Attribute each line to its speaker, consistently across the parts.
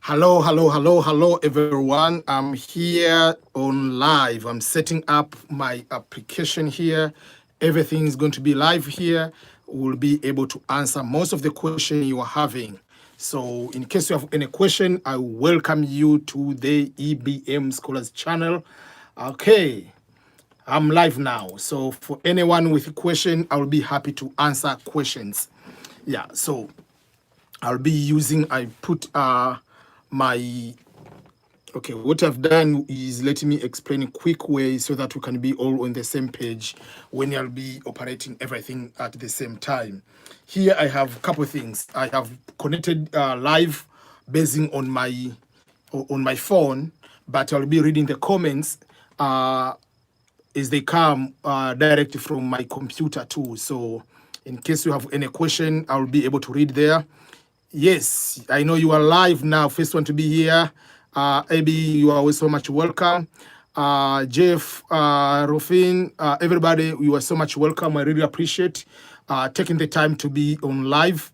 Speaker 1: Hello, everyone. I'm here on live. I'm setting up my application here. Everything is going to be live here. We'll be able to answer most of the question you are having. So, in case you have any question, I welcome you to the EBM Scholars channel. Okay, I'm live now. So, for anyone with a question, I will be happy to answer questions. Yeah, so I'll be using, I put my, okay, what I've done is letting me explain a quick way so that we can be all on the same page when I'll be operating everything at the same time. Here I have a couple of things. I have connected live basing on my phone, but I'll be reading the comments as they come directly from my computer too. So in case you have any question, I'll be able to read there. Yes, I know you are live now. First one to be here. Abby, you are always so much welcome. Jeff, Rufin, everybody, you are so much welcome. I really appreciate taking the time to be on live.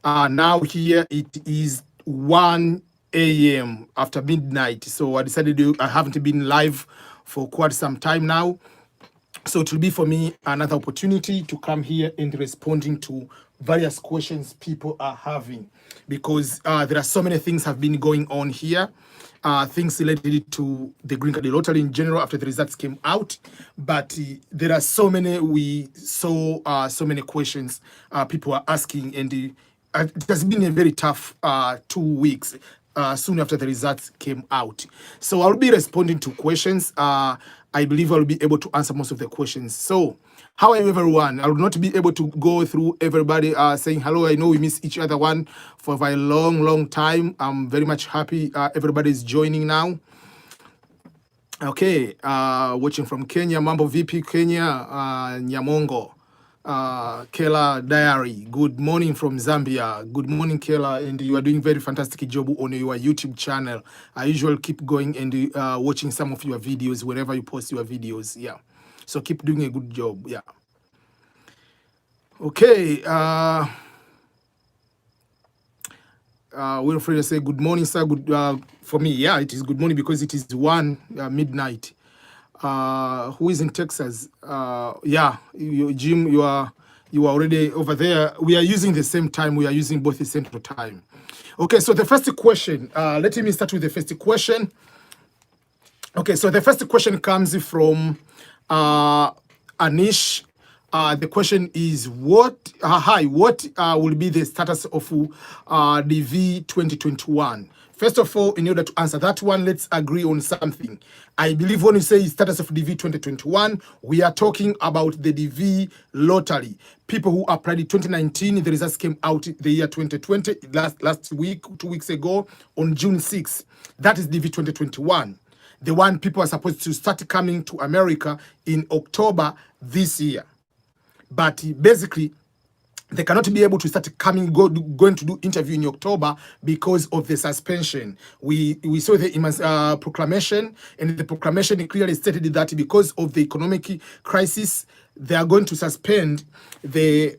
Speaker 1: Now here it is 1 a.m. after midnight. So I decided I haven't been live for quite some time now. So it will be for me another opportunity to come here and responding to various questions people are having, because there are so many things have been going on here, things related to the Green Card Lottery in general after the results came out. But there are so many, we saw so many questions people are asking, and it has been a very tough 2 weeks. Soon after the results came out. So I'll be responding to questions. I believe I'll be able to answer most of the questions. So how are you, everyone? I will not be able to go through everybody saying hello. I know we miss each other one for a very long time. I'm very much happy everybody is joining now. Okay, watching from Kenya, Mambo VP Kenya, Nyamongo. Kela Diary, good morning from Zambia. Good morning, Kela, and you are doing very fantastic job on your YouTube channel. I usually keep going and watching some of your videos wherever you post your videos. Yeah, so keep doing a good job. Yeah. Okay. Wilfred say good morning, sir. Good for me. Yeah, it is good morning because it is 1 midnight. Who is in Texas? Yeah, Jim, you are already over there. We are using the same time. We are using both the central time. Okay, so the first question, let me start with the first question. Okay, so the first question comes from Anish. The question is, what will be the status of DV 2021? First of all, in order to answer that one, let's agree on something. I believe when you say status of DV 2021, we are talking about the DV lottery. People who applied in 2019, the results came out the year 2020, last week, 2 weeks ago, on June 6th. That is DV 2021. The one people are supposed to start coming to America in October this year. But basically, they cannot be able to start going to do interview in October because of the suspension. We saw the proclamation, and the proclamation clearly stated that because of the economic crisis, they are going to suspend the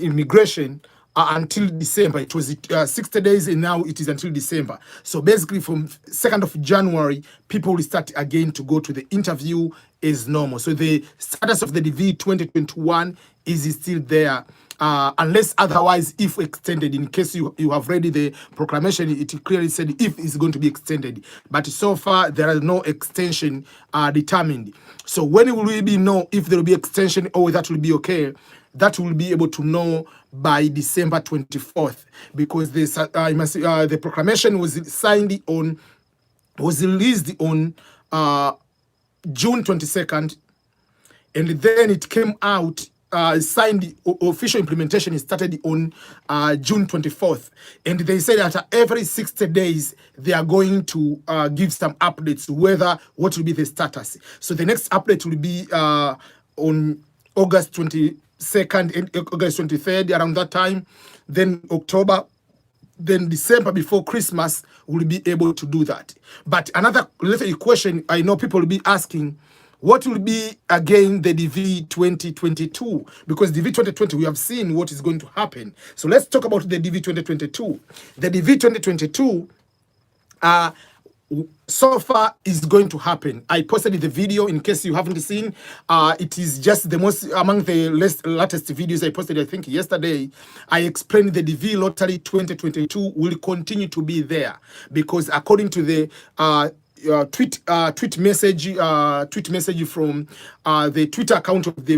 Speaker 1: immigration until December. It was 60 days, and now it is until December. So basically, from 2nd of January, people will start again to go to the interview as normal. So the status of the DV 2021 is still there, unless otherwise, if extended. In case you have read the proclamation, it clearly said if it's going to be extended. But so far, there is no extension determined. So when will we know if there will be extension or that will be okay? That will be able to know by December 24th, because the proclamation was released on June 22nd, and then it came out. Signed, official implementation started on June 24th, and they said that every 60 days they are going to give some updates what will be the status. So the next update will be on August 22nd and August 23rd, around that time. Then October, then December before Christmas, will be able to do that. But another question I know people will be asking, What will be again the DV 2022? Because DV 2020, we have seen what is going to happen. So let's talk about the DV 2022. The DV 2022, so far is going to happen. I posted the video in case you haven't seen. It is just the most among the latest videos I posted, I think yesterday. I explained the DV lottery 2022 will continue to be there because according to the tweet message from the Twitter account of the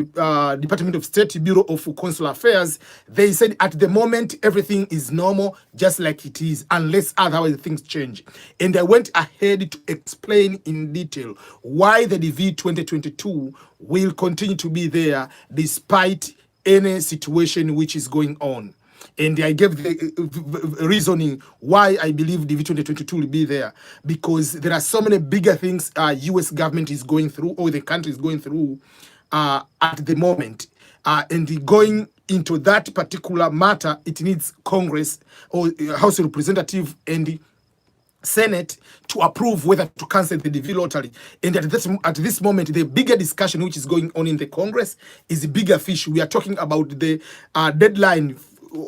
Speaker 1: Department of State Bureau of Consular Affairs. They said at the moment everything is normal, just like it is, unless otherwise things change. And I went ahead to explain in detail why the DV 2022 will continue to be there despite any situation which is going on. And I gave the reasoning why I believe DV 2022 will be there, because there are so many bigger things U.S. government is going through, or the country is going through at the moment. And going into that particular matter, it needs Congress or House of Representatives and the Senate to approve whether to cancel the DV lottery. And at this moment, the bigger discussion which is going on in the Congress is a bigger fish. We are talking about the deadline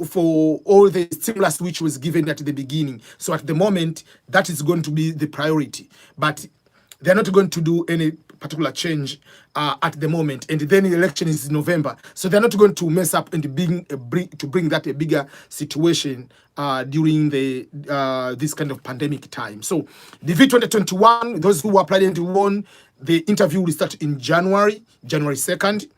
Speaker 1: for all the stimulus which was given at the beginning. So at the moment, that is going to be the priority. But they're not going to do any particular change at the moment. And then the election is in November. So they're not going to mess up and bring that a bigger situation during the this kind of pandemic time. So DV 2021, those who applied and won, the interview will start in January 2nd.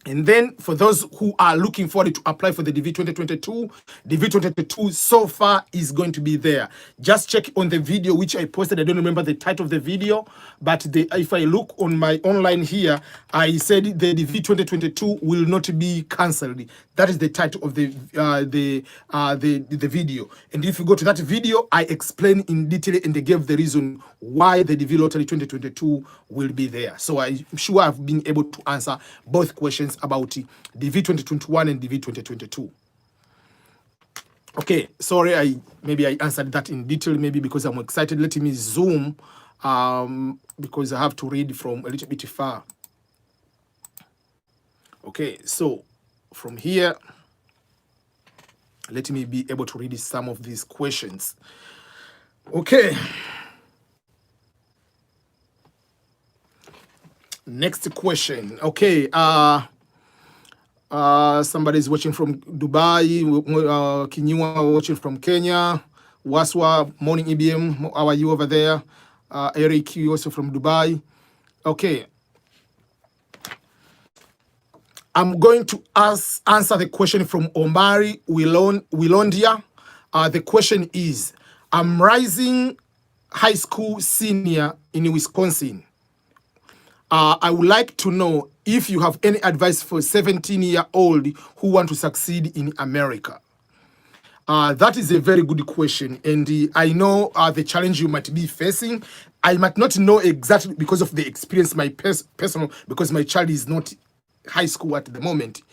Speaker 1: And then for those who are looking forward to apply for the DV 2022, DV 2022 so far is going to be there. Just check on the video which I posted. I don't remember the title of the video, but if I look on my online here, I said the DV 2022 will not be cancelled. That is the title of the video. And if you go to that video, I explain in detail and they gave the reason why the DV Lottery 2022 will be there. So I'm sure I've been able to answer both questions about DV 2021 and DV 2022. Okay, sorry, maybe I answered that in detail, maybe because I'm excited. Let me zoom because I have to read from a little bit far. Okay, so from here, let me be able to read some of these questions. Okay. Next question. Okay. Somebody's watching from Dubai. Kinyua watching from Kenya. Waswa, morning EBM. How are you over there? Eric, you also from Dubai. Okay. I'm going to answer the question from Omari Wilondia. The question is, I'm rising high school senior in Wisconsin. I would like to know if you have any advice for 17-year-old who want to succeed in America. That is a very good question. And I know the challenge you might be facing. I might not know exactly because of the experience, my personal, because my child is not high school at the moment.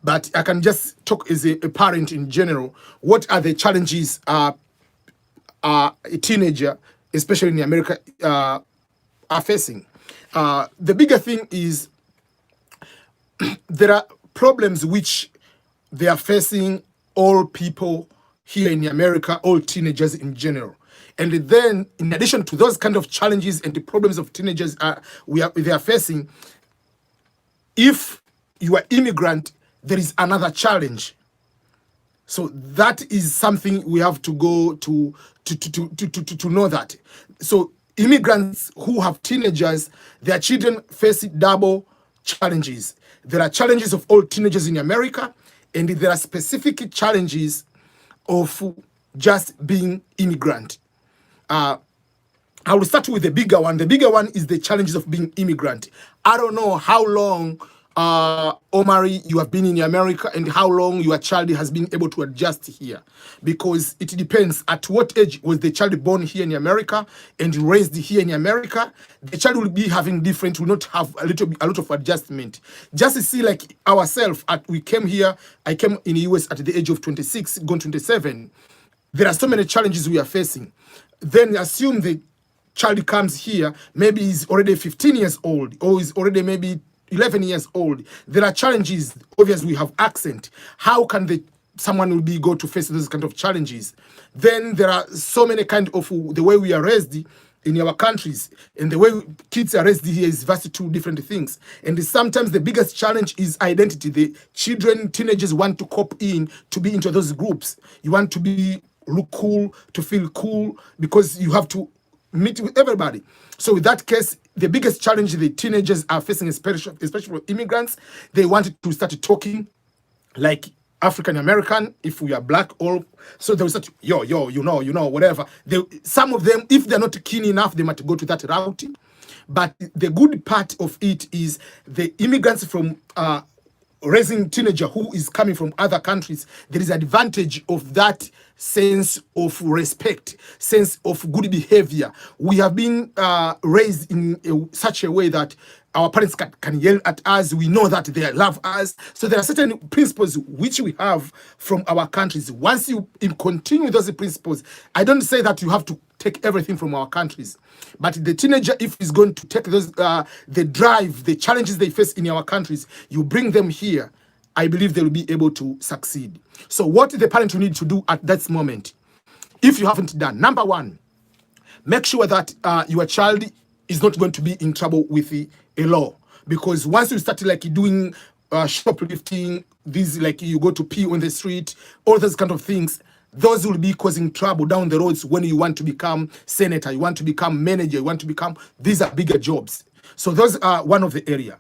Speaker 1: But I can just talk as a parent in general. What are the challenges a teenager, especially in America, are facing? The bigger thing is there are problems which they are facing, all people here in America, all teenagers in general. And then in addition to those kind of challenges and the problems of teenagers they are facing, if you are immigrant, there is another challenge. So that is something we have to go to know that. So immigrants who have teenagers, their children face double challenges. There are challenges of all teenagers in America, and there are specific challenges of just being immigrant. I will start with the bigger one. The bigger one is the challenges of being immigrant. I don't know how long, Omari, you have been in America and how long your child has been able to adjust here, because it depends at what age was the child born here in America and raised here in America. The child will be having different, will not have a lot of adjustment. Just to see, like ourselves, we came here, I came in the US at the age of 26, gone 27. There are so many challenges we are facing. Then assume the child comes here, maybe he's already 15 years old, or is already maybe 11 years old. There are challenges. Obviously, we have accent. How can someone will be go to face those kind of challenges? Then there are so many kind of the way we are raised in our countries, and the way kids are raised here is vastly two different things. And sometimes the biggest challenge is identity. The children, teenagers want to cope in, to be into those groups. You want to look cool, to feel cool, because you have to meet with everybody. So in that case, the biggest challenge the teenagers are facing, especially for immigrants, they wanted to start talking like African American, if we are black, or so they will start, yo, you know, whatever. Some of them, if they're not keen enough, they might go to that route. But the good part of it is the immigrants from raising teenager who is coming from other countries, there is advantage of that sense of respect, sense of good behavior. We have been raised in such a way that our parents can yell at us. We know that they love us. So there are certain principles which we have from our countries. Once you continue those principles, I don't say that you have to take everything from our countries, but the teenager, if he's going to take those, the drive, the challenges they face in our countries, you bring them here, I believe they will be able to succeed. So what the parent will need to do at that moment, if you haven't done, number one, make sure that your child is not going to be in trouble with a law. Because once you start like doing shoplifting, these like you go to pee on the street, all those kind of things, those will be causing trouble down the roads when you want to become senator, you want to become manager, you want to become, these are bigger jobs. So those are one of the area.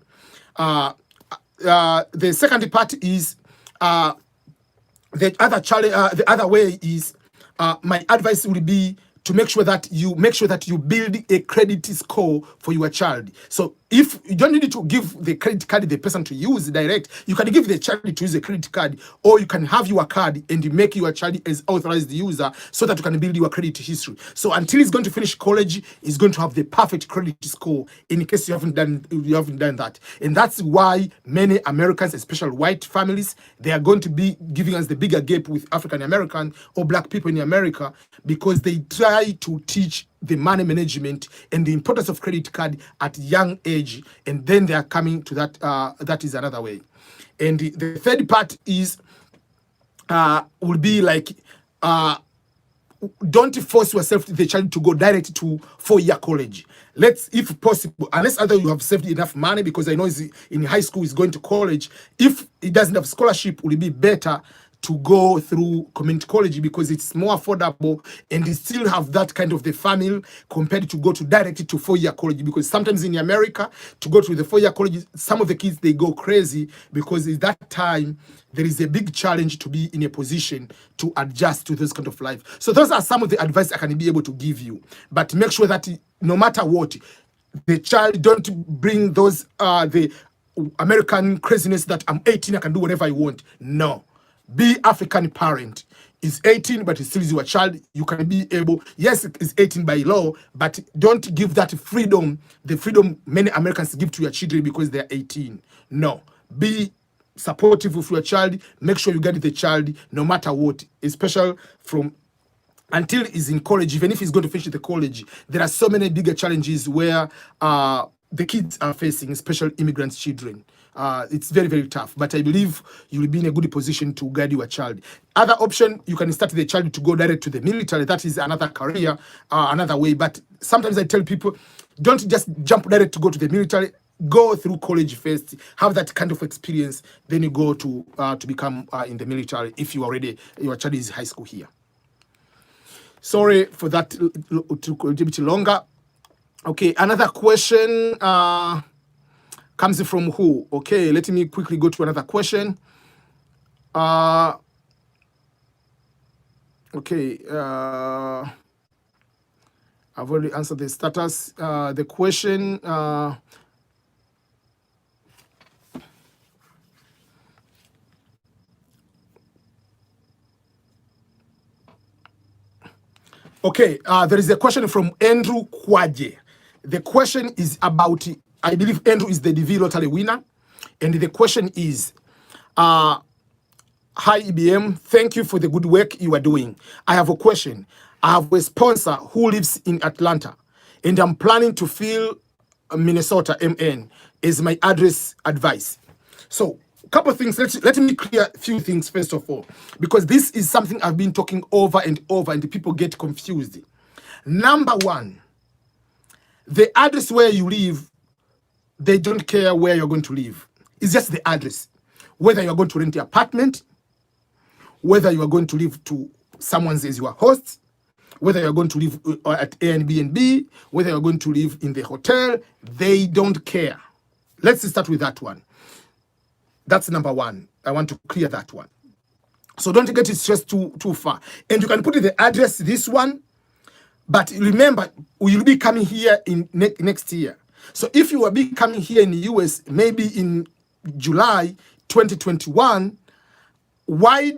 Speaker 1: The second part is the other way is my advice will be to make sure that you build a credit score for your child. So if you don't need to give the credit card the person to use direct, you can give the child to use a credit card, or you can have your card and make your child as authorized user so that you can build your credit history. So until he's going to finish college, he's going to have the perfect credit score in case you haven't done that. And that's why many Americans, especially white families, they are going to be giving us the bigger gap with African American or black people in America, because they try to teach the money management and the importance of credit card at young age, and then they are coming to that. That is another way. And the third part is will be like don't force yourself, the child, to go direct to 4-year college. Let's, if possible, unless either you have saved enough money, because I know he's in high school, he's going to college. If he doesn't have scholarship, will it be better to go through community college, because it's more affordable and they still have that kind of the family, compared to go to directly to 4-year college. Because sometimes in America, to go to the 4-year college, some of the kids, they go crazy, because at that time there is a big challenge to be in a position to adjust to this kind of life. So those are some of the advice I can be able to give you. But make sure that no matter what, the child don't bring those the American craziness that I'm 18, I can do whatever I want. No. Be African parent. Is 18, but it still is your child. You can be able, yes, it's 18 by law, but don't give that freedom, the freedom many Americans give to your children because they're 18. No. Be supportive of your child. Make sure you get the child no matter what, especially from until he's in college. Even if he's going to finish the college, there are so many bigger challenges where the kids are facing, especially immigrant children. It's very, very tough, but I believe you will be in a good position to guide your child. Other option, you can start the child to go direct to the military. That is another career, another way. But sometimes I tell people, don't just jump direct to go to the military. Go through college first, have that kind of experience, then you go to become in the military if you already, your child is high school here. Sorry for that, took a little bit longer. Okay, another question comes from who? Okay, let me quickly go to another question. Okay, I've already answered the status. The question, okay, there is a question from Andrew Kwaje. The question is about, I believe Andrew is the DV lottery winner. And the question is, hi EBM, thank you for the good work you are doing. I have a question. I have a sponsor who lives in Atlanta, and I'm planning to fill Minnesota, MN, is my address advice. So a couple of things, let me clear a few things first of all, because this is something I've been talking over and over and the people get confused. Number one, the address where you live, they don't care where you're going to live. It's just the address. Whether you're going to rent an apartment, whether you are going to live to someone as your host, whether you're going to live at Airbnb, whether you're going to live in the hotel, they don't care. Let's start with that one. That's number one. I want to clear that one. So don't get it stressed too far. And you can put the address, this one, but remember, you'll be coming here in next year. So if you will be coming here in the US, maybe in July 2021, why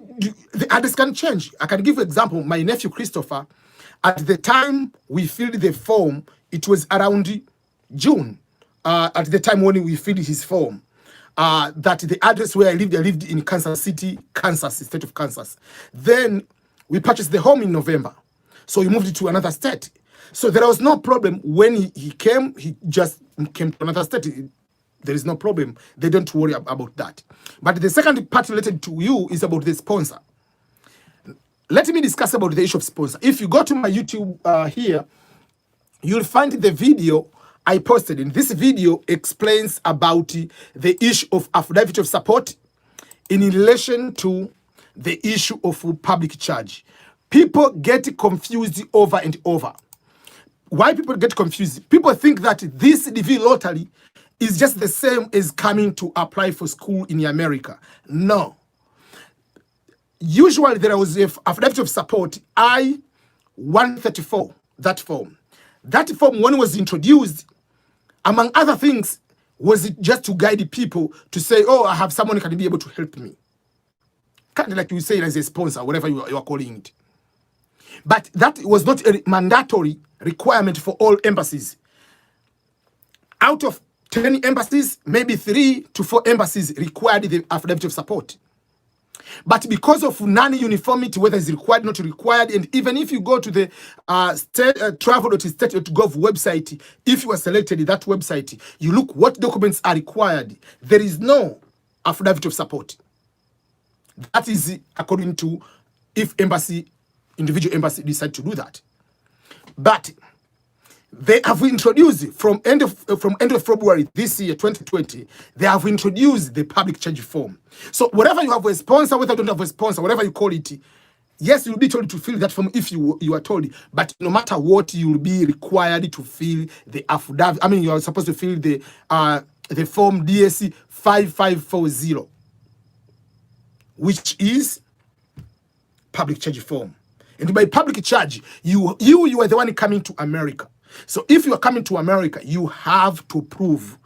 Speaker 1: the address can change? I can give you an example. My nephew Christopher, at the time we filled the form, it was around June. At the time when we filled his form, that the address where I lived in Kansas City, Kansas, state of Kansas. Then we purchased the home in November. So he moved it to another state. So there was no problem when he came. He just came to another state. There is no problem. They don't worry about that. But the second part related to you is about the sponsor. Let me discuss about the issue of sponsor. If you go to my YouTube here, you'll find the video I posted. In this video explains about the issue of affidavit of support in relation to the issue of public charge. People get confused over and over. Why people get confused? People think that this DV lottery is just the same as coming to apply for school in America. No. Usually there was an affidavit of support, I-134, that form. That form, when it was introduced, among other things, was it just to guide people to say, oh, I have someone who can be able to help me. Kind of like you say it as a sponsor, whatever you are calling it. But that was not a mandatory requirement for all embassies. Out of 10 embassies, maybe 3 to 4 embassies required the affidavit of support. But because of non-uniformity, whether it's required or not required, and even if you go to the travel.state.gov website, if you are selected that website, you look what documents are required. There is no affidavit of support. That is according to if individual embassy decide to do that. But they have introduced from end of February this year, 2020, they have introduced the public charge form. So whatever you have a sponsor, whether you don't have a sponsor, whatever you call it, yes, you'll be told to fill that form if you are told. But no matter what, you will be required to fill the affidavit. I mean, you are supposed to fill the form DSC 5540, which is public charge form. And by public charge, you are the one coming to America. So if you are coming to America, you have to prove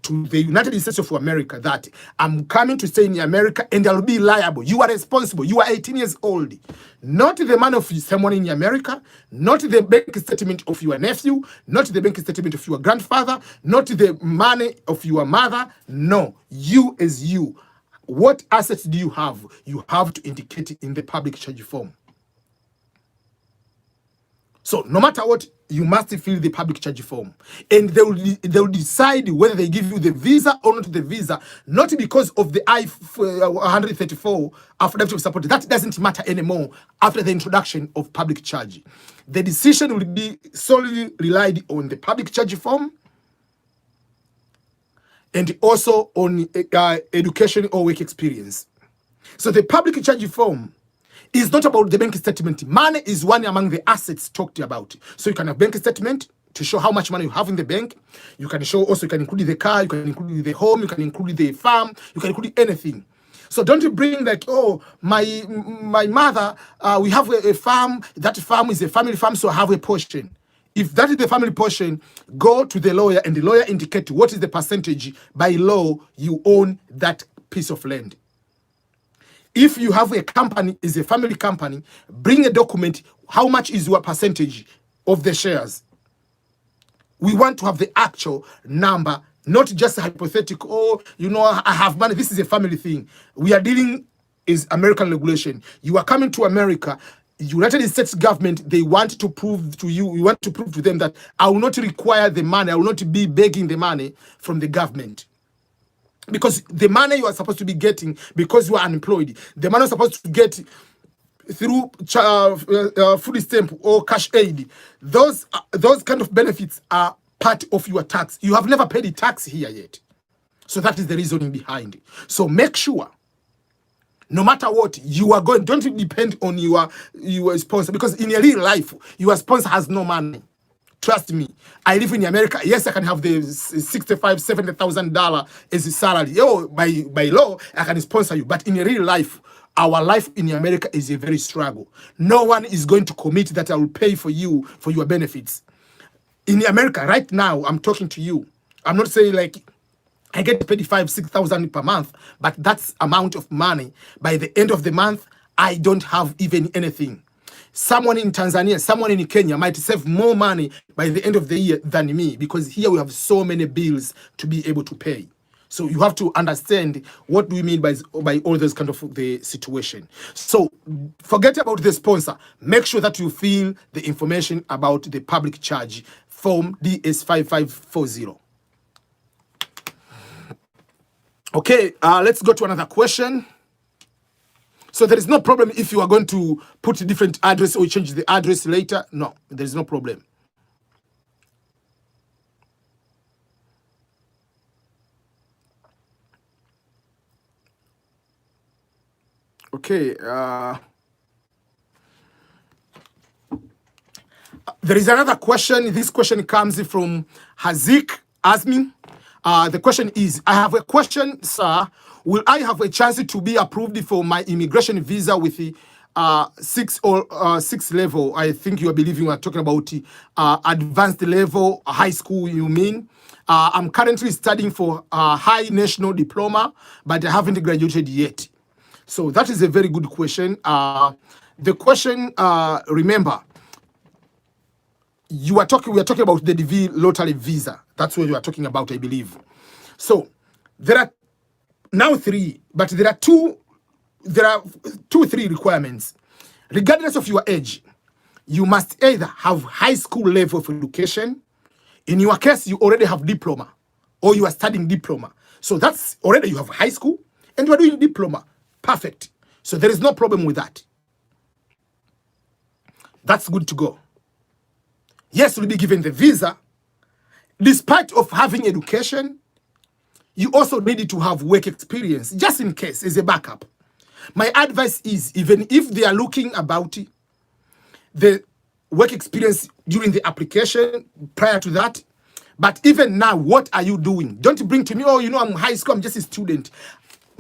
Speaker 1: to the United States of America that I'm coming to stay in America and I'll be liable. You are responsible. You are 18 years old. Not the money of someone in America, not the bank statement of your nephew, not the bank statement of your grandfather, not the money of your mother. No, you as you. What assets do you have? You have to indicate it in the public charge form. So no matter what, you must fill the public charge form. And they will decide whether they give you the visa or not the visa, not because of the I-134 affidavit of support. That doesn't matter anymore after the introduction of public charge. The decision will be solely relied on the public charge form and also on education or work experience. So the public charge form is not about the bank statement. Money is one among the assets talked about. So you can have bank statement to show how much money you have in the bank. You can show also, you can include the car, you can include the home, you can include the farm, you can include anything. So don't bring like, oh, my mother, we have a farm, that farm is a family farm, so I have a portion. If that is the family portion, go to the lawyer and the lawyer indicate what is the percentage by law you own that piece of land. If you have a company, is a family company, bring a document, how much is your percentage of the shares? We want to have the actual number, not just hypothetical, oh, you know, I have money, this is a family thing. We are dealing is American regulation. You are coming to America, United States government, they want to prove to you, you want to prove to them that I will not require the money, I will not be begging the money from the government. Because the money you are supposed to be getting because you are unemployed, the money you're supposed to get through food stamp or cash aid, those kind of benefits are part of your tax. You have never paid the tax here yet. So that is the reasoning behind it. So make sure, no matter what, you are going, don't depend on your sponsor, because in your real life, your sponsor has no money. Trust me. I live in America. Yes, I can have the $65,000, $70,000 as a salary. Oh, by law, I can sponsor you. But in real life, our life in America is a very struggle. No one is going to commit that I will pay for you for your benefits. In America, right now, I'm talking to you. I'm not saying like I get paid $5,000-$6,000 per month, but that's amount of money. By the end of the month, I don't have even anything. Someone in Tanzania, someone in Kenya might save more money by the end of the year than me, because here we have so many bills to be able to pay. So you have to understand what do we mean by all those kind of the situation. So forget about the sponsor. Make sure that you fill the information about the public charge form DS5540. Okay, let's go to another question. So there is no problem if you are going to put a different address or change the address later. No, there is no problem. Okay. There is another question. This question comes from Hazik Azmi. The question is, I have a question, sir. Will I have a chance to be approved for my immigration visa with the 6 level? I think you are believing you are talking about advanced level, high school, you mean? I'm currently studying for a high national diploma, but I haven't graduated yet. So that is a very good question. The question, remember, we are talking about the DV lottery visa. That's what you are talking about, I believe. So there are now 3, but there are 2, 3 requirements. Regardless of your age, you must either have high school level of education. In your case, you already have diploma, or you are studying diploma. So that's already you have high school and you are doing diploma. Perfect. So there is no problem with that. That's good to go. Yes, you'll be given the visa. Despite of having education, you also need to have work experience, just in case, as a backup. My advice is, even if they are looking about the work experience during the application, prior to that, but even now, what are you doing? Don't bring to me, oh, you know, I'm high school, I'm just a student.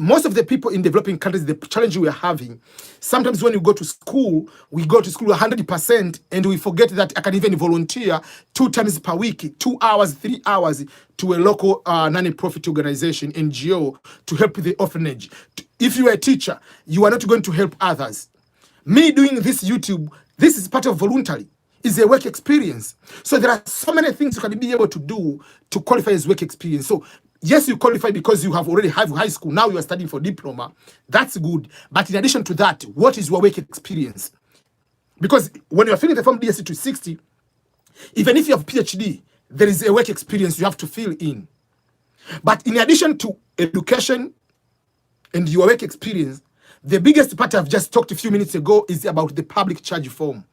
Speaker 1: Most of the people in developing countries, the challenge we are having, sometimes when you go to school, we go to school 100% and we forget that I can even volunteer 2 times per week, 2 hours, 3 hours to a local non-profit organization, NGO, to help the orphanage. If you are a teacher, you are not going to help others. Me doing this YouTube, this is part of voluntary. It's a work experience. So there are so many things you can be able to do to qualify as work experience. So yes, you qualify because you have already have high school. Now you are studying for diploma. That's good. But in addition to that, what is your work experience? Because when you are filling the form DSC 260, even if you have PhD, there is a work experience you have to fill in. But in addition to education and your work experience, the biggest part I've just talked a few minutes ago is about the public charge form.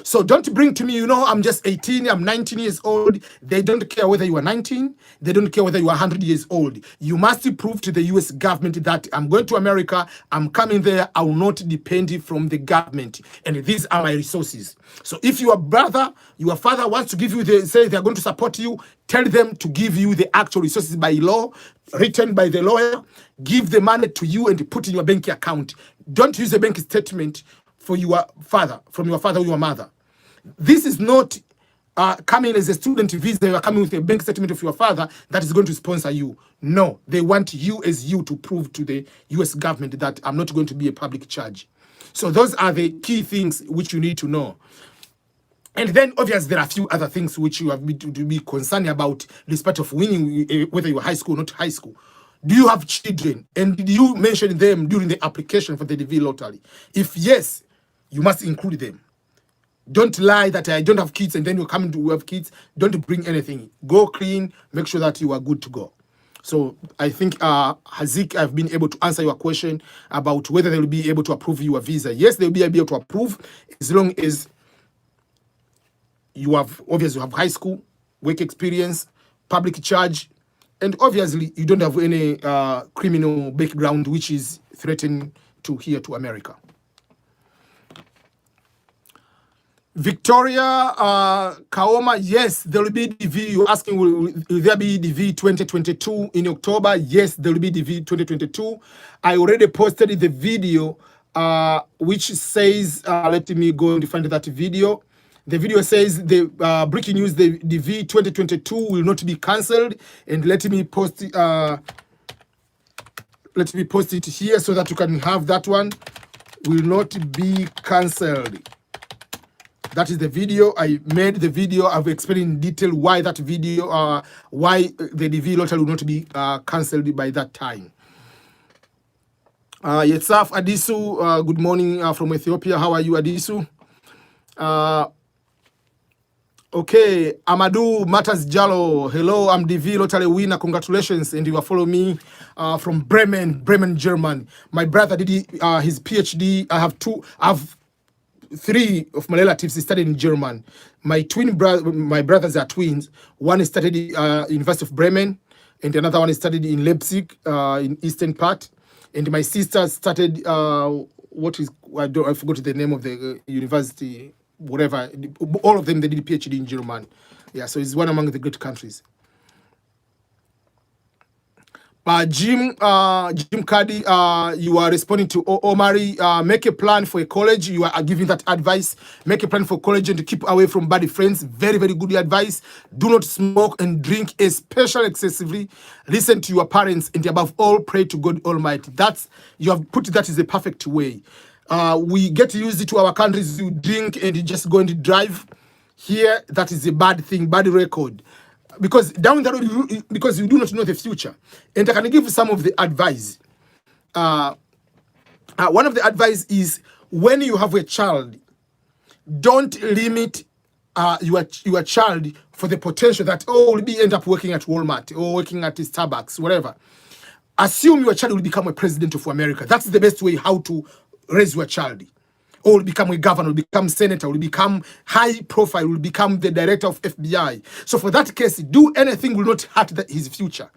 Speaker 1: So don't bring to me, you know, I'm just 18, I'm 19 years old. They don't care whether you are 19. They don't care whether you are 100 years old. You must prove to the US government that I'm going to America, I'm coming there, I will not depend from the government. And these are my resources. So if your brother, your father wants to give you, say they're going to support you, tell them to give you the actual resources by law, written by the lawyer. Give the money to you and put in your bank account. Don't use a bank statement for your father, from your father or your mother. This is not coming as a student visa. You are coming with a bank statement of your father that is going to sponsor you. No, they want you as you to prove to the US government that I'm not going to be a public charge. So those are the key things which you need to know. And then, obviously, there are a few other things which you have to be concerned about, despite of winning, whether you're high school or not high school. Do you have children? And did you mention them during the application for the DV lottery? If yes, You must include them. Don't lie that I don't have kids and then you come to have kids. Don't bring anything. Go clean. Make sure that you are good to go. So I think, Hazik, I've been able to answer your question about whether they will be able to approve your visa. Yes, they will be able to approve as long as you have, obviously, you have high school, work experience, public charge, and obviously you don't have any criminal background which is threatening to here to America. Victoria Kaoma, yes, there will be DV. You're asking, will there be DV 2022 in October? Yes, there will be DV 2022. I already posted the video which says, let me go and find that video. The video says the breaking news, the DV 2022 will not be cancelled. And let me post it here so that you can have that one. Will not be cancelled. That is the video. I made the video. I've explained in detail why that video, why the DV lottery will not be cancelled by that time. Yetsaf Adisu, good morning from Ethiopia. How are you, Adisu? Okay, Amadou Matas Jalo. Hello, I'm DV lottery winner. Congratulations, and you are following me from Bremen, Germany. My brother did his PhD. I have three of my relatives studied in German. My brothers are twins. One studied University of Bremen, and another one studied in Leipzig, in eastern part. And my sister started I forgot the name of the university. Whatever, all of them, they did PhD in German. Yeah, so it's one among the great countries. Jim Cardi, you are responding to Omari. Make a plan for a college. You are giving that advice. Make a plan for college and to keep away from bad friends. Very, very good advice. Do not smoke and drink, especially excessively. Listen to your parents, and above all, pray to God Almighty. You have put that is the perfect way. We get used to our countries, you drink and you just go and drive. Here, that is a bad thing, bad record. Because down the road, because you do not know the future. And I can give some of the advice. One of the advice is, when you have a child, don't limit your child for the potential that, will end up working at Walmart or working at Starbucks, whatever. Assume your child will become a president of America. That's the best way how to raise your child. Or will become a governor, will become senator, will become high profile, will become the director of FBI. So for that case, do anything will not hurt his future.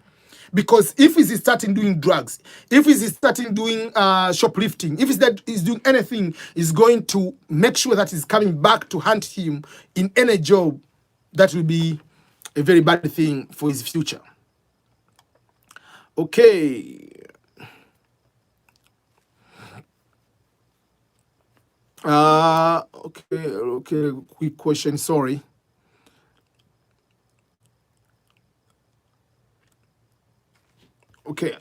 Speaker 1: Because if he's starting doing drugs, if he's starting doing shoplifting, if he's doing anything, is going to make sure that he's coming back to hunt him in any job. That will be a very bad thing for his future. Okay. Okay, quick question, sorry. Okay.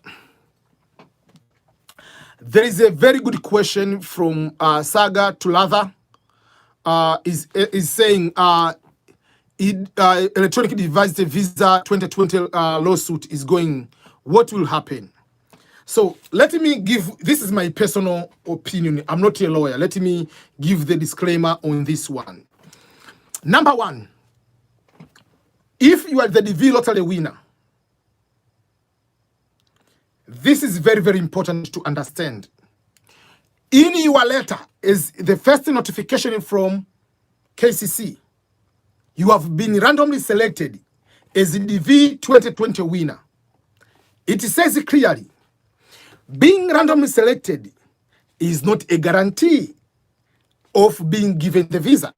Speaker 1: There is a very good question from Saga Tulatha. Is saying electronic device visa 2020 lawsuit is going. What will happen? So let me give, this is my personal opinion. I'm not a lawyer. Let me give the disclaimer on this one. Number one, if you are the DV lottery winner, this is very, very important to understand. In your letter is the first notification from KCC. You have been randomly selected as the DV 2020 winner. It says clearly, being randomly selected is not a guarantee of being given the visa.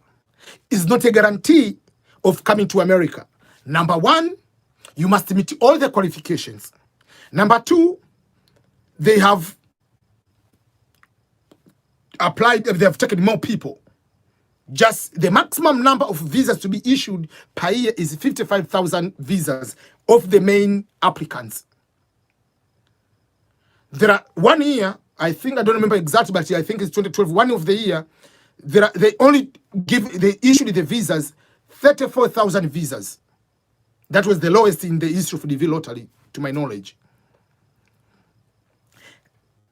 Speaker 1: It's not a guarantee of coming to America. Number one, you must meet all the qualifications. Number two, they have applied, they have taken more people. Just the maximum number of visas to be issued per year is 55,000 visas of the main applicants. There are 1 year, I think, I don't remember exactly, but I think it's 2012, 1 of the year, they issued the visas, 34,000 visas. That was the lowest in the history of the DV lottery, to my knowledge.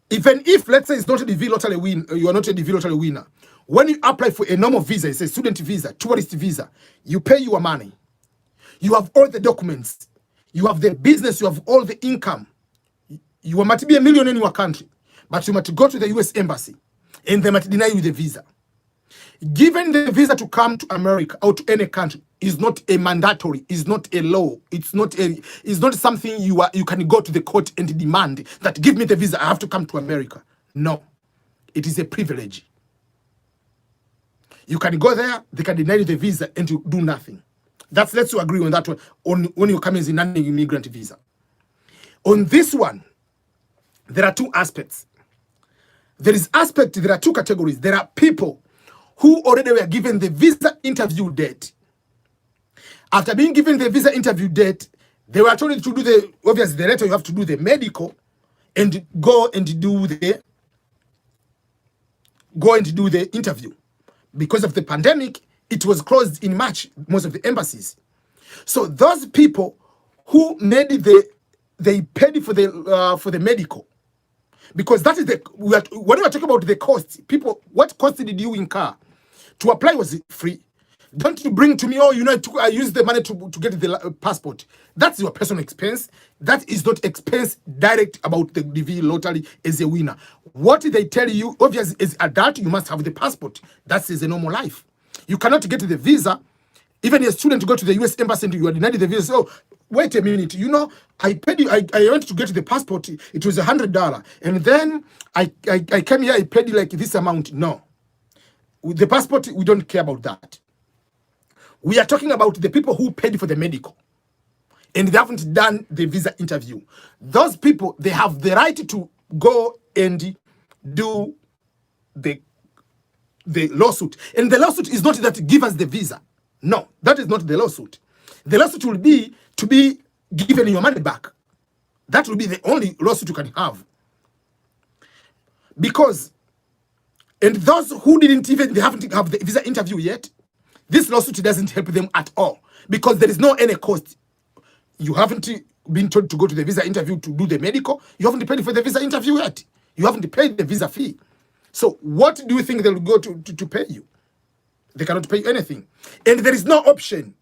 Speaker 1: Even if, let's say, it's not a DV lottery win, you are not a DV lottery winner, When you apply for a normal visa, it's a student visa, tourist visa, you pay your money. You have all the documents. You have the business, you have all the income. You might be a millionaire in your country, but you might go to the US embassy and they might deny you the visa. Given the visa to come to America or to any country is not a mandatory, is not a law, it's not something you can go to the court and demand that give me the visa, I have to come to America. No, it is a privilege. You can go there, they can deny you the visa and you do nothing. Let's agree on that one when you come as a non-immigrant visa. On this one, there are two aspects. There are two categories. There are people who already were given the visa interview date. After being given the visa interview date, they were told to do obviously later you have to do the medical and go and do the interview. Because of the pandemic, it was closed in March, most of the embassies. So those people who made they paid for the medical, because that is when we are talking about the cost, people, what cost did you incur? To apply was free. Don't you bring to me, oh, I use the money to get the passport. That's your personal expense. That is not expense direct about the DV lottery as a winner. What they tell you, obviously, as adult, you must have the passport. That is a normal life. You cannot get the visa. Even a student go to the US embassy and you are denied the visa. So wait a minute, I paid you, I went to get the passport. It was $100. And then I came here, I paid like this amount. No. With the passport, we don't care about that. We are talking about the people who paid for the medical and they haven't done the visa interview. Those people, they have the right to go and do the lawsuit. And the lawsuit is not that give us the visa. No, that is not the lawsuit. The lawsuit will be to be given your money back. That will be the only lawsuit you can have. Because, and those who they haven't have the visa interview yet, this lawsuit doesn't help them at all because there is no any cost. You haven't been told to go to the visa interview to do the medical. You haven't paid for the visa interview yet. You haven't paid the visa fee. So what do you think they will go to pay you? They cannot pay you anything. And there is no option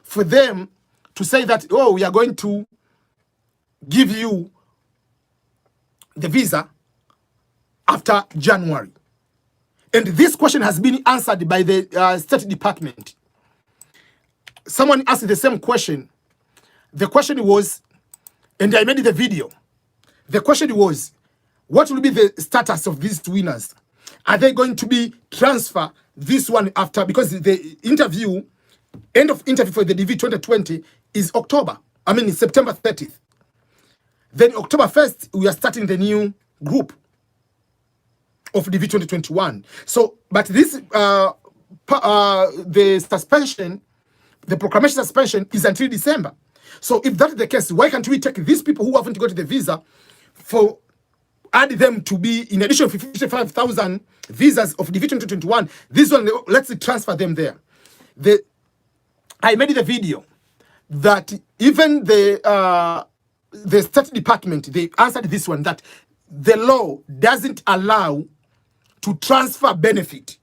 Speaker 1: for them to say that, oh, we are going to give you the visa after January. And this question has been answered by the State Department. Someone asked the same question. The question was, and I made the video. The question was, what will be the status of these winners? Are they going to be transfer this one after? Because the interview, end of interview for the DV 2020 is September 30th. Then October 1st, we are starting the new group of DV 2021. So, but this, the suspension, the proclamation suspension is until December. So if that is the case, why can't we take these people who haven't got the visa add them to be, in addition to 55,000 visas of DV 2021, this one, let's transfer them there. I made the video that even the State Department, they answered this one, that the law doesn't allow to transfer benefit.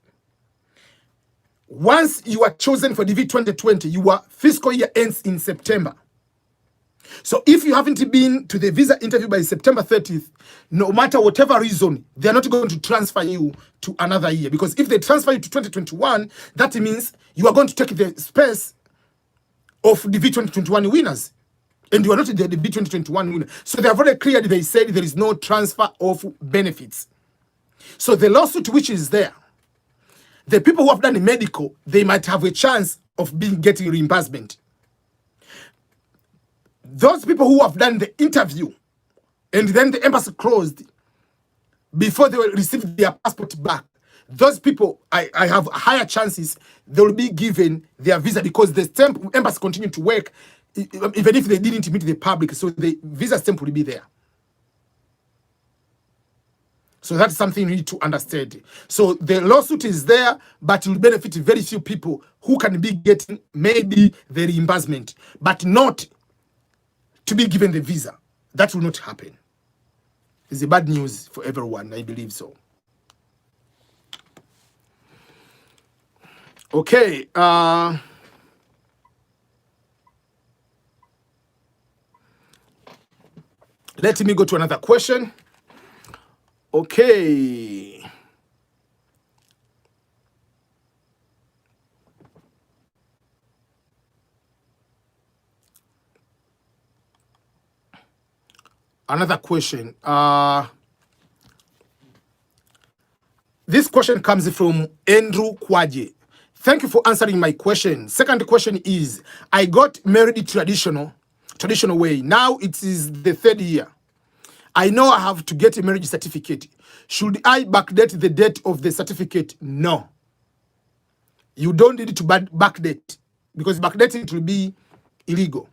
Speaker 1: Once you are chosen for DV 2020, your fiscal year ends in September. So if you haven't been to the visa interview by September 30th, no matter whatever reason, they're not going to transfer you to another year. Because if they transfer you to 2021, that means you are going to take the space of the DV 2021 winners. And you are not the DV 2021 winner. So they have already cleared, they said there is no transfer of benefits. So the lawsuit which is there, the people who have done the medical, they might have a chance of getting reimbursement. Those people who have done the interview and then the embassy closed before they will receive their passport back, those people, I have higher chances they will be given their visa because the stamp embassy continue to work even if they didn't meet the public, so the visa stamp will be there. So that's something you need to understand. So the lawsuit is there, but it will benefit very few people who can be getting maybe the reimbursement, but not to be given the visa. That will not happen. It's a bad news for everyone, I believe so. Okay. Let me go to another question. Okay. Another question. This question comes from Andrew Kwaje. Thank you for answering my question. Second question is, I got married traditional way. Now it is the 3rd year. I know I have to get a marriage certificate. Should I backdate the date of the certificate? No. You don't need to backdate, because backdating will be illegal.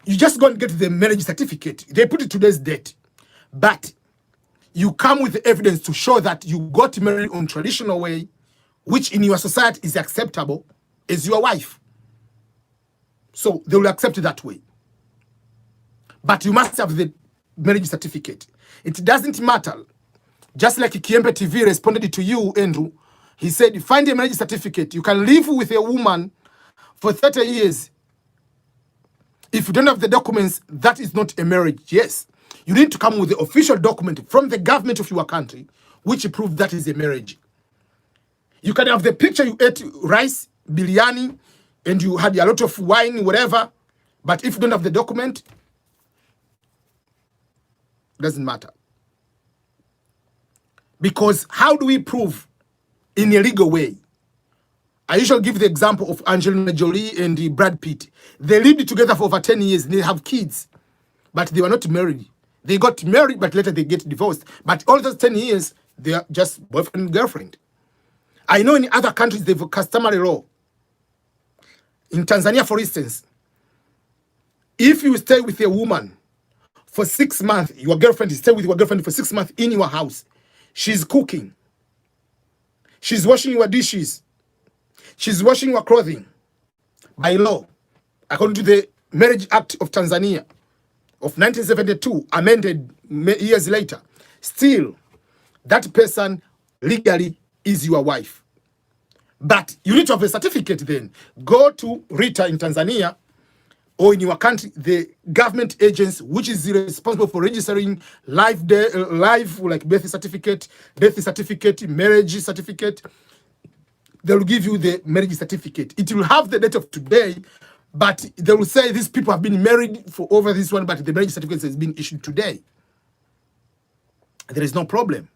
Speaker 1: You just go and get the marriage certificate. They put it today's date. But you come with the evidence to show that you got married on traditional way, which in your society is acceptable as your wife. So they will accept it that way. But you must have the marriage certificate. It doesn't matter. Just like Kiempe TV responded to you, Andrew, he said, find a marriage certificate. You can live with a woman for 30 years. If you don't have the documents, that is not a marriage. Yes, you need to come with the official document from the government of your country, which proves that is a marriage. You can have the picture you ate rice, biryani, and you had a lot of wine, whatever. But if you don't have the document, it doesn't matter. Because how do we prove in a legal way? I usually give the example of Angelina Jolie and Brad Pitt. They lived together for over 10 years. They have kids, but they were not married. They got married, but later they get divorced. But all those 10 years, they are just boyfriend and girlfriend. I know in other countries, they have customary law. In Tanzania, for instance, if you stay with a woman for 6 months, your girlfriend, you stay with your girlfriend for 6 months in your house, she's cooking, she's washing your dishes, she's washing your clothing. By law, according to the Marriage Act of Tanzania of 1972, amended years later, still, that person legally is your wife. But you need to have a certificate then. Go to RITA in Tanzania, or in your country, the government agents, which is responsible for registering life like birth certificate, death certificate, marriage certificate. They will give you the marriage certificate. It will have the date of today, but they will say these people have been married for over this one, but the marriage certificate has been issued today. There is no problem.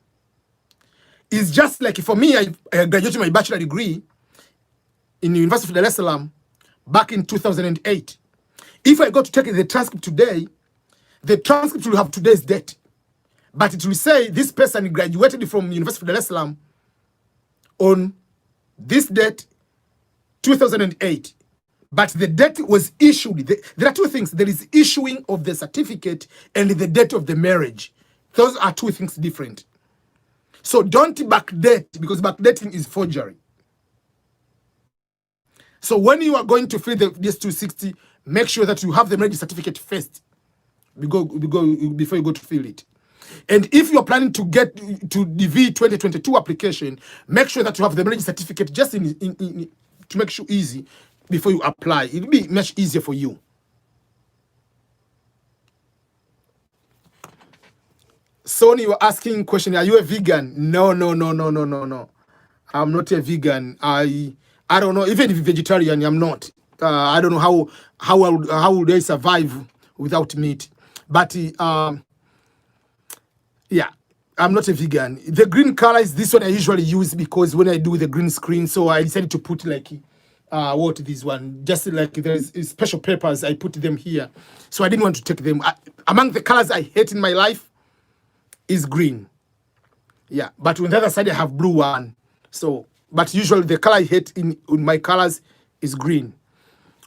Speaker 1: It's just like, for me, I graduated my bachelor degree in the University of Dar es Salaam back in 2008. If I go to take the transcript today, the transcript will have today's date. But it will say this person graduated from University of Dar es Salaam on this date, 2008. But the date was issued. There are two things. There is issuing of the certificate and the date of the marriage. Those are two things different. So don't backdate, because backdating is forgery. So when you are going to fill this 260, make sure that you have the marriage certificate first before you go to fill it. And if you're planning to get to the V2022 application, make sure that you have the marriage certificate just to make sure easy before you apply. It'll be much easier for you. Sony, you were asking question, are you a vegan? No. I'm not a vegan. I don't know. Even if vegetarian, I'm not. I don't know how would I survive without meat. But yeah, I'm not a vegan. The green color is this one I usually use because when I do the green screen, so I decided to put like this one, just like there's special papers, I put them here. So I didn't want to take them. Among the colors I hate in my life is green. Yeah, but on the other side I have blue one. So, but usually the color I hate in my colors is green.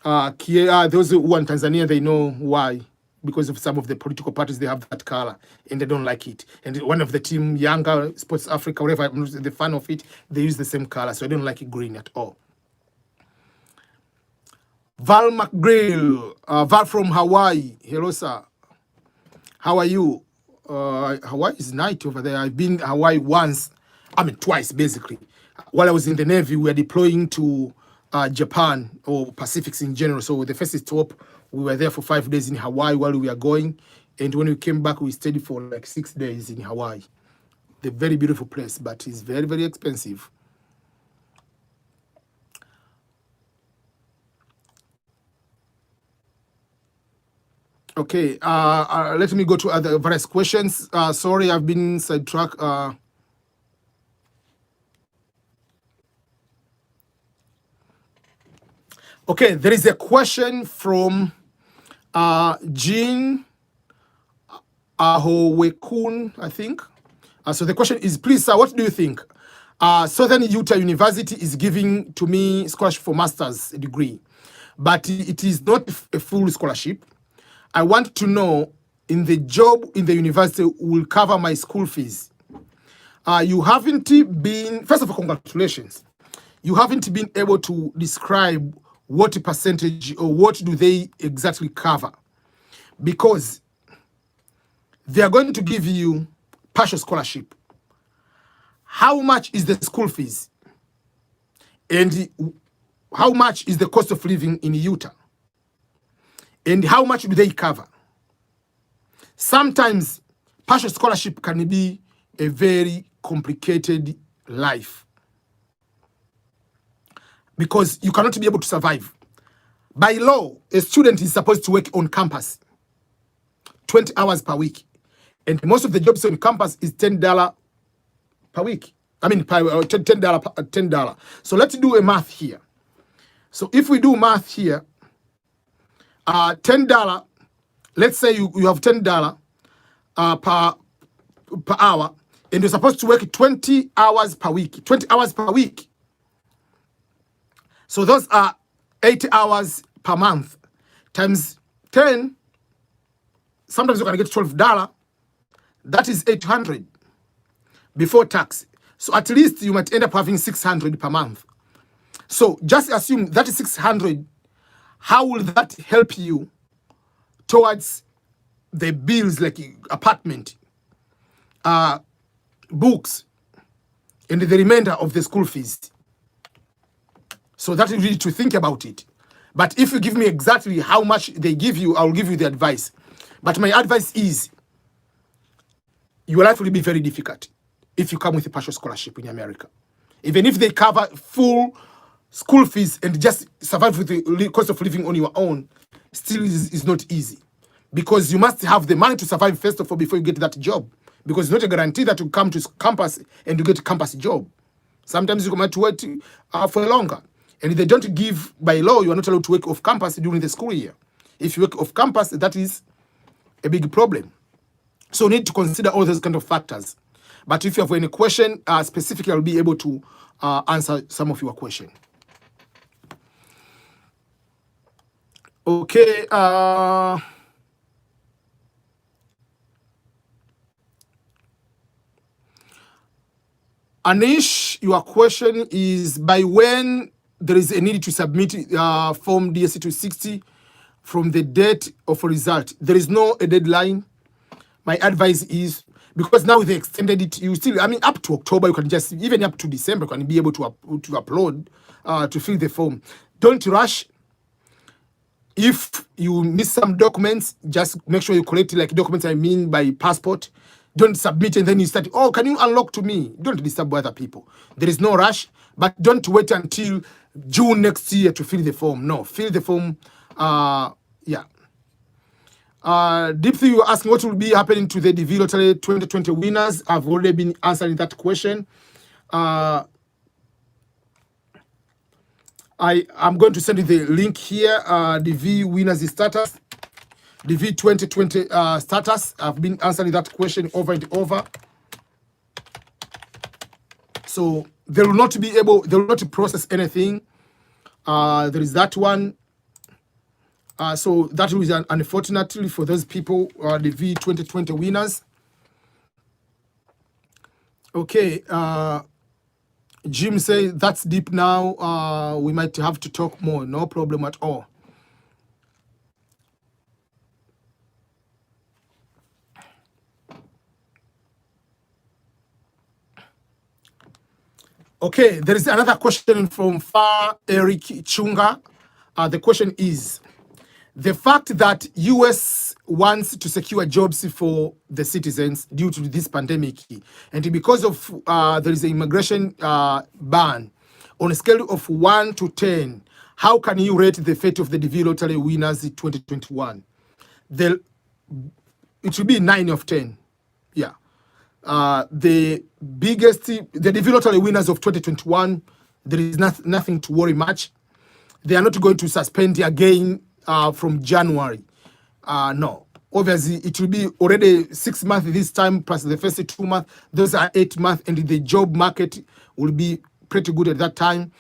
Speaker 1: Those who are in Tanzania, they know why. Because of some of the political parties, they have that color and they don't like it. And one of the team, Younger, Sports Africa, whatever, I'm not the fan of it, they use the same color. So I don't like it green at all. Val McGrail, Val from Hawaii. Hello, sir. How are you? Hawaii is nice over there. I've been Hawaii once. I mean, twice, basically. while I was in the Navy, we were deploying to Japan or Pacifics in general. So the first stop, we were there for 5 days in Hawaii while we were going. And when we came back, we stayed for like 6 days in Hawaii. The very beautiful place, but it's very, very expensive. Okay, let me go to other various questions. Sorry, I've been sidetracked. Okay, there is a question from Jean Ahowekun, I think. So the question is, please, sir, what do you think? Southern Utah University is giving to me scholarship for master's degree, but it is not a full scholarship. I want to know, in the job in the university will cover my school fees. You haven't been, first of all, congratulations. You haven't been able to describe what percentage or what do they exactly cover, because they are going to give you partial scholarship. How much is the school fees? And how much is the cost of living in Utah? And how much do they cover? Sometimes partial scholarship can be a very complicated life, because you cannot be able to survive. By law, a student is supposed to work on campus 20 hours per week. And most of the jobs on campus is $10 per week. I mean, $10. So let's do a math here. So if we do math here, $10, let's say you have $10 per hour, and you're supposed to work 20 hours per week. 20 hours per week. So those are 80 hours per month times 10. Sometimes you can get $12. That is $800 before tax. So at least you might end up having $600 per month. So just assume that is $600. How will that help you towards the bills like apartment, books, and the remainder of the school fees? So that is really to think about it. But if you give me exactly how much they give you, I'll give you the advice. But my advice is, your life will be very difficult if you come with a partial scholarship in America. Even if they cover full school fees and just survive with the cost of living on your own, still is not easy. Because you must have the money to survive first of all before you get that job. Because it's not a guarantee that you come to campus and you get a campus job. Sometimes you might wait for longer. And they don't give, by law, you are not allowed to work off campus during the school year. If you work off campus, that is a big problem. So you need to consider all those kind of factors. But if you have any question, specifically, I'll be able to answer some of your question. Okay. Anish, your question is, by when there is a need to submit form DSC 260 from the date of a result? There is no a deadline. My advice is, because now they extended it, you still, I mean, up to October, you can just, even up to December, you can be able to upload, to fill the form. Don't rush. If you miss some documents, just make sure you collect like documents, I mean by passport. Don't submit and then you start, oh, can you unlock to me? Don't disturb other people. There is no rush, but don't wait until June next year to fill the form. No, fill the form, yeah. Deeply, you were asking what will be happening to the DV Lottery 2020 winners. I've already been answering that question. I'm going to send you the link here. DV winners status, DV 2020 status. I've been answering that question over and over. So they will not be able, they will not process anything. There is that one. So that was unfortunately for those people, the V 2020 winners. Okay, Jim says that's deep now. We might have to talk more. No problem at all. Okay, there is another question from Far Eric Chunga. The question is, the fact that US wants to secure jobs for the citizens due to this pandemic, and because of there is an immigration ban, on a scale of 1 to 10, how can you rate the fate of the DV lottery winners in 2021? It should be 9 of 10. Yeah. The DV lottery winners of 2021, there is nothing to worry much. They are not going to suspend again from January. No. Obviously, it will be already 6 months this time, plus the first 2 months. Those are 8 months, and the job market will be pretty good at that time.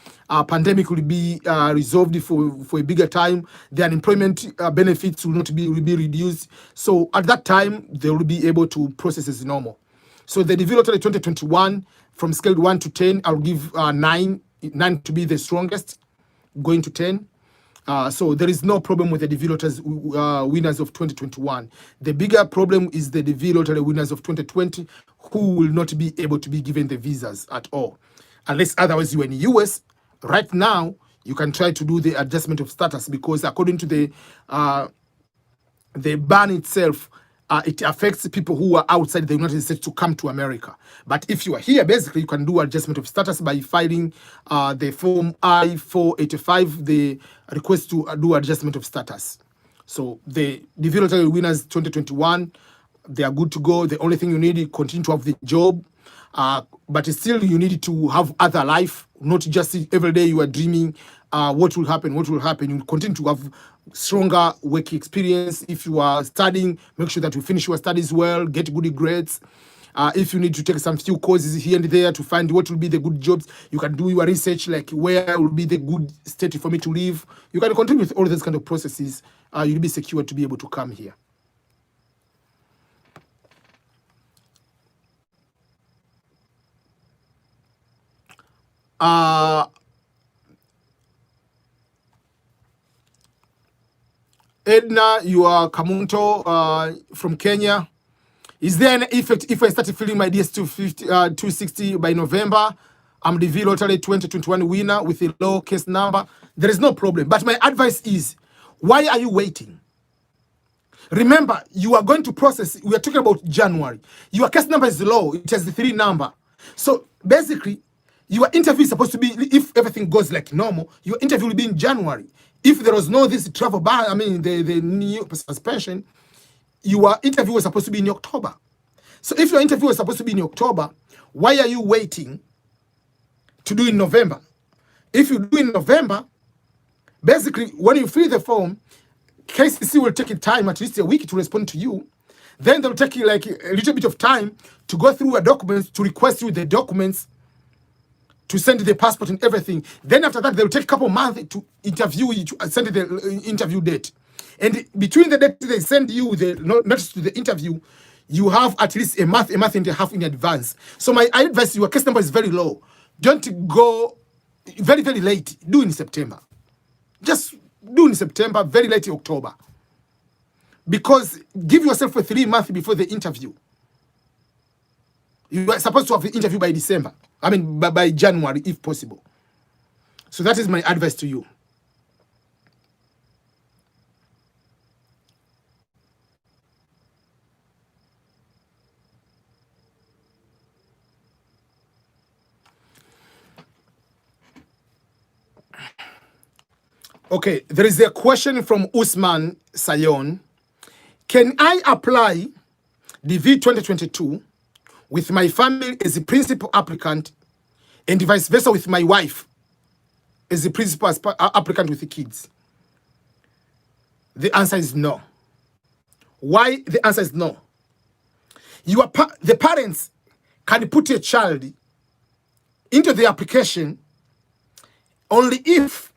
Speaker 1: Pandemic will be resolved for a bigger time. The unemployment benefits will be reduced. So at that time, they will be able to process as normal. So the DV lottery 2021, from scale 1 to 10, I'll give 9 to be the strongest, going to 10. So there is no problem with the DV lottery winners of 2021. The bigger problem is the DV lottery winners of 2020, who will not be able to be given the visas at all. Unless otherwise you're in the US, right now, you can try to do the adjustment of status, because according to the ban itself, it affects people who are outside the United States to come to America. But if you are here, basically, you can do adjustment of status by filing the form I-485, the request to do adjustment of status. So the DV lottery winners 2021, they are good to go. The only thing you need is continue to have the job. But still, you need to have other life, not just every day you are dreaming what will happen. You continue to have stronger work experience. If you are studying, make sure that you finish your studies well, get good grades. If you need to take some few courses here and there to find what will be the good jobs, you can do your research, like where will be the good state for me to live. You can continue with all those kind of processes. You'll be secure to be able to come here. Edna, you are Kamunto from Kenya. Is there an effect if I start filling my DS260 by November? I'm the DV lottery 2021 winner with a low case number. There is no problem. But my advice is, why are you waiting? Remember, you are going to process, we are talking about January. Your case number is low. It has the 3 number. So basically, your interview is supposed to be, if everything goes like normal, your interview will be in January. If there was no this travel ban, I mean, the new suspension, your interview was supposed to be in October. So if your interview was supposed to be in October, why are you waiting to do in November? If you do in November, basically, when you fill the form, KCC will take time, at least a week, to respond to you. Then they'll take you like a little bit of time to go through your documents, to request you the documents, to send the passport and everything. Then after that, they'll take a couple months to interview you, to send the interview date. And between the date they send you the notice to the interview, you have at least a month and a half in advance. So my advice, your case number is very low. Don't go very, very late. Do in September. Just do in September, very late in October. Because give yourself a 3 months before the interview. You are supposed to have the interview by December. I mean, by January, if possible. So that is my advice to you. Okay, there is a question from Usman Sayon. Can I apply DV 2022 with my family as the principal applicant and vice versa with my wife as the principal applicant with the kids? The answer is no. Why the answer is no? The parents can put a child into the application only if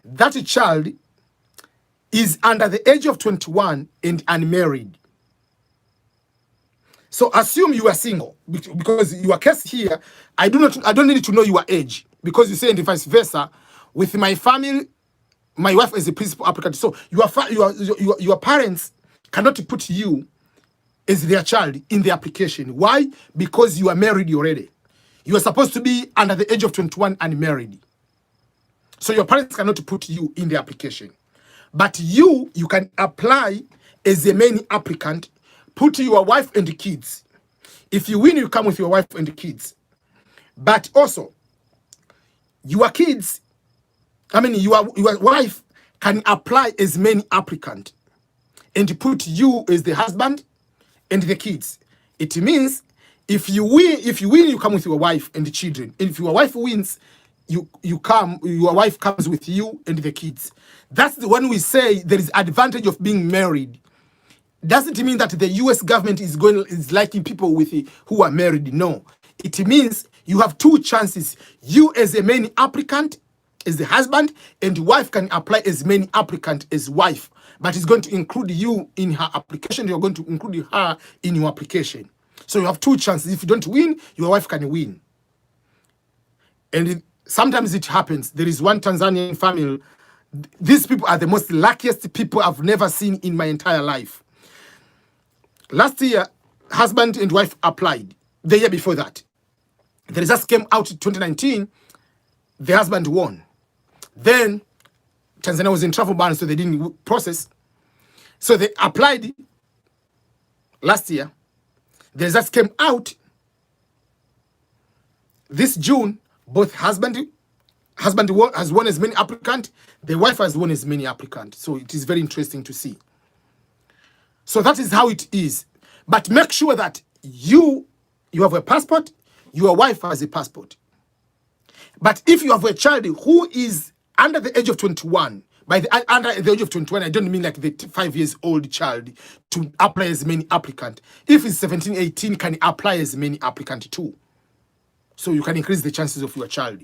Speaker 1: that child is under the age of 21 and unmarried. So assume you are single, because your case here, I don't need to know your age, because you say and vice versa with my family, my wife is the principal applicant. So your parents cannot put you as their child in the application. Why? Because you are married already. You are supposed to be under the age of 21 and married. So your parents cannot put you in the application. But you can apply as a main applicant, put your wife and the kids. If you win, you come with your wife and the kids. But also, your kids, your wife can apply as main applicant and put you as the husband and the kids. It means if you win, you come with your wife and the children. And if your wife wins, your wife comes with you and the kids. That's the one we say there is advantage of being married. Doesn't mean that the US government is liking people who are married. No. It means you have two chances. You as a main applicant, as the husband, and wife can apply as main applicant as wife. But it's going to include you in her application. You're going to include her in your application. So you have two chances. If you don't win, your wife can win. And sometimes it happens. There is one Tanzanian family. These people are the most luckiest people I've never seen in my entire life. Last year, husband and wife applied. The year before that, the results came out in 2019. The husband won. Then Tanzania was in travel ban, so they didn't process. So they applied last year. The results came out this June. Both husband has won as many applicant. The wife has won as many applicant. So it is very interesting to see. So that is how it is. But make sure that you have a passport, your wife has a passport. But if you have a child who is under the age of 21, under the age of 21, I don't mean like the 5 years old child to apply as many applicant. If it's 17, 18, can apply as many applicant too. So you can increase the chances of your child.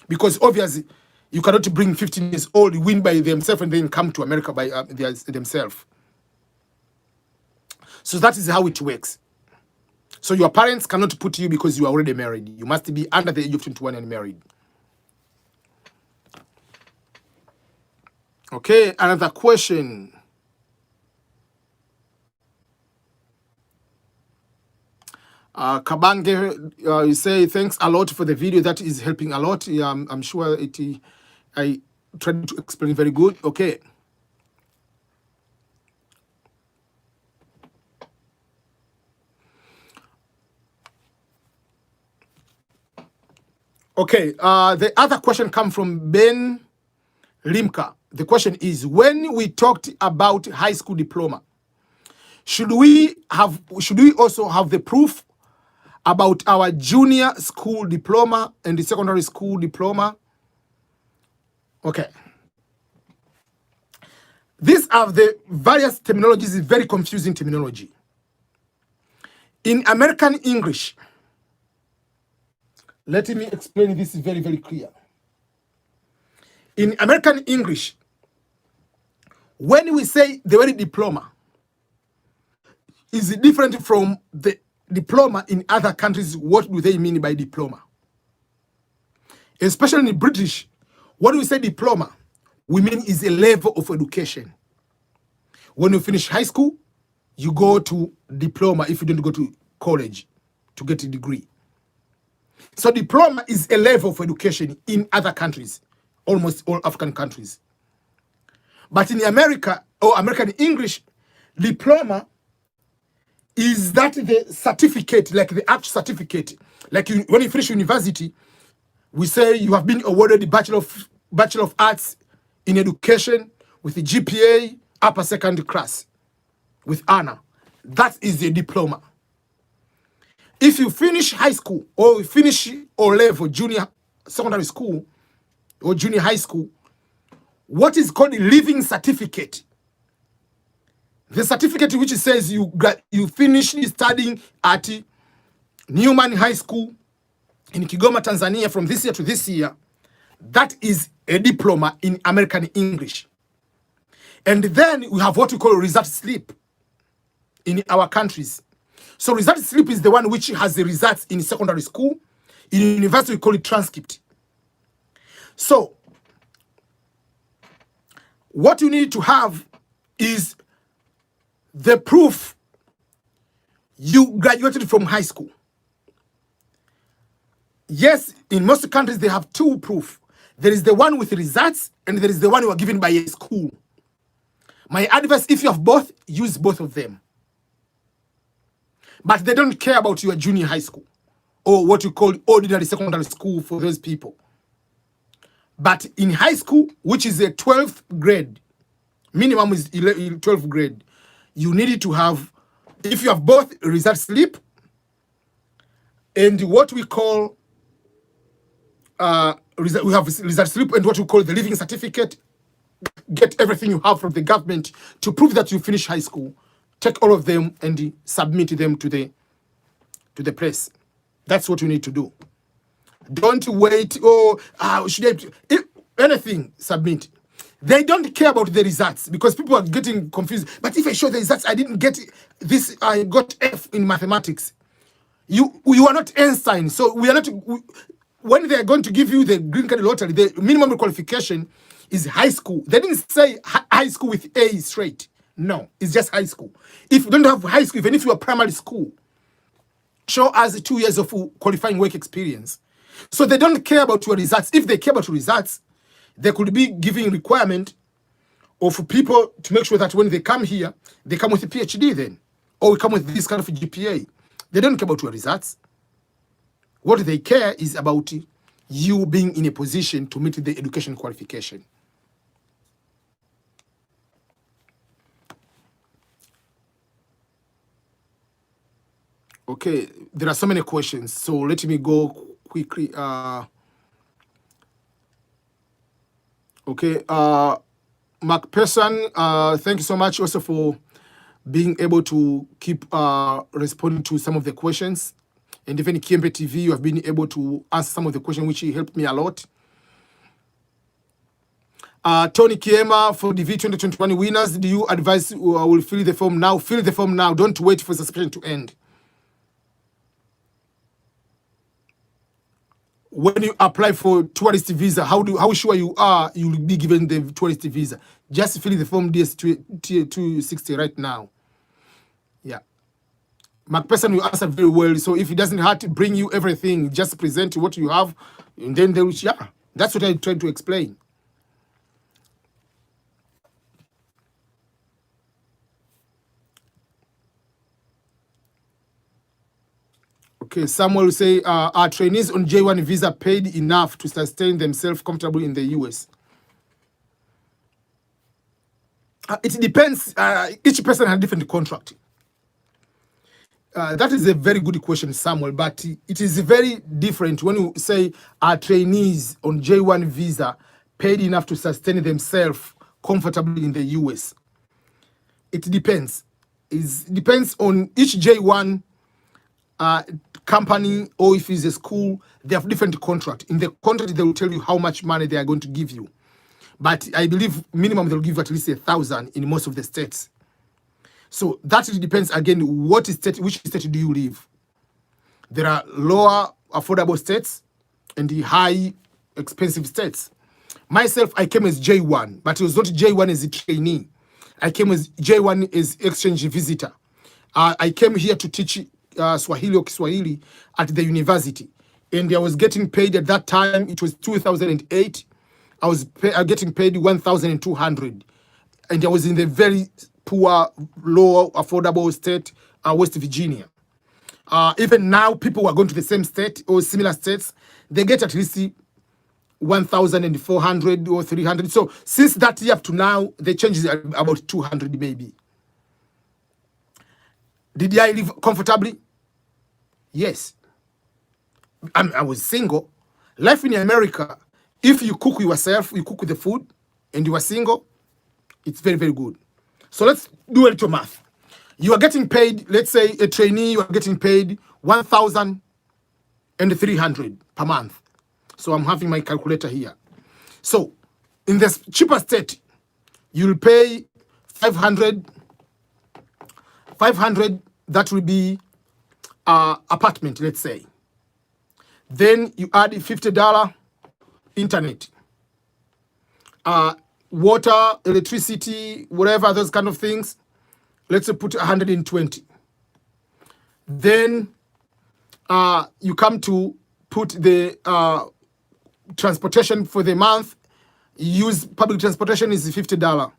Speaker 1: Because obviously, you cannot bring 15 years old, win by themselves, and then come to America by themselves. So that is how it works. So your parents cannot put you because you are already married. You must be under the age of 21 and married. Okay, another question. Kabange, you say, thanks a lot for the video. That is helping a lot. I'm sure I tried to explain very good. Okay. Okay, the other question comes from Ben Limka. The question is, when we talked about high school diploma, should we also have the proof about our junior school diploma and the secondary school diploma? Okay. These are the various terminologies, very confusing terminology. In American English, let me explain this very, very clear. In American English, when we say the word diploma, is different from the diploma in other countries. What do they mean by diploma? Especially in British, when we say diploma, we mean is a level of education. When you finish high school, you go to diploma if you don't go to college to get a degree. So diploma is a level of education in other countries, almost all African countries. But in America, or American English, diploma is that the certificate, like the actual certificate. Like when you finish university, we say you have been awarded the Bachelor of Arts in Education with the GPA upper secondary class with honor. That is the diploma. If you finish high school or finish O-level, junior secondary school or junior high school, what is called a living certificate. The certificate which says you finished studying at Newman High School in Kigoma, Tanzania from this year to this year, that is a diploma in American English. And then we have what we call a result slip in our countries. So result slip is the one which has the results in secondary school. In university, we call it transcript. So what you need to have is the proof you graduated from high school. Yes, in most countries, they have two proof. There is the one with results, and there is the one you are given by a school. My advice, if you have both, use both of them. But they don't care about your junior high school or what you call ordinary secondary school for those people. But in high school, which is a 12th grade, minimum is 12th grade, you need to have, if you have both result slip and what we call, we have result slip and what we call the living certificate, get everything you have from the government to prove that you finish high school. Take all of them and submit them to the press. That's what you need to do. Don't wait. Oh, should I? Anything, submit. They don't care about the results because people are getting confused. But if I show the results, I didn't get this. I got F in mathematics. You are not Einstein, so we are not. When they are going to give you the green card lottery, the minimum qualification is high school. They didn't say high school with A straight. No, it's just high school. If you don't have high school, even if you are primary school, show us 2 years of qualifying work experience. So they don't care about your results. If they care about your results, they could be giving requirement of people to make sure that when they come here, they come with a PhD then, or we come with this kind of GPA. They don't care about your results. What they care is about you being in a position to meet the education qualification. Okay, there are so many questions, so let me go quickly. Okay, Mark Person, thank you so much also for being able to keep responding to some of the questions. And even Kiembe TV, you have been able to answer some of the questions, which helped me a lot. Tony Kiema, for the V2021 winners, do you advise will fill the form now? Fill the form now. Don't wait for suspension to end. When you apply for tourist visa, how sure you are you will be given the tourist visa? Just fill the form DS260 right now. Yeah. McPherson will answer very well. So if it doesn't have to bring you everything, just present what you have, and then they will, yeah. That's what I tried to explain. Okay, Samuel will say, are trainees on J1 visa paid enough to sustain themselves comfortably in the US? It depends. Each person has a different contract. That is a very good question, Samuel, but it is very different when you say, are trainees on J1 visa paid enough to sustain themselves comfortably in the US? It depends. It depends on each J1 company, or if it's a school, they have different contract. In the contract, they will tell you how much money they are going to give you. But I believe minimum they'll give you at least 1,000 in most of the states. So that depends again, which state do you live? There are lower affordable states and the high expensive states. Myself, I came as J1, but it was not J1 as a trainee. I came as J1 as exchange visitor. I came here to teach Swahili or Kiswahili at the university. And I was getting paid at that time, it was 2008. I was getting paid 1,200. And I was in the very poor, low, affordable state, West Virginia. Even now, people who are going to the same state or similar states, they get at least 1,400 or 300. So since that year up to now, they changed about 200 maybe. Did I live comfortably? Yes. I was single. Life in America, if you cook yourself, you cook the food, and you are single, it's very, very good. So let's do a little math. You are getting paid, let's say a trainee, you are getting paid 1,300 per month. So I'm having my calculator here. So in the cheaper state, you'll pay 500, that will be apartment, let's say. Then you add $50 internet, water, electricity, whatever, those kind of things. Let's put 120. Then you come to put the transportation for the month. Use public transportation is $50.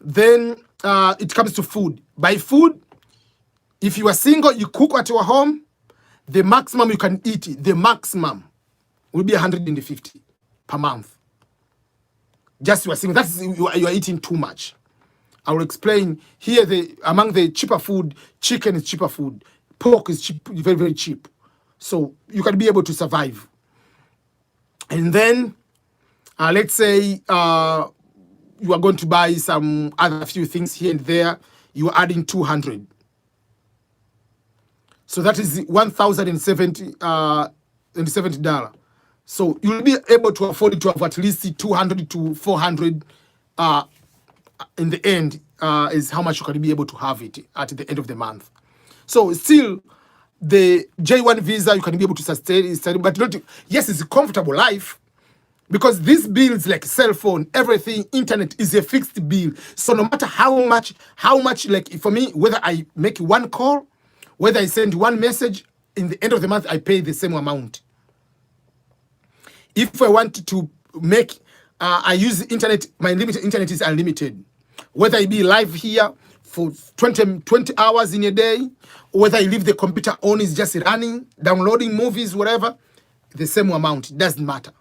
Speaker 1: Then it comes to food. By food, if you are single, you cook at your home, the maximum you can eat, the maximum will be 150 per month. Just you are single, that's you are eating too much. I will explain here. Among the cheaper food, chicken is cheaper food, pork is cheap, very, very cheap. So you can be able to survive. And then let's say you are going to buy some other few things here and there. You are adding 200. So that is $1,070. So you'll be able to afford it to have at least 200 to 400 in the end, is how much you can be able to have it at the end of the month. So still, the J1 visa, you can be able to sustain, but not, yes, it's a comfortable life, because these bills like cell phone, everything, internet is a fixed bill. So no matter how much, like for me, whether I make one call, whether I send one message, in the end of the month, I pay the same amount. If I want to make, I use the internet, my limited internet is unlimited. Whether I be live here for 20 hours in a day, or whether I leave the computer on, is just running, downloading movies, whatever, the same amount, it doesn't matter.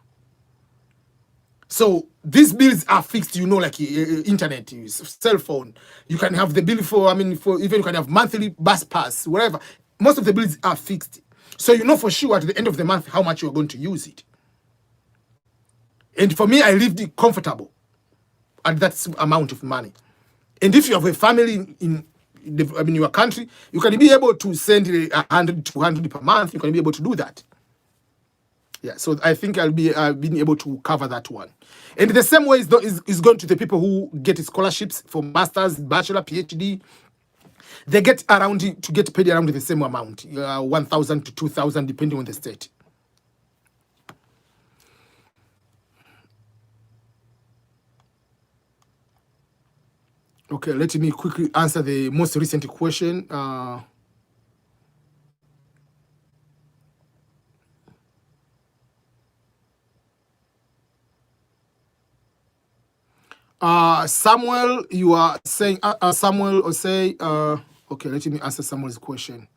Speaker 1: So these bills are fixed, like internet, cell phone. You can have the bill for even you can have monthly bus pass, whatever. Most of the bills are fixed. So you know for sure at the end of the month how much you're going to use it. And for me, I lived comfortable at that amount of money. And if you have a family in your country, you can be able to send 100, 200 per month. You can be able to do that. Yeah, so I think I'll be being able to cover that one. And the same way is going to the people who get scholarships for masters, bachelor, PhD. They get paid around the same amount, 1,000 to 2,000, depending on the state. Okay, let me quickly answer the most recent question. Samuel, you are saying, Samuel or say, okay, let me answer Samuel's question.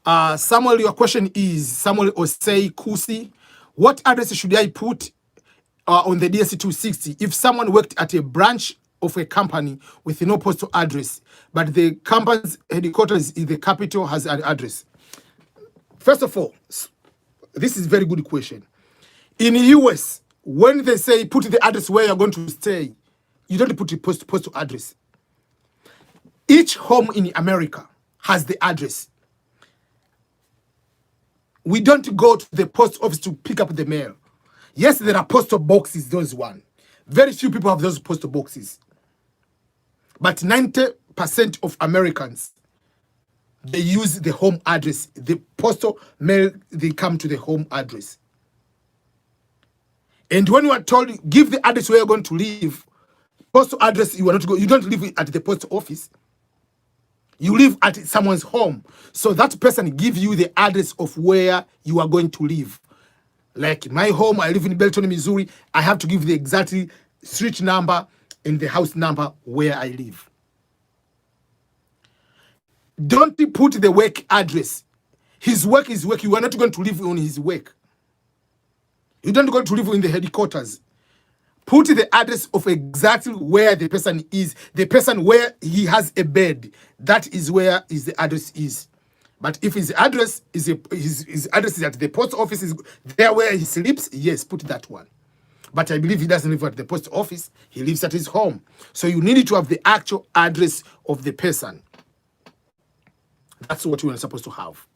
Speaker 1: Samuel, your question is, Samuel Osei Kusi, what address should I put on the DSC 260 if someone worked at a branch of a company with no postal address, but the company's headquarters in the capital has an address? First of all, this is a very good question. In the US, when they say put the address where you're going to stay, you don't put the postal address. Each home in America has the address. We don't go to the post office to pick up the mail. Yes, there are postal boxes, those one. Very few people have those postal boxes. But 90% of Americans, they use the home address. The postal mail, they come to the home address. And when you are told, give the address where you're going to live, postal address, you are not go. You don't live at the post office. You live at someone's home. So that person gives you the address of where you are going to live. Like my home, I live in Belton, Missouri. I have to give the exact street number and the house number where I live. Don't put the work address. His work is work. You are not going to live on his work. You don't go to live in the headquarters. Put the address of exactly where the person is. The person where he has a bed. That is where the address is. But if his address is his address is at the post office, is there where he sleeps, yes, put that one. But I believe he doesn't live at the post office. He lives at his home. So you need to have the actual address of the person. That's what you are supposed to have.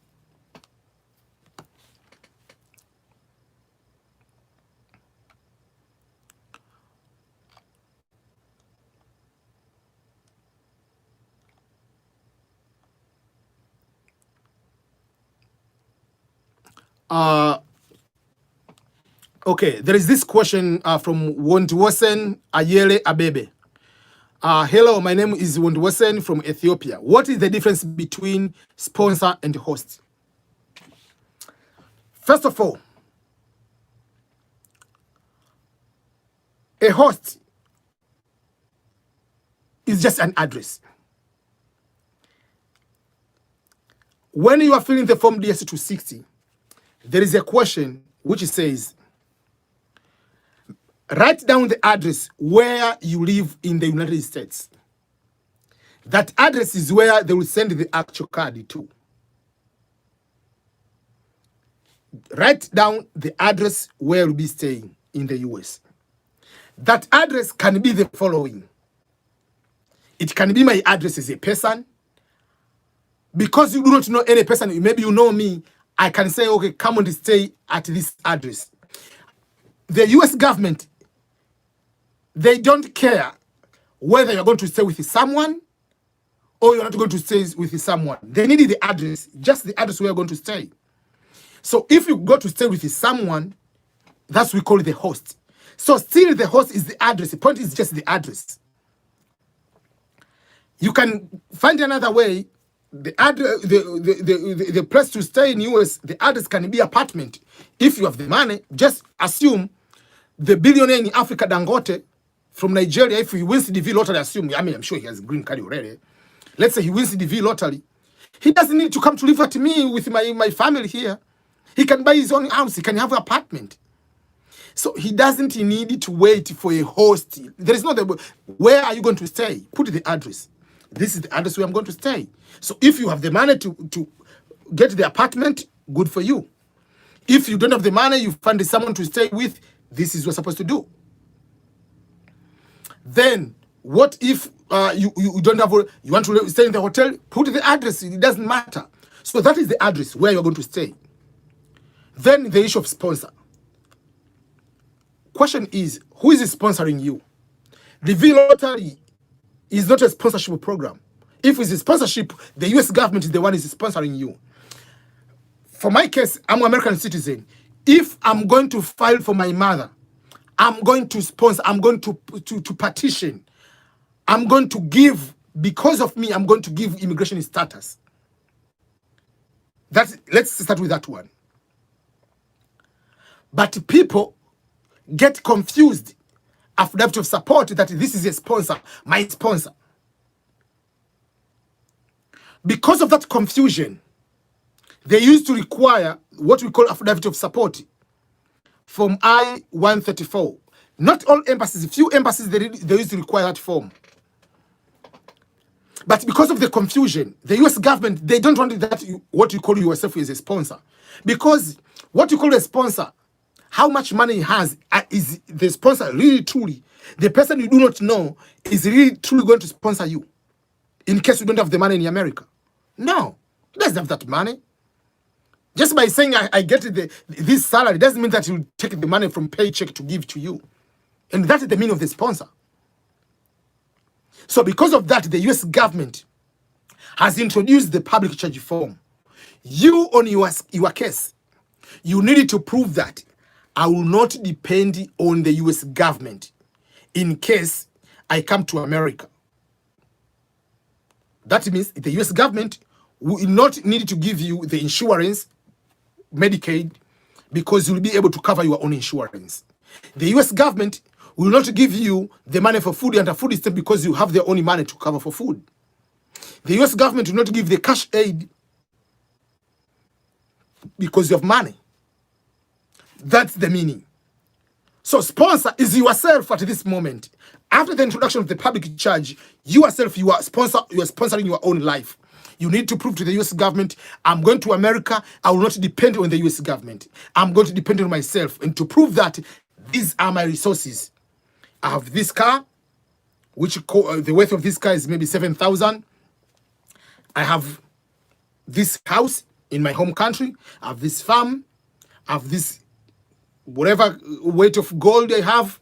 Speaker 1: Okay, there is this question from Wontuosen Ayele Abebe. Hello, my name is Wondwesen from Ethiopia. What is the difference between sponsor and host? First of all, a host is just an address. When you are filling the form DS-260, there is a question which says, write down the address where you live in the United States. That address is where they will send the actual card to. Write down the address where you'll be staying in the US. That address can be the following. It can be my address as a person. Because you do not know any person, maybe you know me, I can say, okay, come and stay at this address. The US government, they don't care whether you're going to stay with someone or you're not going to stay with someone. They need the address, just the address where you're going to stay. So if you go to stay with someone, that's what we call the host. So still the host is the address. The point is just the address. You can find another way. The address, the place to stay in US, the address can be apartment. If you have the money, just assume the billionaire in Africa, Dangote, from Nigeria, if he wins the DV lottery, I'm sure he has a green card already. Let's say he wins the DV lottery. He doesn't need to come to live with me, with my family here. He can buy his own house. He can have an apartment. So he doesn't need to wait for a host. There is no, where are you going to stay? Put the address. This is the address where I'm going to stay. So if you have the money to get the apartment, good for you. If you don't have the money, you find someone to stay with, this is what you're supposed to do. Then, what if you don't have, you want to stay in the hotel? Put the address, it doesn't matter. So that is the address where you're going to stay. Then the issue of sponsor. Question is, who is sponsoring you? The V Lottery is not a sponsorship program. If it's a sponsorship, the US government is the one who is sponsoring you. For my case, I'm an American citizen. If I'm going to file for my mother, I'm going to sponsor, I'm going to petition, I'm going to give, because of me, I'm going to give immigration status. Let's start with that one. But people get confused affidavit of support that this is a sponsor, my sponsor. Because of that confusion, they used to require what we call affidavit of support from I-134. Not all embassies, few embassies, they used to require that form. But because of the confusion, the US government, they don't want that what you call yourself as a sponsor. Because what you call a sponsor, how much money he has, is the sponsor really truly, the person you do not know is really truly going to sponsor you in case you don't have the money in America? No, he doesn't have that money. Just by saying I get this salary doesn't mean that you take the money from paycheck to give to you. And that is the meaning of the sponsor. So because of that, the US government has introduced the public charge form. You, on your case, you need to prove that I will not depend on the US government in case I come to America. That means the US government will not need to give you the insurance, Medicaid, because you'll be able to cover your own insurance. The US government will not give you the money for food and a food stamp because you have their own money to cover for food. The US government will not give the cash aid because you have money. That's the meaning. So sponsor is yourself at this moment. After the introduction of the public charge, yourself, you are sponsoring your own life. You need to prove to the US government, I'm going to America, I will not depend on the US government. I'm going to depend on myself. And to prove that, these are my resources. I have this car, which the worth of this car is maybe 7,000. I have this house in my home country. I have this farm. I have this whatever weight of gold I have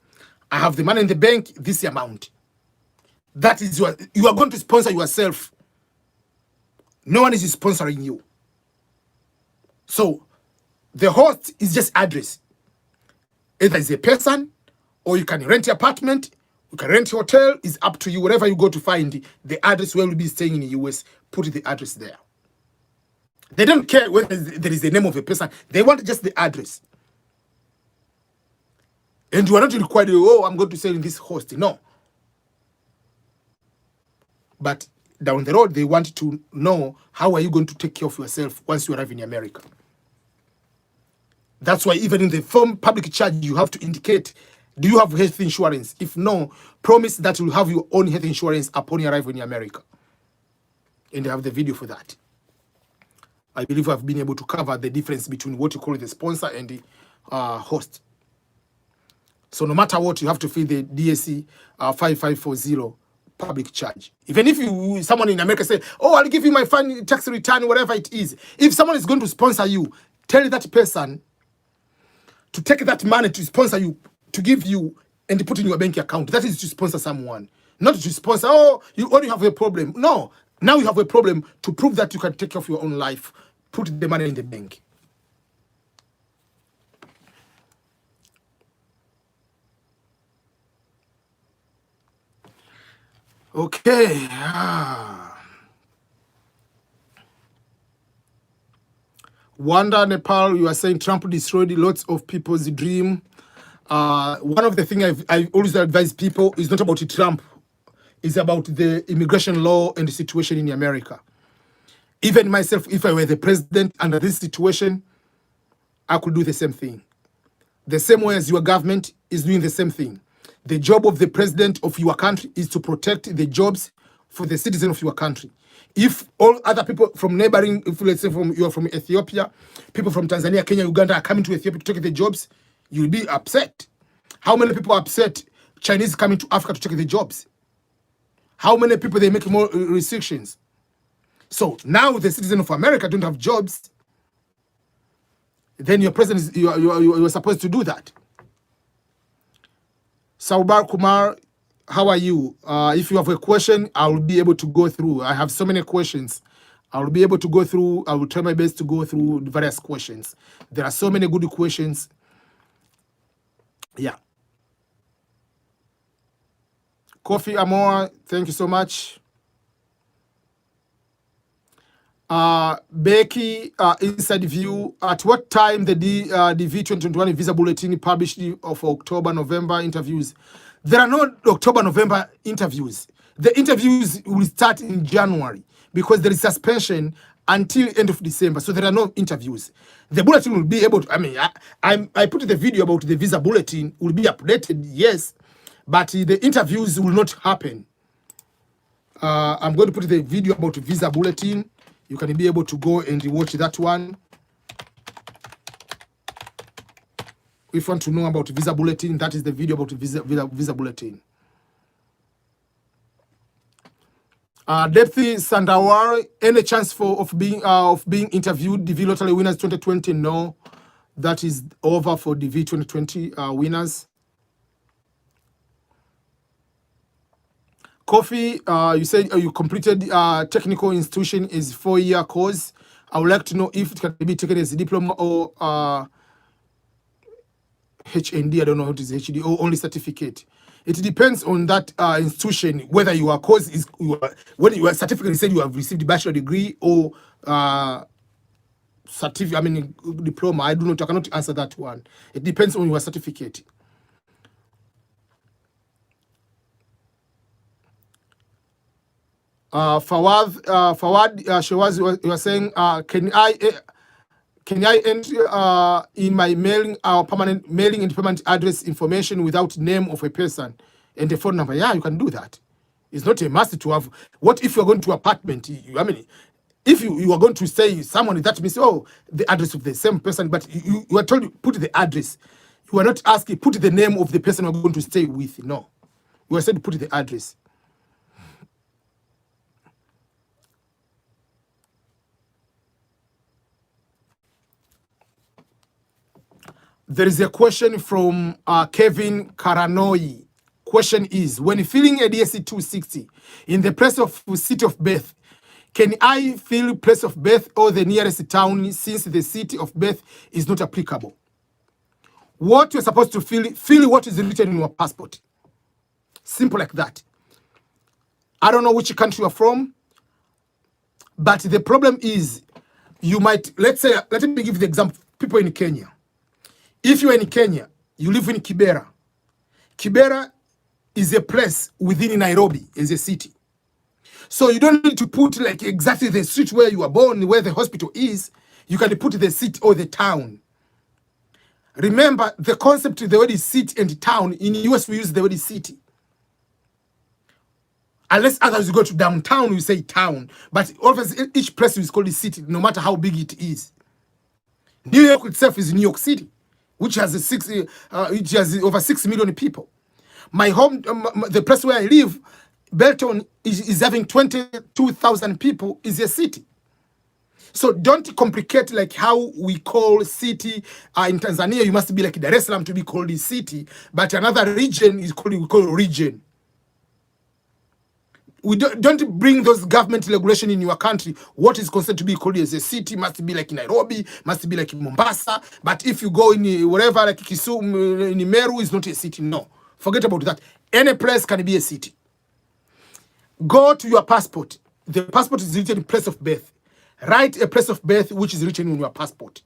Speaker 1: the money in the bank, this amount. That is you are going to sponsor yourself. No one is sponsoring you. So the host is just address. Either it's a person, or you can rent an apartment, You can rent a hotel, is up to you. Wherever you go to find the address where you'll be staying in the US, put the address there. They don't care whether there is the name of a person. They want just the address. And you are not required, oh, I'm going to stay in this host. No. But down the road, they want to know how are you going to take care of yourself once you arrive in America. That's why even in the form public charge, you have to indicate, do you have health insurance? If no, promise that you'll have your own health insurance upon your arrival in America. And they have the video for that. I believe I've been able to cover the difference between what you call the sponsor and the host. So no matter what, you have to fill the DSC 5540 public charge. Even if someone in America say, oh, I'll give you my fund tax return, whatever it is. If someone is going to sponsor you, tell that person to take that money to sponsor you, to give you, and to put in your bank account. That is to sponsor someone. Not to sponsor, oh, you only have a problem. No, now you have a problem to prove that you can take care of your own life. Put the money in the bank. Okay. Wanda, Nepal, you are saying Trump destroyed lots of people's dream. One of the things I always advise people is not about Trump. It's about the immigration law and the situation in America. Even myself, if I were the president under this situation, I could do the same thing. The same way as your government is doing the same thing. The job of the president of your country is to protect the jobs for the citizens of your country. If all other people from neighboring, if let's say you're from Ethiopia, people from Tanzania, Kenya, Uganda are coming to Ethiopia to take the jobs, you'll be upset. How many people are upset Chinese coming to Africa to take the jobs? How many people they make more restrictions? So now the citizens of America don't have jobs. Then your president, you are supposed to do that. Saubar Kumar, how are you? If you have a question, I will be able to go through. I have so many questions. I will be able to go through. I will try my best to go through the various questions. There are so many good questions. Yeah. Kofi Amor, thank you so much. Becky, Inside View, at what time the DV 2021 visa bulletin published of October, November interviews? There are no October, November interviews. The interviews will start in January because there is suspension until end of December. So there are no interviews. The bulletin will be able to, I put the video about the visa bulletin will be updated, yes, but the interviews will not happen. I'm going to put the video about visa bulletin. You can be able to go and watch that one. If you want to know about visa bulletin, that is the video about visa bulletin. Depthy Sandawar, any chance of being interviewed? DV Lottery winners 2020? No, that is over for DV 2020 winners. Kofi, you said you completed technical institution is 4-year course. I would like to know if it can be taken as a diploma or HND. I don't know what is HND or only certificate. It depends on that institution whether your course is when your certificate said you have received a bachelor degree or certificate. Diploma. I do not. I cannot answer that one. It depends on your certificate. Fawad, Shawaz, you are saying, can I enter in my mailing permanent mailing and permanent address information without name of a person and the phone number? Yeah, you can do that. It's not a must to have. What if you're going to apartment? If you are going to say someone, that means the address of the same person, but you are told to put the address. You are not asking put the name of the person you're going to stay with. No, you are said to put the address. There is a question from Kevin Karanoi. Question is, when filling a DSC 260 in the place of city of birth, can I fill place of birth or the nearest town since the city of birth is not applicable? What you're supposed to fill what is written in your passport. Simple like that. I don't know which country you're from, but the problem is you might, let me give you the example, people in Kenya. If you're in Kenya, you live in Kibera. Kibera is a place within Nairobi, is a city. So you don't need to put like exactly the street where you were born, where the hospital is. You can put the city or the town. Remember, the concept of the word is city and town. In the US, we use the word city. Unless others you go to downtown, you say town. But always each place is called a city, no matter how big it is. New York itself is New York City, which has over 6 million people. My home, the place where I live, Belton, is having 22,000 people, is a city. So don't complicate like how we call city in Tanzania. You must be like Dar es Salaam to be called a city, but another region is called, we call region. We don't bring those government regulation in your country. What is considered to be called as a city must be like Nairobi, must be like Mombasa. But if you go in wherever like Kisumu, in Meru, is not a city. No, forget about that. Any place can be a city. Go to your passport. The passport is written in place of birth. Write a place of birth which is written on your passport.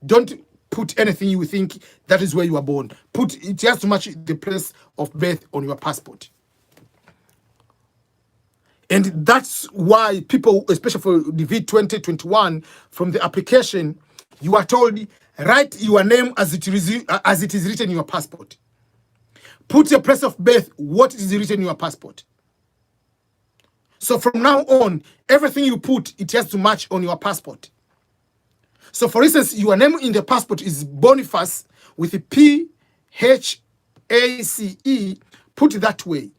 Speaker 1: Don't put anything you think that is where you are born. Put it has to match the place of birth on your passport. And that's why people, especially for the V2021, from the application, you are told, write your name as it is written in your passport. Put your place of birth, what is written in your passport. So from now on, everything you put, it has to match on your passport. So for instance, your name in the passport is Boniface with a P-H-A-C-E. Put it that way.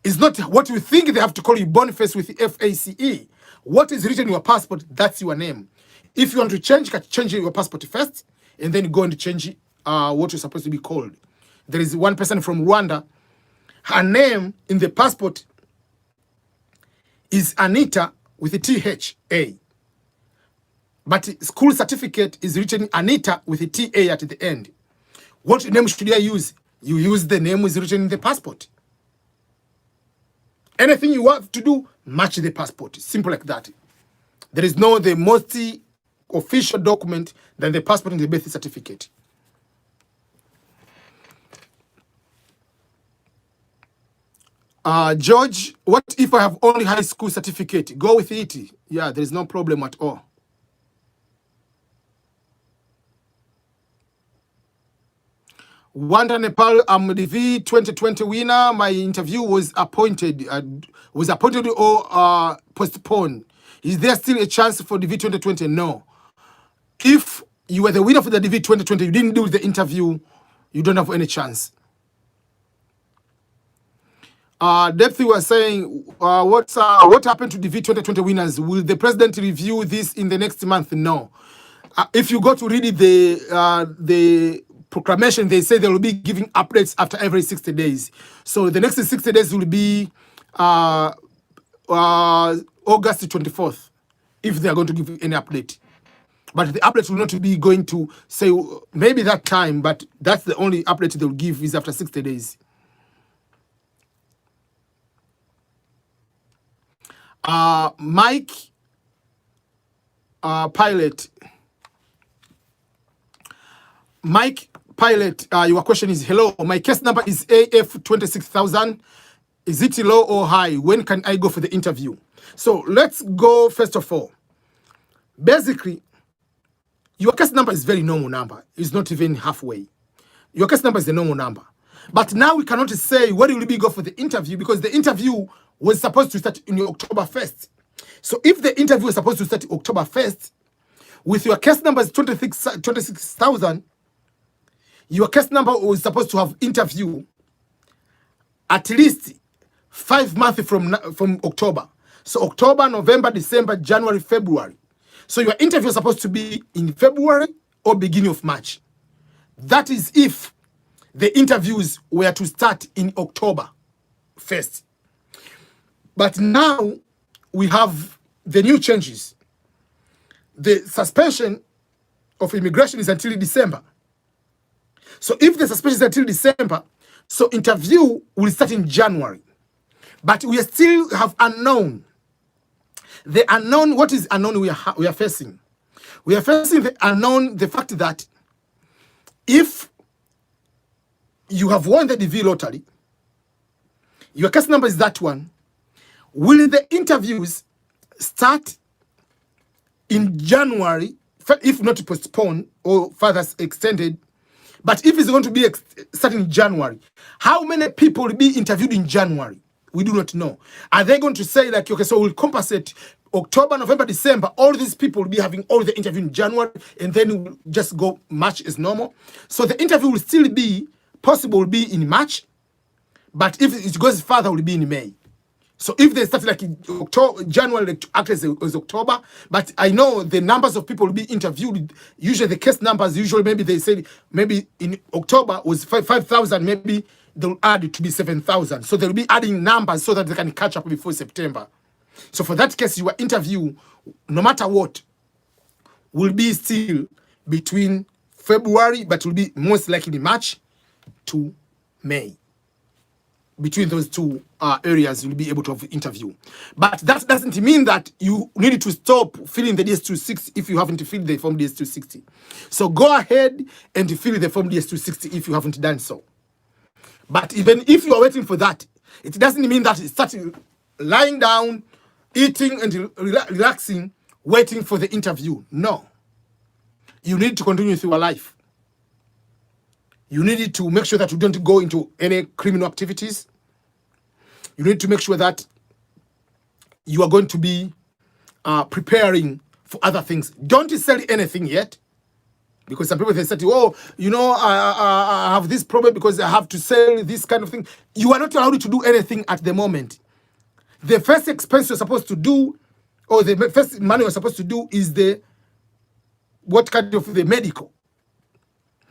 Speaker 1: It's not what you think they have to call you Boniface with the F-A-C-E. What is written in your passport, that's your name. If you want to change, you can change your passport first, and then go and change what you're supposed to be called. There is one person from Rwanda. Her name in the passport is Anita with a T-H-A. But school certificate is written Anita with a T-A at the end. What name should I use? You use the name is written in the passport. Anything you want to do, match the passport. Simple like that. There is no the most official document than the passport and the birth certificate. George, what if I have only high school certificate? Go with it. Yeah, there is no problem at all. Wanda Nepal, I'm the V2020 winner. My interview was appointed or postponed. Is there still a chance for the V2020? No. If you were the winner for the V2020, you didn't do the interview, you don't have any chance. Depthy was saying, what happened to the V2020 winners? Will the president review this in the next month? No. If you go to read the proclamation, they say they will be giving updates after every 60 days. So the next 60 days will be August 24th, if they are going to give any update. But the update will not be going to say maybe that time, but that's the only update they will give is after 60 days. Mike Pilot. Mike Pilot, your question is, hello, my case number is AF 26,000. Is it low or high? When can I go for the interview? So let's go first of all. Basically, your case number is very normal number. It's not even halfway. Your case number is the normal number. But now we cannot say when will we go for the interview, because the interview was supposed to start in October 1st. So if the interview was supposed to start October 1st, with your case number is 26,000, your case number was supposed to have interview at least 5 months from October. So October, November, December, January, February. So your interview is supposed to be in February or beginning of March. That is if the interviews were to start in October 1st. But now we have the new changes. The suspension of immigration is until December. So if the suspension is until December, So interview will start in January, but we still have unknown. The unknown, what is unknown we are facing? We are facing the unknown, the fact that if you have won the DV lottery, your case number is that one, will the interviews start in January, if not postponed or further extended? But if it's going to be starting in January, how many people will be interviewed in January? We do not know. Are they going to say like, okay, so we'll compensate October, November, December, all these people will be having all the interview in January, and then we'll just go March as normal? So the interview will still be possible, will be in March, but if it goes further, will be in May. So if they start like in October, January, like to act as October, but I know the numbers of people will be interviewed. Usually the case numbers, maybe they say maybe in October was 5,000, maybe they'll add it to be 7,000. So they'll be adding numbers so that they can catch up before September. So for that case, your interview, no matter what, will be still between February, but will be most likely March to May. Between those two areas, you'll be able to have interview. But that doesn't mean that you need to stop filling the DS-260 if you haven't filled the form DS-260. So go ahead and fill the form DS-260 if you haven't done so. But even if you are waiting for that, it doesn't mean that you start lying down, eating and relaxing, waiting for the interview. No. You need to continue with your life. You need to make sure that you don't go into any criminal activities. You need to make sure that you are going to be preparing for other things. Don't sell anything yet. Because some people, they say, oh, you know, I have this problem because I have to sell this kind of thing. You are not allowed to do anything at the moment. The first expense you're supposed to do, or the first money you're supposed to do is the medical.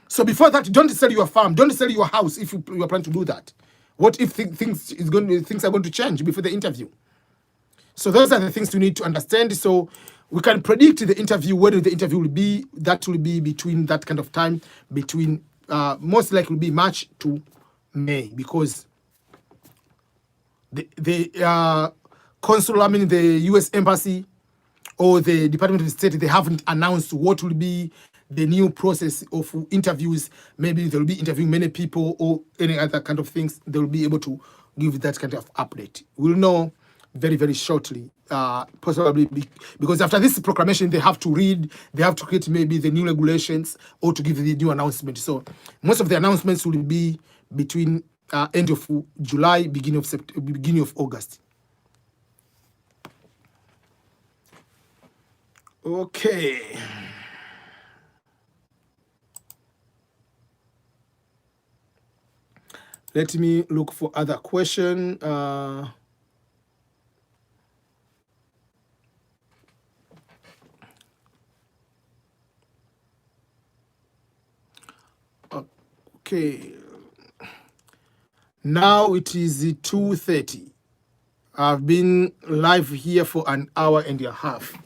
Speaker 1: So before that, don't sell your farm, don't sell your house if you are planning to do that. What if things are going to change before the interview? So those are the things you need to understand. So we can predict the interview, whether the interview will be, that will be between that kind of time, between most likely will be March to May, because the consul, I mean the US Embassy or the Department of State, they haven't announced what will be the new process of interviews. Maybe they'll be interviewing many people or any other kind of things. They'll be able to give that kind of update. We'll know very, very shortly, possibly because after this proclamation, they have to read, they have to create maybe the new regulations or to give the new announcement. So most of the announcements will be between end of July, beginning of August. Okay. Let me look for other question. Okay. Now it is 2:30. I've been live here for an hour and a half.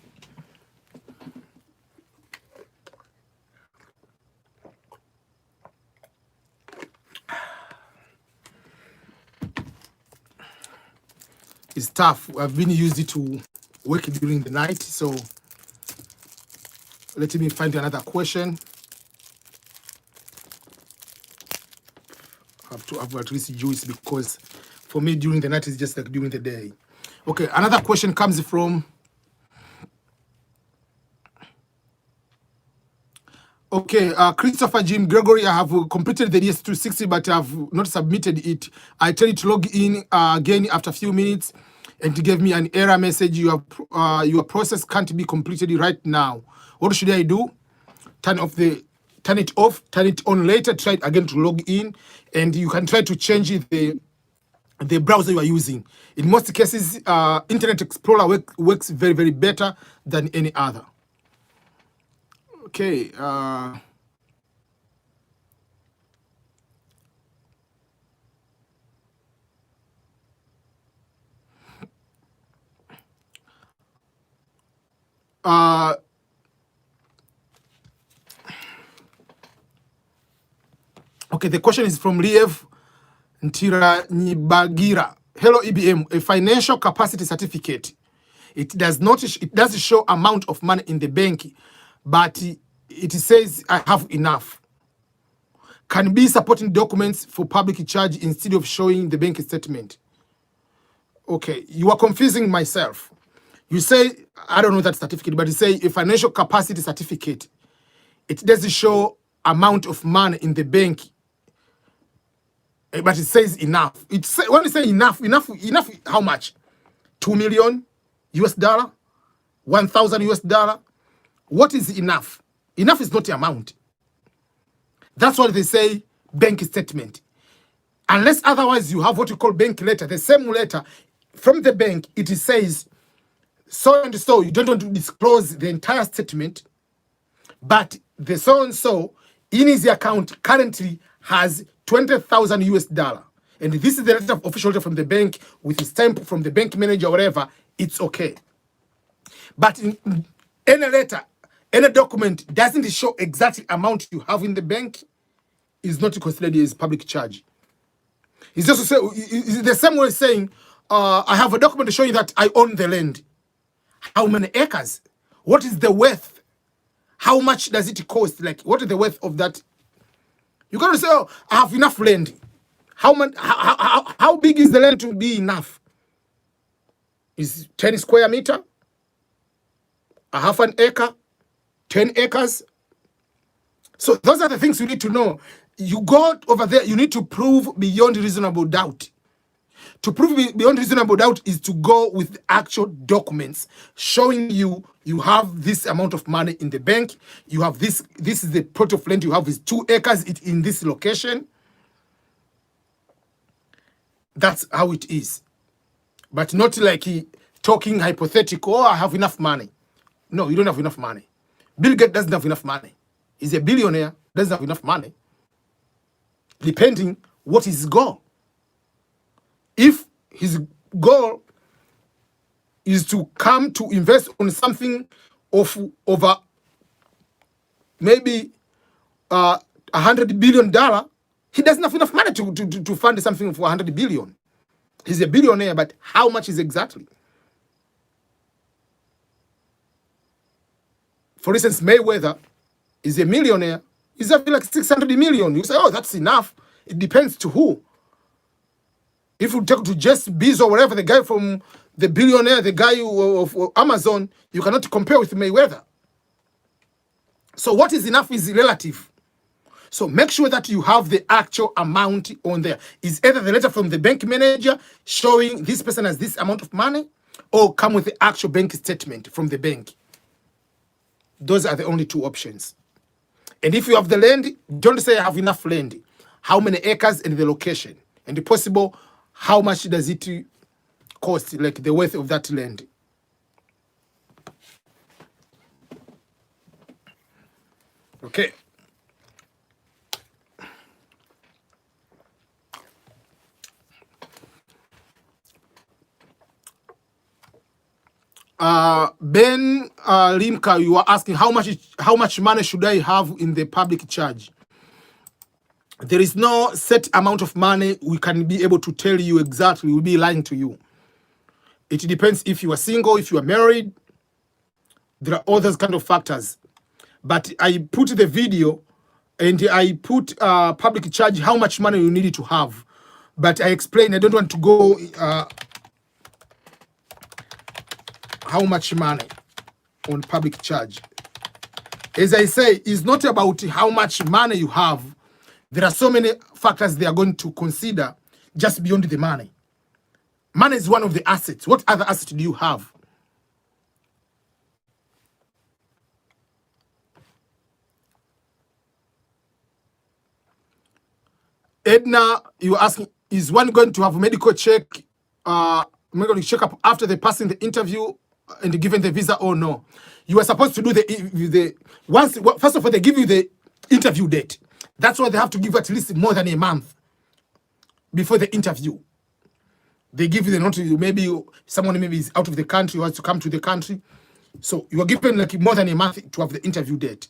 Speaker 1: It's tough. I've been used to work during the night, so let me find another question. I have to have at least juice, because for me during the night is just like during the day. Okay, another question comes from Christopher Jim Gregory. I have completed the DS-260, but I have not submitted it. I tried to log in again after a few minutes, and it gave me an error message. Your process can't be completed right now. What should I do? Turn it off, turn it on later, try it again to log in, and you can try to change the browser you are using. In most cases, Internet Explorer works very, very better than any other. Okay. Okay, the question is from Liev. Ntira Nibagira. Hello EBM, a financial capacity certificate. It does show amount of money in the bank, but it says I have enough. Can be supporting documents for public charge instead of showing the bank statement. Okay, you are confusing myself. You say, I don't know that certificate, but you say a financial capacity certificate. It doesn't show amount of money in the bank, but it says enough. When you say enough, how much? 2 million US dollar? 1,000 US dollar? What is enough? Enough is not the amount. That's what they say, bank statement. Unless otherwise you have what you call bank letter. The same letter from the bank, it says, so and so, you don't want to disclose the entire statement, but the so and so in his account currently has 20,000 US dollar. And this is the letter of official letter from the bank with a stamp from the bank manager or whatever, it's okay. But in any letter, any document doesn't show exactly amount you have in the bank, is not considered as public charge. It's just the same way saying, I have a document showing that I own the land. How many acres? What is the worth? How much does it cost? Like, what is the worth of that? You got to say, oh, I have enough land. How big is the land to be enough? Is 10 square meter? A half an acre? 10 acres? So those are the things you need to know. You go over there, you need to prove beyond reasonable doubt. To prove beyond reasonable doubt is to go with actual documents showing you have this amount of money in the bank. You have this is the plot of land you have is 2 acres in this location. That's how it is. But not like talking hypothetical, oh, I have enough money. No, you don't have enough money. Bill Gates doesn't have enough money. He's a billionaire, doesn't have enough money. Depending what his goal. If his goal is to come to invest on something of over maybe $100 billion, he doesn't have enough money to fund something for 100 billion. He's a billionaire, but how much is exactly? For instance, Mayweather is a millionaire. He's having like 600 million. You say, oh, that's enough. It depends to who. If you talk to Jeff Bezos or whatever, the guy from the billionaire, the guy of Amazon, you cannot compare with Mayweather. So what is enough is relative. So make sure that you have the actual amount on there. Is either the letter from the bank manager showing this person has this amount of money, or come with the actual bank statement from the bank. Those are the only 2 options. And if you have the land, don't say I have enough land. How many acres and the location. And if possible, how much does it cost, like the worth of that land. Okay. Ben Limka, you are asking how much money should I have in the public charge? There is no set amount of money we can be able to tell you exactly. We'll be lying to you. It depends if you are single, if you are married. There are all those kind of factors. But I put the video and I put public charge, how much money you need to have. But I explained, I don't want to go how much money on public charge. As I say, it's not about how much money you have. There are so many factors they are going to consider just beyond the money. Money is one of the assets. What other assets do you have? Edna, you are asking, is one going to have a medical check, medical checkup after they passing the interview and given the visa or no? You are supposed to do first of all, they give you the interview date. That's why they have to give at least more than a month before the interview. They give you the notice, maybe someone maybe is out of the country, wants to come to the country. So you are given like more than a month to have the interview date.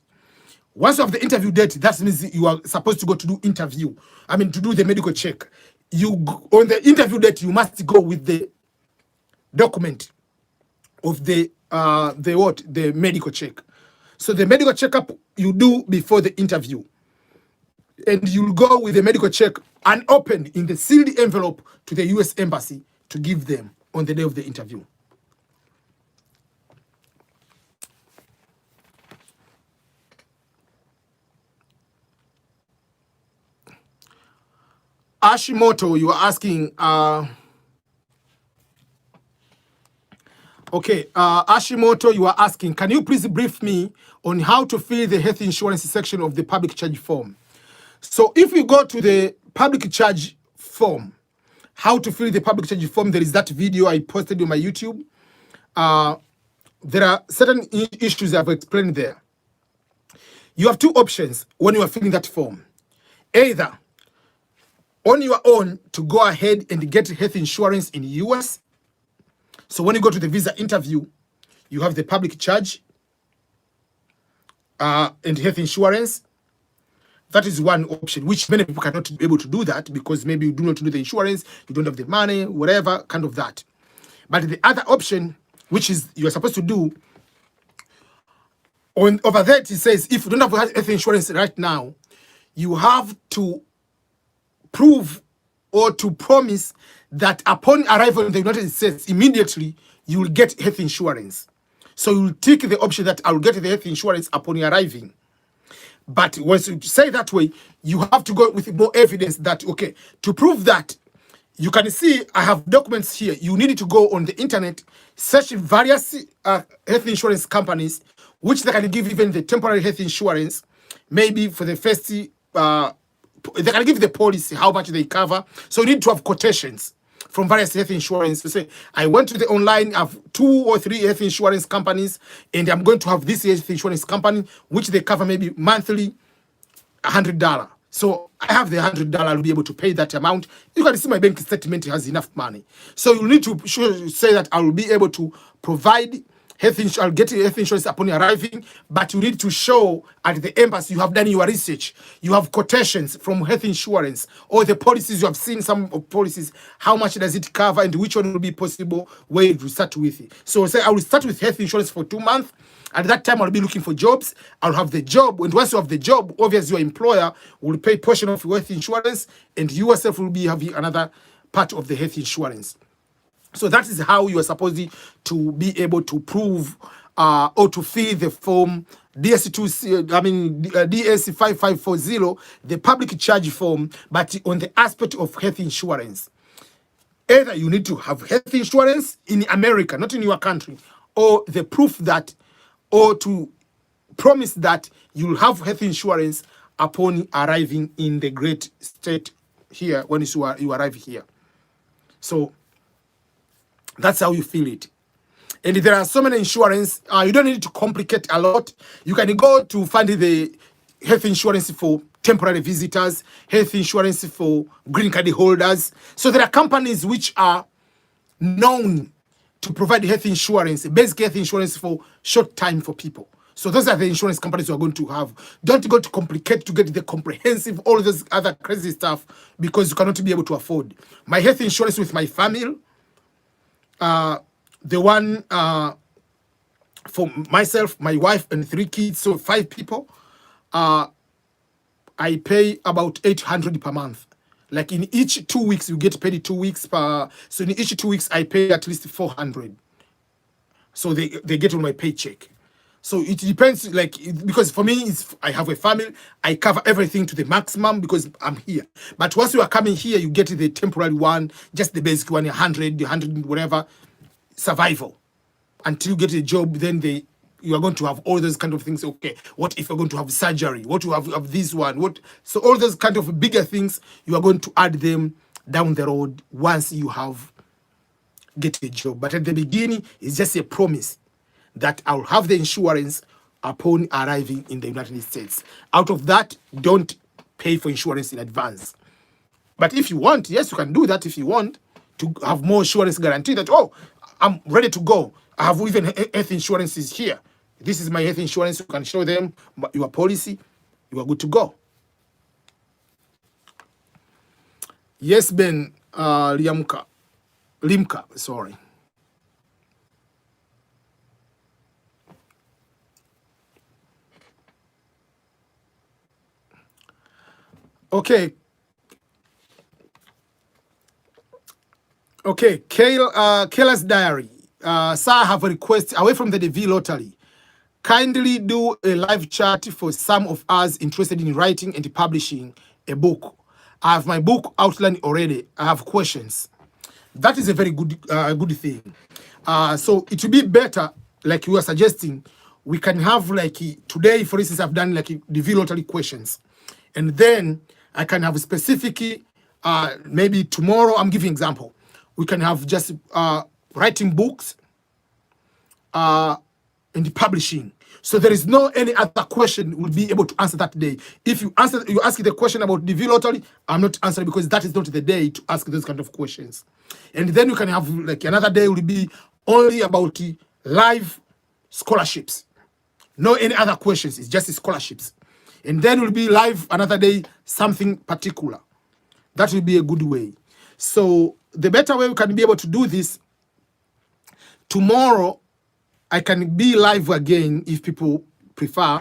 Speaker 1: Once you have the interview date, that means you are supposed to go to do interview. I mean, to do the medical check. on the interview date, you must go with the document of the medical check. So the medical checkup you do before the interview, and you'll go with the medical check unopened in the sealed envelope to the US Embassy to give them on the day of the interview. Ashimoto, you are asking, Ashimoto, you are asking, can you please brief me on how to fill the health insurance section of the public charge form? So if you go to the public charge form, how to fill the public charge form, there is that video I posted on my YouTube. There are certain issues I've explained there. You have two options when you are filling that form. Either on your own to go ahead and get health insurance in the US. So when you go to the visa interview, you have the public charge and health insurance. That is one option, which many people cannot be able to do that because maybe you do not do the insurance, you don't have the money, whatever, kind of that. But the other option, which is you're supposed to do, over there it says if you don't have health insurance right now, you have to prove or to promise that upon arrival in the United States, immediately you will get health insurance. So you will take the option that I will get the health insurance upon arriving. But once you say that way, you have to go with more evidence that, okay, to prove that, you can see I have documents here. You need to go on the internet, search various health insurance companies, which they can give even the temporary health insurance, maybe for the first, they can give the policy, how much they cover. So you need to have quotations from various health insurance to say, I went to the online, I have 2 or 3 health insurance companies, and I'm going to have this health insurance company, which they cover maybe monthly $100. So I have the $100, I'll be able to pay that amount. You can see my bank statement has enough money. So you need to say that I will be able to provide health insurance, I'll get health insurance upon arriving, but you need to show at the embassy you have done your research. You have quotations from health insurance or the policies, you have seen some of policies, how much does it cover and which one will be possible way to start with. So say I will start with health insurance for 2 months. At that time, I'll be looking for jobs. I'll have the job. And once you have the job, obviously your employer will pay a portion of your health insurance and you yourself will be having another part of the health insurance. So that is how you are supposed to be able to prove or to fill the form DS5540, the public charge form, but on the aspect of health insurance. Either you need to have health insurance in America, not in your country, or the proof that, or to promise that you'll have health insurance upon arriving in the great state here when you arrive here. So that's how you feel it. And there are so many insurance, you don't need to complicate a lot. You can go to find the health insurance for temporary visitors, health insurance for green card holders. So there are companies which are known to provide health insurance, basic health insurance for short time for people. So those are the insurance companies you are going to have. Don't go to complicate to get the comprehensive, all those other crazy stuff, because you cannot be able to afford. My health insurance with my family, the one for myself, my wife, and 3 kids, so 5 people, I pay about $800 per month. Like in each 2 weeks, you get paid 2 weeks per. So in each 2 weeks, I pay at least $400. So they get on my paycheck. So it depends, like, because for me, I have a family, I cover everything to the maximum because I'm here. But once you are coming here, you get the temporary one, just the basic one, 100, whatever, survival. Until you get a job, then you are going to have all those kind of things. Okay, what if you're going to have surgery? What you have this one? What? So all those kind of bigger things, you are going to add them down the road once you have get a job. But at the beginning, it's just a promise that I'll have the insurance upon arriving in the United States. Out of that, don't pay for insurance in advance. But if you want, yes, you can do that if you want to have more insurance guarantee that, oh, I'm ready to go. I have even health insurances here. This is my health insurance. You can show them your policy. You are good to go. Yes, Ben, Limka, sorry. Okay. Okay, Kayla's diary. Sir, I have a request away from the DV lottery. Kindly do a live chat for some of us interested in writing and publishing a book. I have my book outlined already. I have questions. That is a very good thing. So it will be better, like you were suggesting, we can have like today, for instance, I've done like DV lottery questions, and then I can have specific, maybe tomorrow, I'm giving example. We can have just writing books and publishing. So there is no any other question we'll be able to answer that day. If you ask the question about DV lottery, I'm not answering because that is not the day to ask those kind of questions. And then you can have like another day will be only about live scholarships. No any other questions. It's just scholarships. And then will be live another day something particular. That will be a good way. So the better way we can be able to do this, tomorrow I can be live again if people prefer.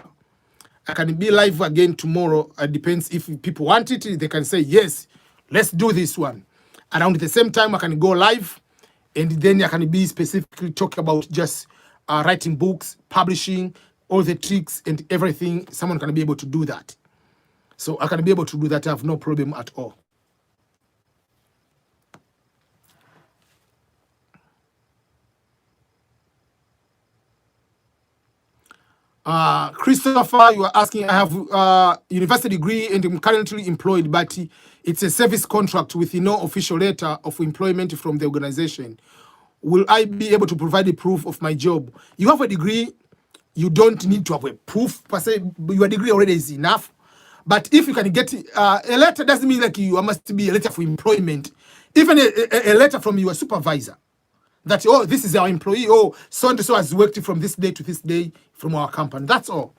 Speaker 1: I can be live again tomorrow. It depends if people want it. They can say, yes, let's do this one. Around the same time, I can go live, and then I can be specifically talking about just writing books, publishing, all the tricks and everything. Someone can be able to do that. So I can be able to do that. I have no problem at all. Christopher, you are asking, I have a university degree and I'm currently employed, but it's a service contract with no official letter of employment from the organization. Will I be able to provide a proof of my job? You have a degree, you don't need to have a proof per se. Your degree already is enough. But if you can get a letter, doesn't mean like you must be a letter for employment. Even a letter from your supervisor. That, oh, this is our employee, oh, so-and-so has worked from this day to this day from our company. That's all.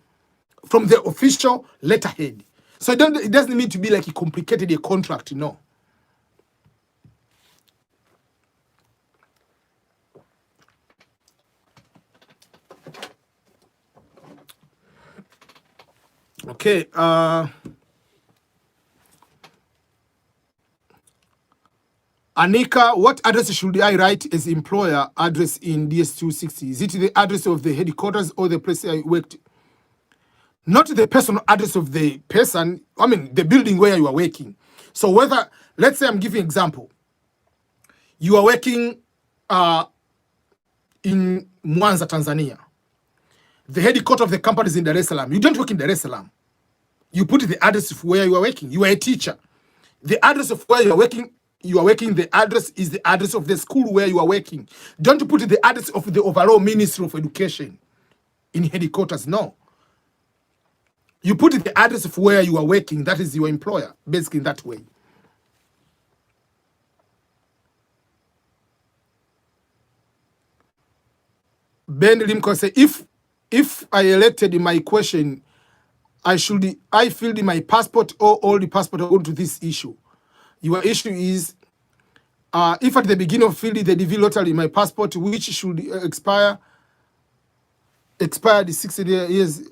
Speaker 1: From the official letterhead. So it doesn't mean to be like a complicated contract, no. Okay, Anika, what address should I write as employer address in DS260? Is it the address of the headquarters or the place I worked? Not the personal address of the person, I mean, the building where you are working. So whether, let's say I'm giving example. You are working in Mwanza, Tanzania. The headquarters of the company is in Dar es Salaam. You don't work in Dar es Salaam. You put the address of where you are working. You are a teacher. The address of where you are working, the address is the address of the school where you are working. Don't put the address of the overall Ministry of Education in headquarters. No. You put the address of where you are working. That is your employer, basically in that way. Ben Limco say, if I elected my question, I filled in my passport or all the passport according to this issue. Your issue is, if at the beginning of filling the DV lottery, my passport, which should expire the 60 years.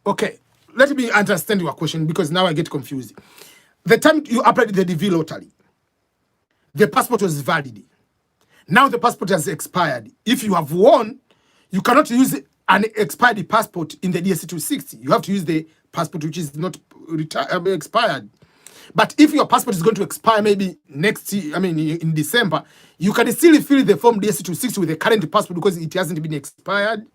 Speaker 1: Okay, let me understand your question because now I get confused. The time you applied the DV lottery, the passport was valid. Now the passport has expired. If you have won, you cannot use an expired passport in the DS260. You have to use the passport which is not expired. But if your passport is going to expire maybe next year, I mean in December, you can still fill the form DS260 with the current passport because it hasn't been expired.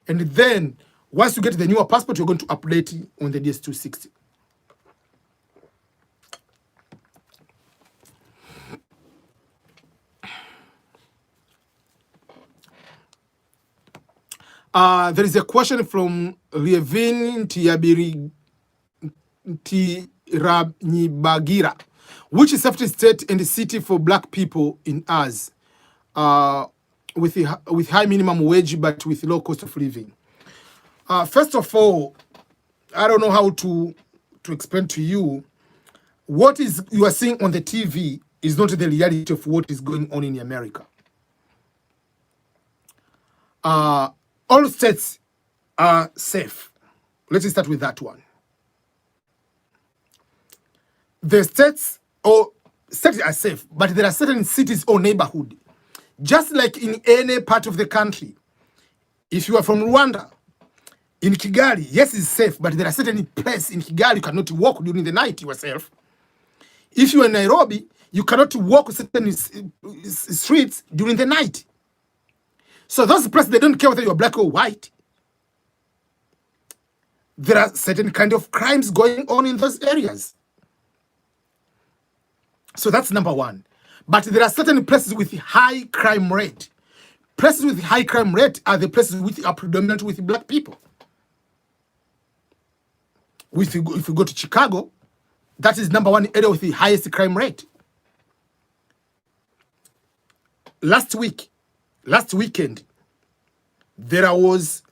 Speaker 1: And then once you get the newer passport, you're going to update on the DS260. There is a question from Rievin Tirabnibagira. Which is safety state and the city for black people in us with high minimum wage but with low cost of living? First of all, I don't know how to explain to you. What is you are seeing on the TV is not the reality of what is going on in America. All states are safe. Let's start with that one. The states are safe, but there are certain cities or neighborhood, just like in any part of the country. If you are from Rwanda, in Kigali, yes, it's safe, but there are certain places in Kigali you cannot walk during the night yourself. If you are in Nairobi, you cannot walk certain streets during the night. So those places, they don't care whether you're black or white. There are certain kind of crimes going on in those areas. So that's number one. But there are certain places with high crime rate. Places with high crime rate are the places which are predominant with black people. If you go to Chicago, that is number one area with the highest crime rate. Last weekend, there was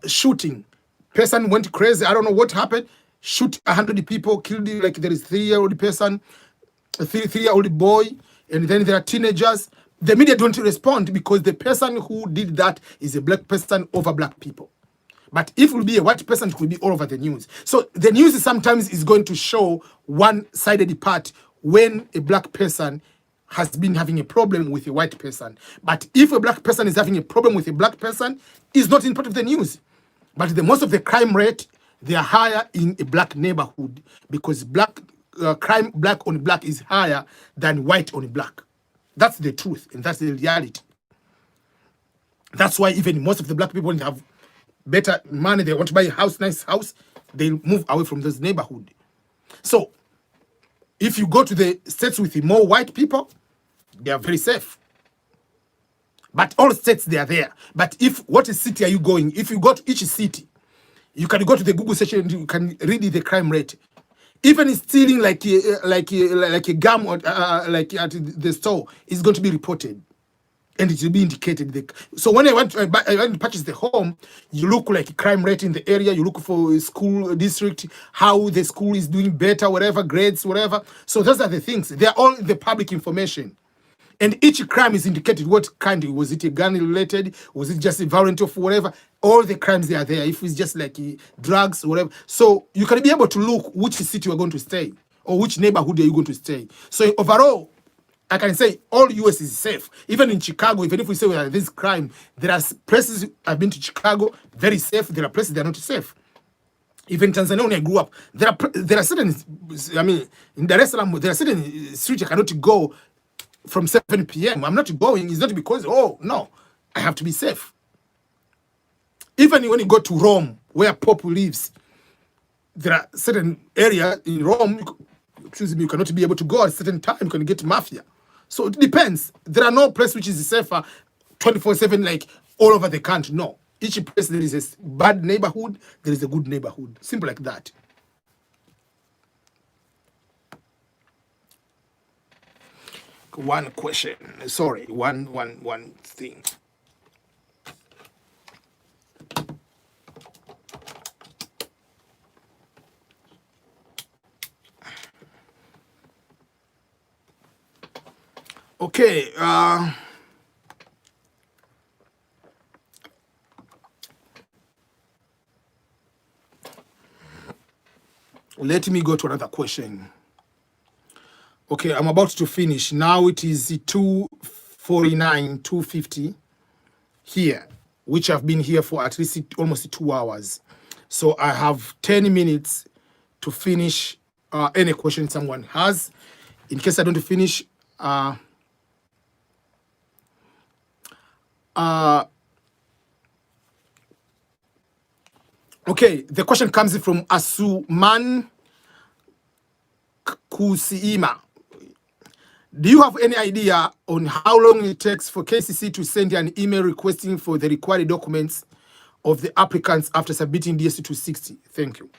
Speaker 1: shooting. Person went crazy. I don't know what happened. Shoot 100 people, killed like there is 3-year-old person, a 3-year-old boy, and then there are teenagers. The media don't respond because the person who did that is a black person over black people. But if it will be a white person, it will be all over the news. So the news sometimes is going to show one-sided part when a black person has been having a problem with a white person. But if a black person is having a problem with a black person, it's not in part of the news. But most of the crime rate, they are higher in a black neighborhood because crime black on black is higher than white on black. That's the truth, and that's the reality. That's why even most of the black people have better money, they want to buy a house, nice house, they move away from those neighborhoods. So if you go to the states with more white people, they are very safe. But all states, they are there. But what city are you going? If you go to each city, you can go to the Google section and you can read the crime rate. Even stealing like a gum or like at the store is going to be reported. And it will be indicated. So when I went to purchase the home, you look like crime rate in the area. You look for school district, how the school is doing better, whatever, grades, whatever. So those are the things. They are all the public information. And each crime is indicated what kind. Was it a gun related? Was it just a variant of whatever? All the crimes, they are there. If it's just like drugs, whatever. So you can be able to look which city you are going to stay or which neighborhood are you going to stay. So overall, I can say all US is safe. Even in Chicago, even if we say we have this crime, there are places I've been to Chicago, very safe. There are places that are not safe. Even in Tanzania, when I grew up, there are certain, I mean, in Dar es Salaam, there are certain streets I cannot go from 7 p.m. I'm not going. It's not because, oh, no, I have to be safe. Even when you go to Rome, where Pope lives, there are certain areas in Rome, you cannot be able to go at a certain time. You can get mafia. So it depends. There are no place which is safer 24/7 like all over the country. No. Each place there is a bad neighborhood, there is a good neighborhood. Simple like that. One question. Sorry, one thing. Okay, let me go to another question. Okay, I'm about to finish. Now it is 2:49, 2:50 here, which I've been here for at least almost 2 hours. So I have 10 minutes to finish any question someone has. In case I don't finish, okay, the question comes from Asuman Kusiima. Do you have any idea on how long it takes for KCC to send an email requesting for the required documents of the applicants after submitting DS-260? Thank you.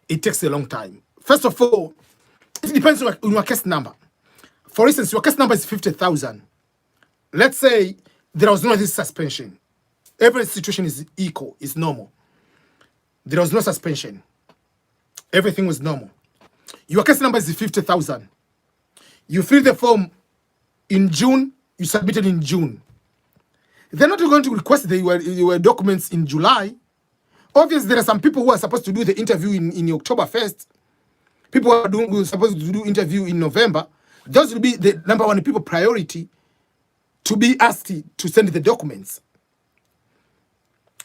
Speaker 1: It takes a long time. First of all, it depends on your case number. For instance, your case number is 50,000. Let's say there was no this suspension. Every situation is equal, is normal. There was no suspension. Everything was normal. Your case number is 50,000. You fill the form in June, you submitted in June. They're not going to request your documents in July. Obviously, there are some people who are supposed to do the interview in October 1st. People who are supposed to do interview in November. Those will be the number one people priority to be asked to send the documents.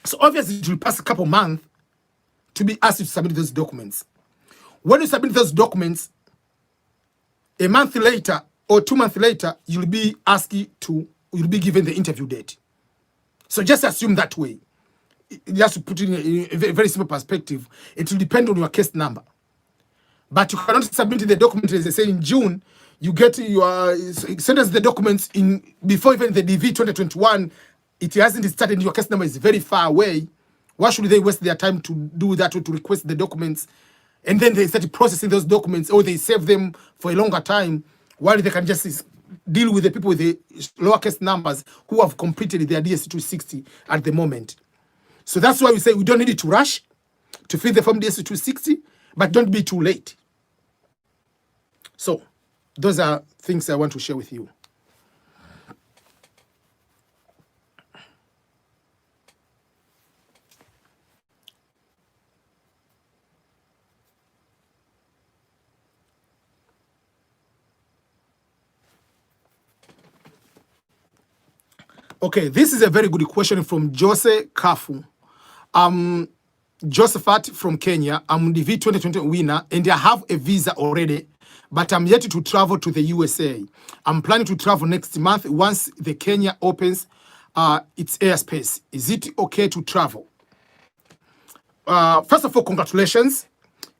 Speaker 1: So obviously, it will pass a couple months to be asked to submit those documents. When you submit those documents, a month later or 2 months later, you'll be be given the interview date. So just assume that way. Just to put it in a very simple perspective, it will depend on your case number. But you cannot submit the document, as they say, in June. You get send us the documents in before even the DV 2021. It hasn't started. Your case number is very far away. Why should they waste their time to do that or to request the documents? And then they start processing those documents, or they save them for a longer time, while they can just deal with the people with the lower case numbers who have completed their DS260 at the moment. So that's why we say we don't need to rush to fill the form DS260, but don't be too late. So those are things I want to share with you. Okay, this is a very good question from Jose Kafu. Josephat from Kenya. I'm the V2020 winner and I have a visa already, but I'm yet to travel to the USA. I'm planning to travel next month once the Kenya opens its airspace. Is it okay to travel? First of all, congratulations.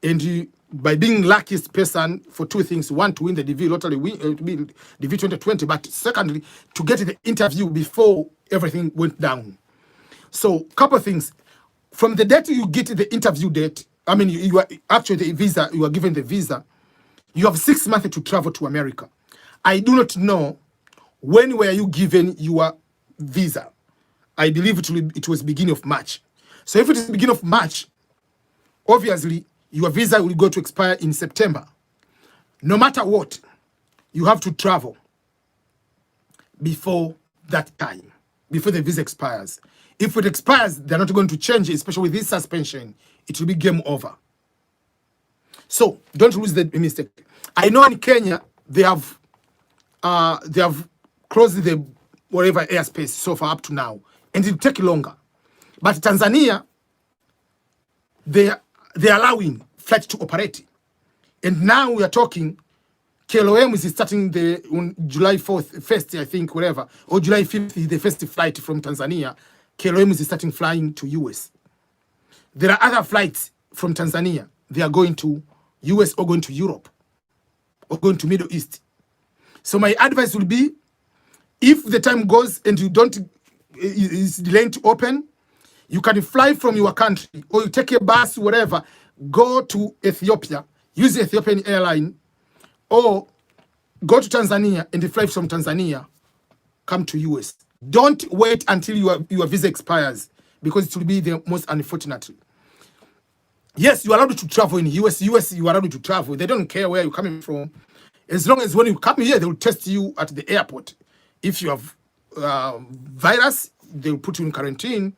Speaker 1: And by being luckiest person for two things. One, to win the DV lottery, to be DV 2020, but secondly, to get the interview before everything went down. So, couple of things. From the date you get the interview date, I mean, you are actually the visa, you are given the visa, you have 6 months to travel to America. I do not know when were you given your visa. I believe it was beginning of March. So if it is beginning of March, obviously, your visa will go to expire in September. No matter what, you have to travel before that time, before the visa expires. If it expires, they're not going to change it, especially with this suspension. It will be game over. So don't lose the mistake. I know in Kenya they have closed the whatever airspace so far up to now, and it will take longer. But Tanzania, they're allowing flights to operate. And now we are talking, KLOM is starting on July 1st, I think, whatever, or July 5th, the first flight from Tanzania. KLOM is starting flying to US. There are other flights from Tanzania. They are going to US or going to Europe or going to Middle East. So my advice will be, if the time goes and you is delayed to open, you can fly from your country or you take a bus, whatever, go to Ethiopia, use the Ethiopian airline, or go to Tanzania and fly from Tanzania, come to US. Don't wait until your visa expires, because it will be the most unfortunate. Yes, you are allowed to travel in US. US, you are allowed to travel. They don't care where you're coming from. As long as when you come here, they will test you at the airport. If you have virus, they will put you in quarantine,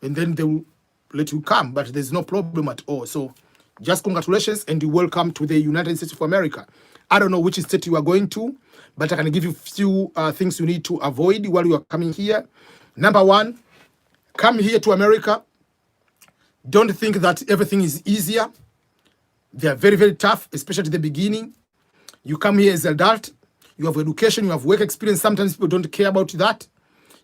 Speaker 1: and then they will let you come. But there's no problem at all. So just congratulations and welcome to the United States of America. I don't know which state you are going to, but I can give you a few things you need to avoid while you are coming here. Number one, come here to America. Don't think that everything is easier. They are very, very tough, especially at the beginning. You come here as an adult, you have education, you have work experience. Sometimes people don't care about that.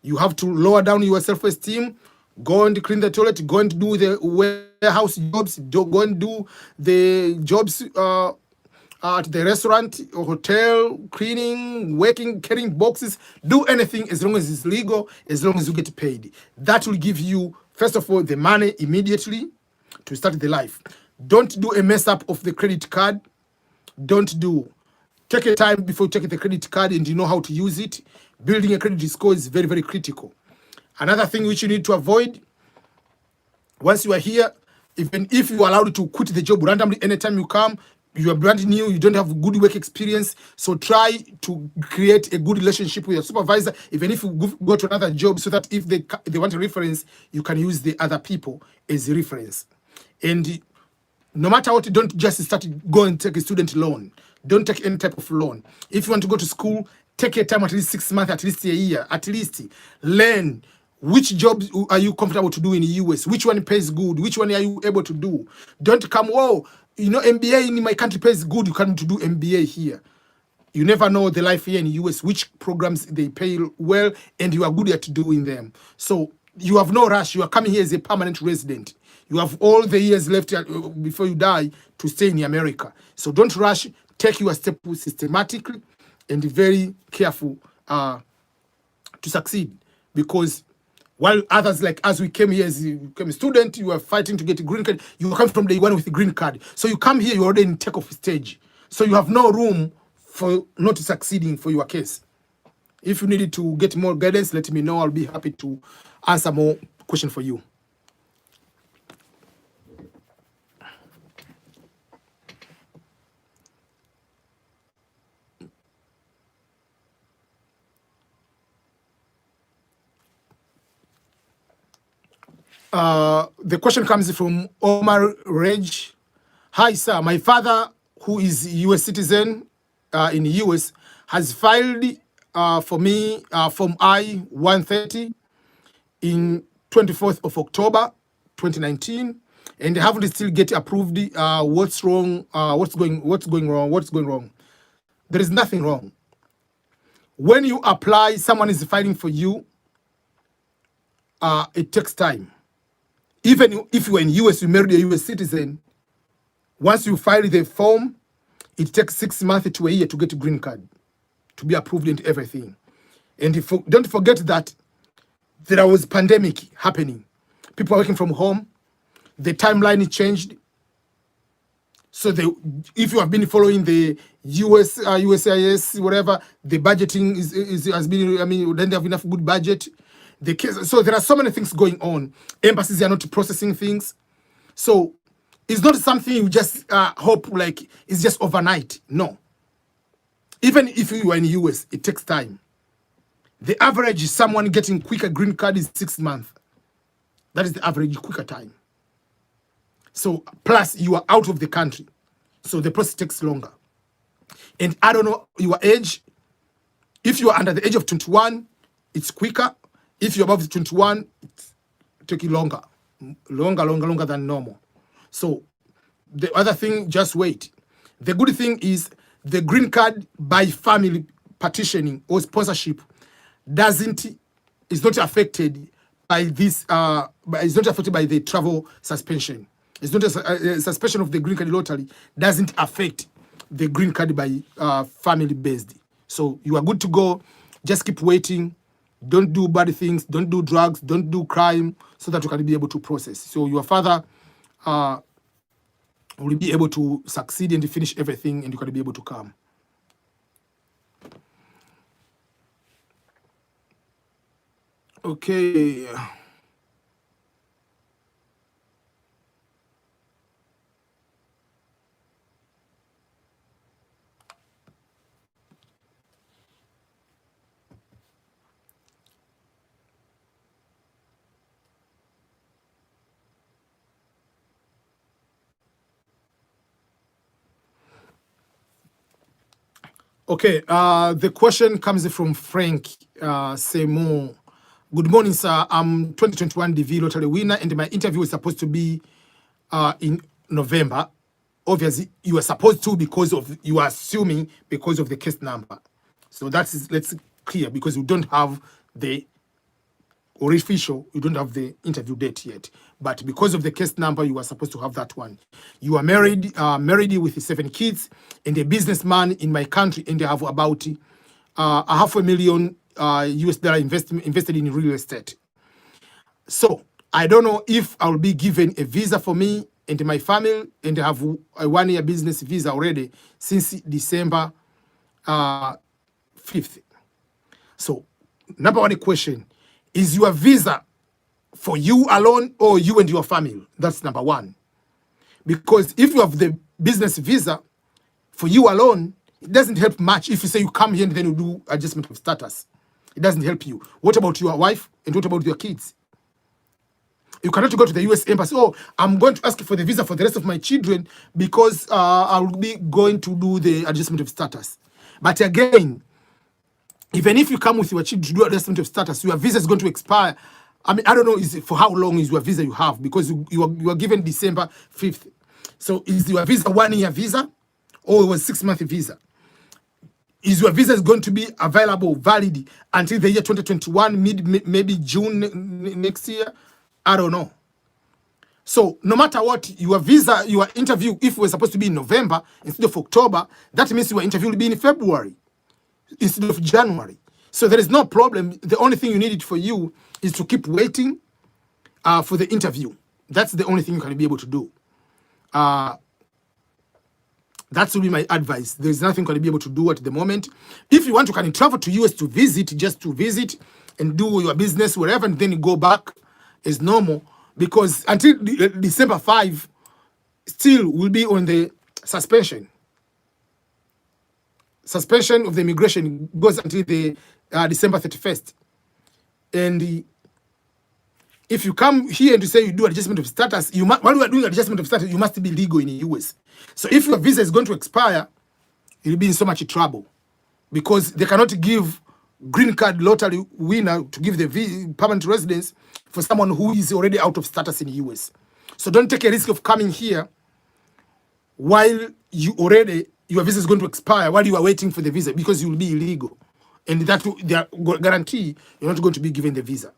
Speaker 1: You have to lower down your self-esteem. Go and clean the toilet, go and do the warehouse jobs, go and do the jobs at the restaurant or hotel, cleaning, working, carrying boxes. Do anything as long as it's legal, as long as you get paid. That will give you, first of all, the money immediately to start the life. Don't do a mess up of the credit card. Take a time before you take the credit card and you know how to use it. Building a credit score is very, very critical. Another thing which you need to avoid, once you are here, Even if you are allowed to quit the job randomly anytime you come, you are brand new, you don't have good work experience. So try to create a good relationship with your supervisor, even if you go to another job, so that if they want a reference, you can use the other people as a reference. And no matter what, don't just start go and take a student loan. Don't take any type of loan. If you want to go to school, take your time, at least 6 months, at least a year, at least learn which jobs are you comfortable to do in the US, which one pays good, which one are you able to do. Don't come, whoa, you know, MBA in my country pays good, you come to do MBA here. You never know the life here in the US, which programs they pay well, and you are good at doing them. So you have no rush. You are coming here as a permanent resident. You have all the years left before you die to stay in America. So don't rush. Take your step systematically and be very careful to succeed. Because while others like us, we came here as a student, you are fighting to get a green card. You come from day one with a green card. So you come here, you're already in takeoff stage. So you have no room for not succeeding for your case. If you needed to get more guidance, let me know. I'll be happy to answer more questions for you. The question comes from Omar Reg. Hi, sir. My father, who is a U.S. citizen in the U.S., has filed for me Form I-130 in 24th of October, 2019, and they haven't still get approved. What's wrong? What's going wrong? There is nothing wrong. When you apply, someone is filing for you. It takes time. Even if you are in US, you married a US citizen, once you file the form, it takes 6 months to a year to get a green card, to be approved and everything. And don't forget that there was pandemic happening. People are working from home. The timeline changed. So if you have been following the USCIS, whatever, the budgeting has been, I mean, then they have enough good budget. So there are so many things going on. Embassies are not processing things. So it's not something you just hope like it's just overnight. No. Even if you are in the US, it takes time. The average is someone getting quicker green card is 6 months. That is the average quicker time. So plus you are out of the country. So the process takes longer. And I don't know your age. If you are under the age of 21, it's quicker. If you're above 21, it's taking longer than normal. So the other thing, just wait. The good thing is the green card by family petitioning or sponsorship is not affected by this. It's not affected by the travel suspension. It's not a suspension of the green card lottery doesn't affect the green card by family based. So you are good to go. Just keep waiting. Don't do bad things. Don't do drugs. Don't do crime, so that you can be able to process. So your father will be able to succeed and finish everything, and you can be able to come. Okay. Okay, the question comes from Frank Seymour. Good morning, sir. I'm 2021 DV lottery winner, and my interview is supposed to be in November. Obviously, you are supposed to you are assuming because of the case number. So let's clear, because you don't have the official, you don't have the interview date yet. But because of the case number, you are supposed to have that one. You are married with 7 kids, and a businessman in my country, and they have about $500,000 US dollar invested in real estate. So I don't know if I'll be given a visa for me and my family, and I have a 1-year business visa already since December 5th. So number one question, is your visa for you alone or you and your family? That's number one. Because if you have the business visa for you alone, it doesn't help much if you say you come here and then you do adjustment of status. It doesn't help you. What about your wife and what about your kids? You cannot go to the US embassy. Oh, I'm going to ask for the visa for the rest of my children because I will be going to do the adjustment of status. But again, even if you come with your children to do adjustment of status, your visa is going to expire. I mean, I don't know for how long is your visa you have, because you are given December 5th. So is your visa 1 year visa or it was 6-month visa? Is your visa going to be available, valid until the year 2021, maybe June next year? I don't know. So no matter what, your visa, your interview, if it was supposed to be in November instead of October, that means your interview will be in February instead of January. So there is no problem. The only thing you need for you is to keep waiting for the interview. That's the only thing you can be able to do. That will be my advice. There's nothing you can be able to do at the moment. If you want, you can travel to US to visit, just to visit and do your business wherever, and then you go back as normal. Because until December 5, still will be on the suspension. Suspension of the immigration goes until the December 31st. And if you come here and you say you do adjustment of status, while you are doing adjustment of status, you must be legal in the US. So if your visa is going to expire, you'll be in so much trouble, because they cannot give green card lottery winner to give the permanent residence for someone who is already out of status in the US. So don't take a risk of coming here while your visa is going to expire, while you are waiting for the visa, because you will be illegal. And that guarantee you're not going to be given the visa.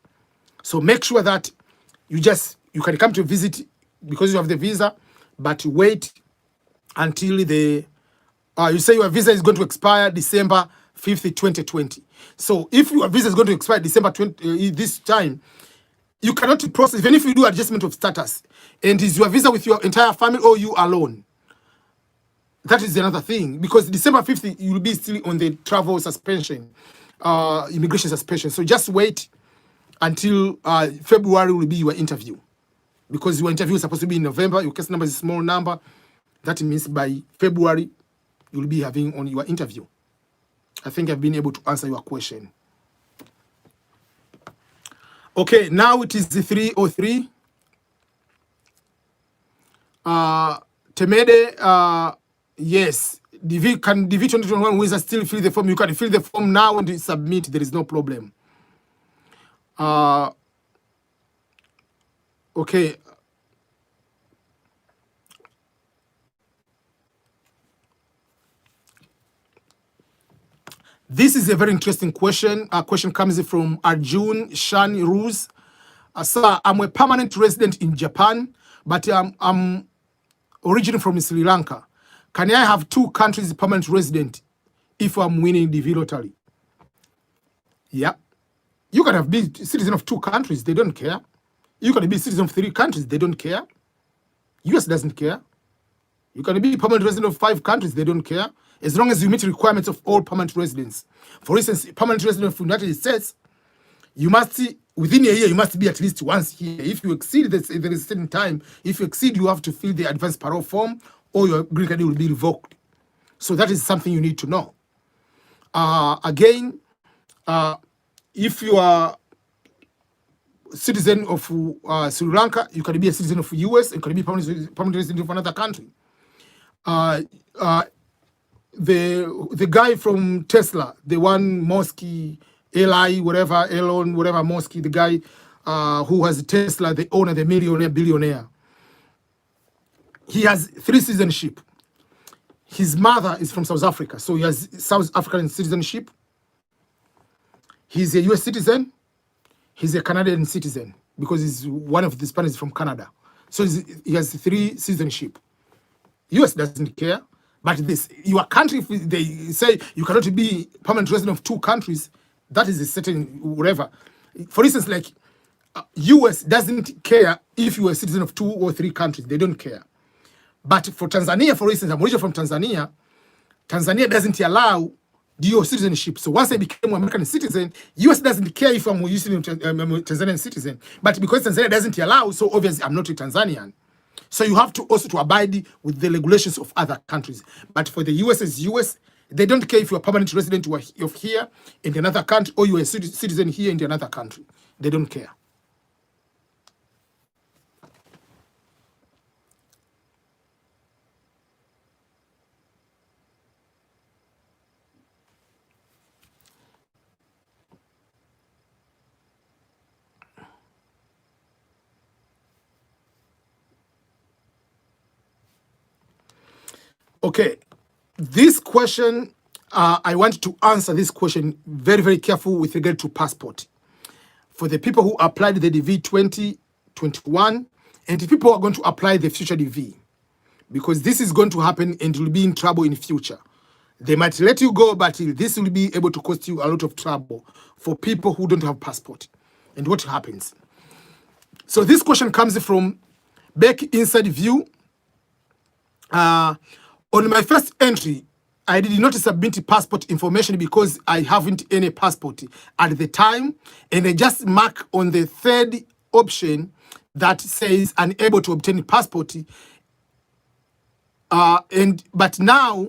Speaker 1: So make sure that you can come to visit because you have the visa, but wait until you say your visa is going to expire December 5th, 2020. So if your visa is going to expire December 20 this time, you cannot process, even if you do adjustment of status, and is your visa with your entire family or you alone. That is another thing, because December 5th, you will be still on the travel suspension, immigration suspension. So just wait until February will be your interview, because your interview is supposed to be in November. Your case number is a small number. That means by February, you'll be having on your interview. I think I've been able to answer your question. Okay, now it is the 3:03. Temede, yes, DV 2021 wizard still fill the form. You can fill the form now and submit. There is no problem. Okay. This is a very interesting question. A question comes from Arjun Shan Ruse. Sir, I'm a permanent resident in Japan, but I'm originally from Sri Lanka. Can I have 2 countries permanent resident if I'm winning the lottery? Yeah. You can be citizen of 2 countries, they don't care. You can be citizen of 3 countries, they don't care. US doesn't care. You can be permanent resident of 5 countries, they don't care. As long as you meet the requirements of all permanent residents. For instance, permanent resident of the United States, you must within a year, you must be at least once here. If you exceed this, there is a certain time. If you exceed, you have to fill the advance parole form, or your green card will be revoked. So that is something you need to know. Again, if you are citizen of Sri Lanka, you can be a citizen of US, you can be permanent resident of another country. The guy from Tesla, the one Mosky, Eli, whatever, Elon, whatever Mosky, the guy who has Tesla, the owner, the millionaire, billionaire. He has 3 citizenship. His mother is from South Africa, so he has South African citizenship. He's a US citizen. He's a Canadian citizen because he's one of the Spaniards from Canada. So he has 3 citizenship. US doesn't care. But your country, if they say you cannot be permanent resident of 2 countries, that is a certain whatever. For instance, like US doesn't care if you are a citizen of 2 or 3 countries. They don't care. But for Tanzania, for instance, I'm originally from Tanzania. Tanzania doesn't allow dual citizenship. So once I became an American citizen, US doesn't care if I'm a Tanzanian citizen. But because Tanzania doesn't allow, so obviously I'm not a Tanzanian. So you have to also to abide with the regulations of other countries. But for the US as US, they don't care if you're a permanent resident of here in another country or you're a citizen here in another country. They don't care. Okay, this question, I want to answer this question very, very careful with regard to passport. For the people who applied the DV 2021 and the people who are going to apply the future DV, because this is going to happen and you'll be in trouble in future. They might let you go, but this will be able to cost you a lot of trouble for people who don't have passport. And what happens? So this question comes from back inside view. On my first entry, I did not submit passport information because I haven't any passport at the time, and I just mark on the third option that says unable to obtain passport. But now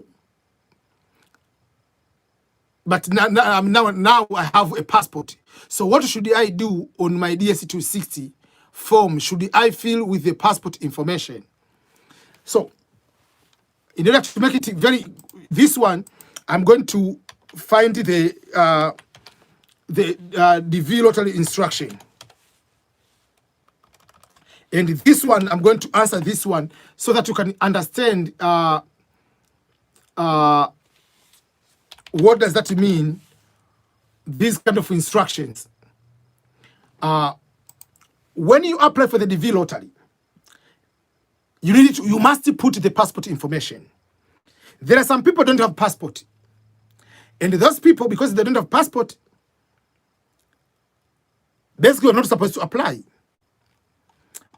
Speaker 1: I have a passport. So what should I do on my DS-260 form? Should I fill with the passport information? So in order to make it this one, I'm going to find the DV lottery instruction. And this one, I'm going to answer this one so that you can understand what does that mean, these kind of instructions. When you apply for the DV lottery, you must put the passport information. There are some people who don't have passport. And those people, because they don't have passport, basically are not supposed to apply.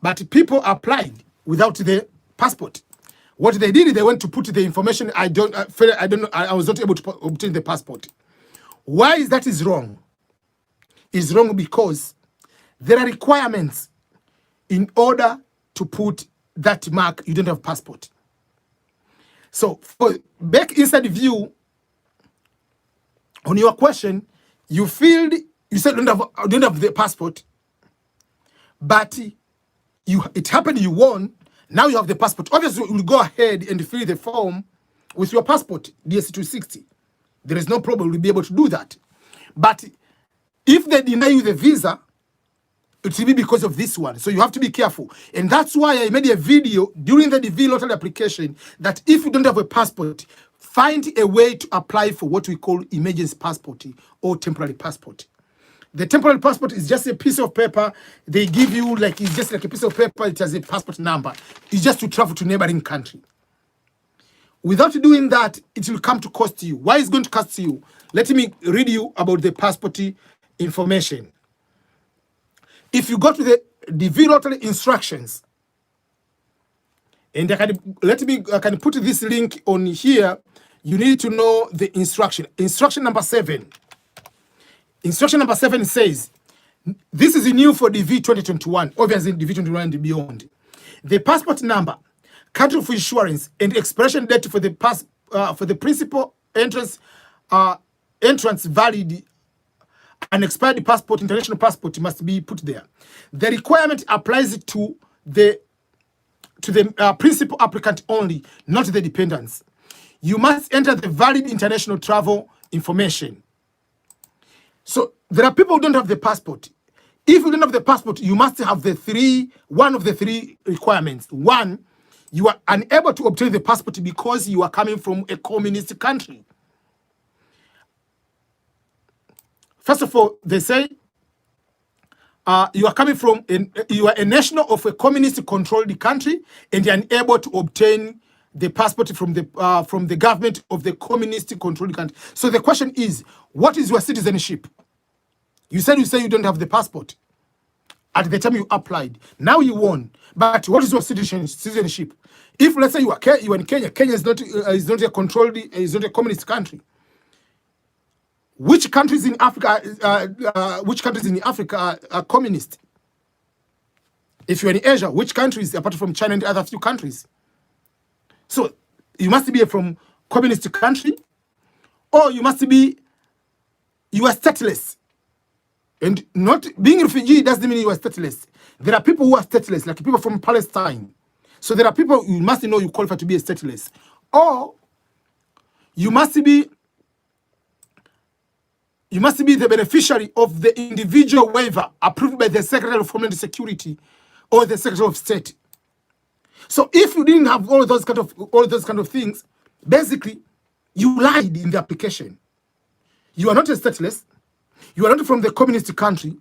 Speaker 1: But people applied without the passport. What they did, they went to put the information. I was not able to obtain the passport. Why is that is wrong? It's wrong because there are requirements in order to put that mark you don't have passport. So for back inside view, on your question, you said don't have the passport, but it happened you won. Now you have the passport. Obviously, you will go ahead and fill the form with your passport, DS-260. There is no problem. You'll be able to do that. But if they deny you the visa, it will be because of this one. So you have to be careful. And that's why I made a video during the DV lottery application that if you don't have a passport, find a way to apply for what we call emergency passport or temporary passport. The temporary passport is just a piece of paper. They give you it's just like a piece of paper. It has a passport number. It's just to travel to neighboring country. Without doing that, it will come to cost you. Why is it going to cost you? Let me read you about the passport information. If you go to the DV lottery instructions, and I can put this link on here. You need to know the instruction. Instruction number 7. Instruction number 7 says, this is new for DV 2021, obviously DV 2021 and beyond. The passport number, country of insurance, and expiration date for the principal entrance valid an expired passport, international passport, must be put there. The requirement applies to the principal applicant only, not the dependents. You must enter the valid international travel information. So there are people who don't have the passport. If you don't have the passport, you must have one of the three requirements. One, you are unable to obtain the passport because you are coming from a communist country. First of all, they say you are coming from, you are a national of a communist-controlled country and you are unable to obtain the passport from the government of the communist-controlled country. So the question is, what is your citizenship? You say you don't have the passport at the time you applied. Now you won, but what is your citizenship? If let's say you are in Kenya, Kenya is not a controlled, is not a communist country. Which countries in Africa? Which countries in Africa are communist? If you're in Asia, which countries apart from China and the other few countries? So you must be from communist country, or you are stateless. And not being a refugee doesn't mean you are stateless. There are people who are stateless, like people from Palestine. So there are people you must know you qualify to be a stateless, or you must be the beneficiary of the individual waiver approved by the Secretary of Homeland Security or the Secretary of State. So if you didn't have all those kind of things, basically you lied in the application. You are not a stateless, you are not from the communist country,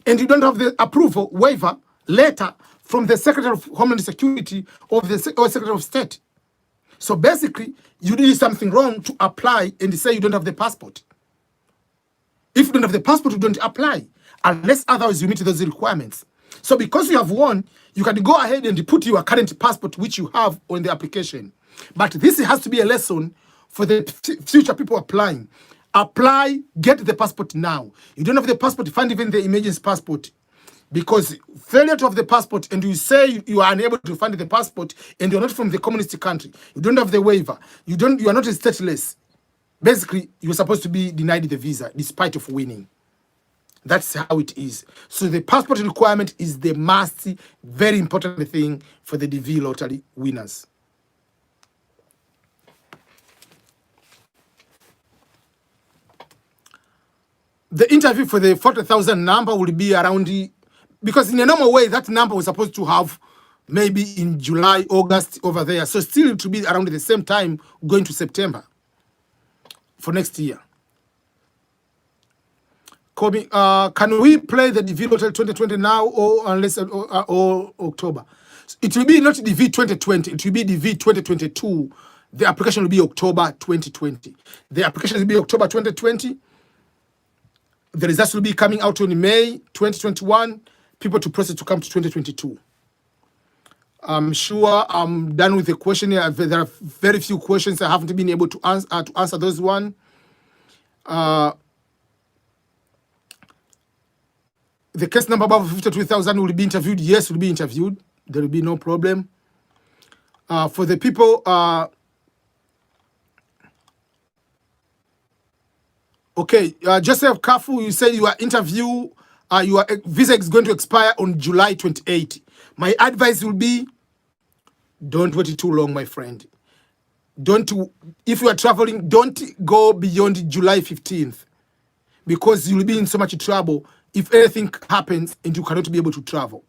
Speaker 1: and you don't have the approval waiver letter from the Secretary of Homeland Security or the Secretary of State. So basically, you did something wrong to apply and say you don't have the passport. If you don't have the passport, you don't apply, unless otherwise you meet those requirements. So because you have won, you can go ahead and put your current passport, which you have on the application. But this has to be a lesson for the future people applying. Apply, get the passport now. You don't have the passport, find even the emergency passport. Because failure to have the passport and you say you are unable to find the passport and you're not from the communist country, you don't have the waiver, you are not a stateless. Basically, you're supposed to be denied the visa despite of winning. That's how it is. So the passport requirement is the must, very important thing for the DV lottery winners. The interview for the 40,000 number will be around because in a normal way, that number was supposed to have maybe in July, August over there. So still it will be around the same time going to September for next year. Kobe, can we play the DV Lottery 2020 now or unless or October? It will be not DV 2020, it will be DV 2022. The application will be October 2020. The application will be October 2020. The results will be coming out on May 2021. People to process to come to 2022. I'm sure I'm done with the questionnaire. There are very few questions I haven't been able to answer those one. The case number above 52,000 will be interviewed. Yes, will be interviewed. There will be no problem. For the people, okay, Joseph Kafu, you say your interview, your visa is going to expire on July 28. My advice will be, don't wait too long, my friend. If you are traveling, don't go beyond July 15th because you'll be in so much trouble if anything happens and you cannot be able to travel.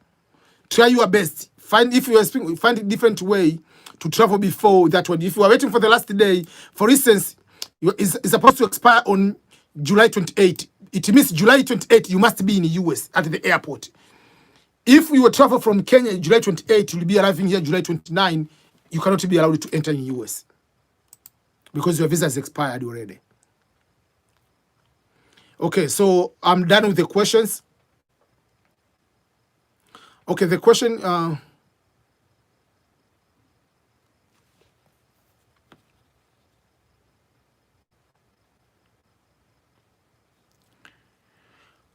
Speaker 1: Try your best. Find a different way to travel before that one. If you are waiting for the last day, for instance, it's supposed to expire on July 28. It means July 28, you must be in the US at the airport. If you will travel from Kenya July 28, you'll be arriving here July 29, you cannot be allowed to enter in the US because your visa has expired already. Okay, so I'm done with the questions. Okay, the question...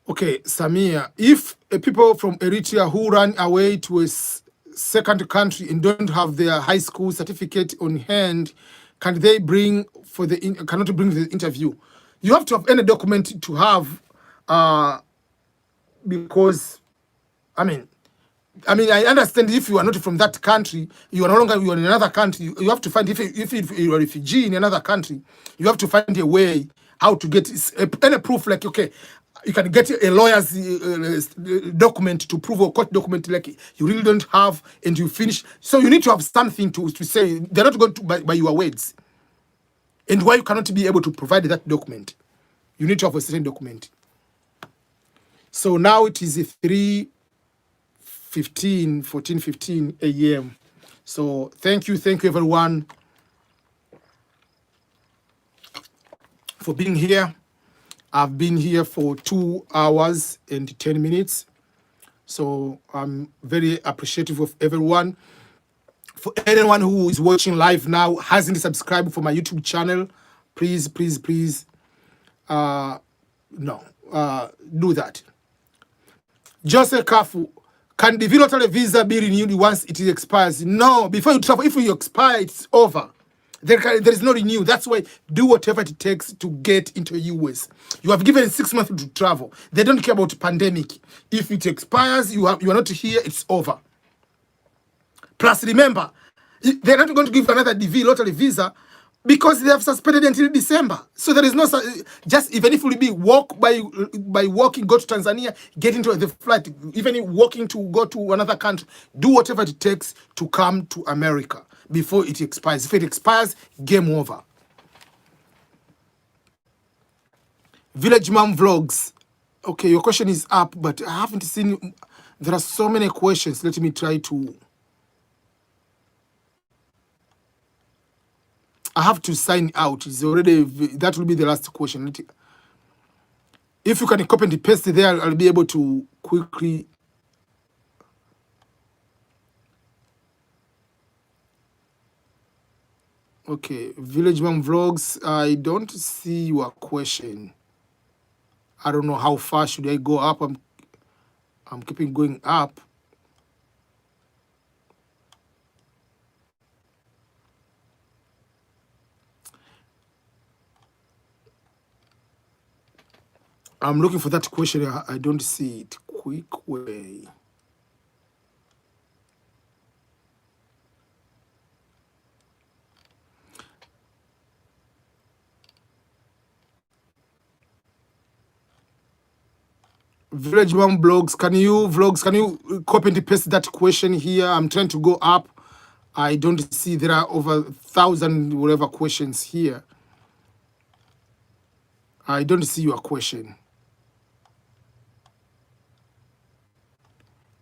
Speaker 1: Okay, Samia, if people from Eritrea who run away to a second country and don't have their high school certificate on hand, can they cannot bring the interview? You have to have any document to have, because, I understand if you are not from that country, you are no longer in another country. You have to find, if you are a refugee in another country, you have to find a way how to get any proof, like, okay, you can get a lawyer's document to prove, a court document like you really don't have and you finish. So you need to have something to say. They're not going to by your words. And why you cannot be able to provide that document. You need to have a certain document. So now it is 14:15 a.m. So thank you everyone for being here. I've been here for 2 hours and 10 minutes. So I'm very appreciative of everyone. For anyone who is watching live now, hasn't subscribed for my YouTube channel, please, do that. Joseph Kafu, Can the lottery visa be renewed once it expires? No, before you travel, if you expire, it's over. There is no renew. That's why do whatever it takes to get into US. You have given 6 months to travel. They don't care about pandemic. If it expires, you are not here, it's over. Plus, remember, they're not going to give another DV lottery visa because they have suspended until December. So there is no, just even if it will be walk by walking, go to Tanzania, get into the flight, even walking to go to another country, do whatever it takes to come to America before it expires. If it expires, game over. Village Mom Vlogs. Okay, your question is up, but I haven't seen, there are so many questions. Let me try to, I have to sign out. It's already, that will be the last question. If you can copy and paste it there, I'll be able to quickly. Okay, Village Mom Vlogs, I don't see your question. I don't know how far should I go up. I'm keeping going up. I'm looking for that question. I don't see it. Quick way. Village Mom Blogs, can you copy and paste that question here? I'm trying to go up. I don't see, there are over 1,000 whatever questions here. I don't see your question.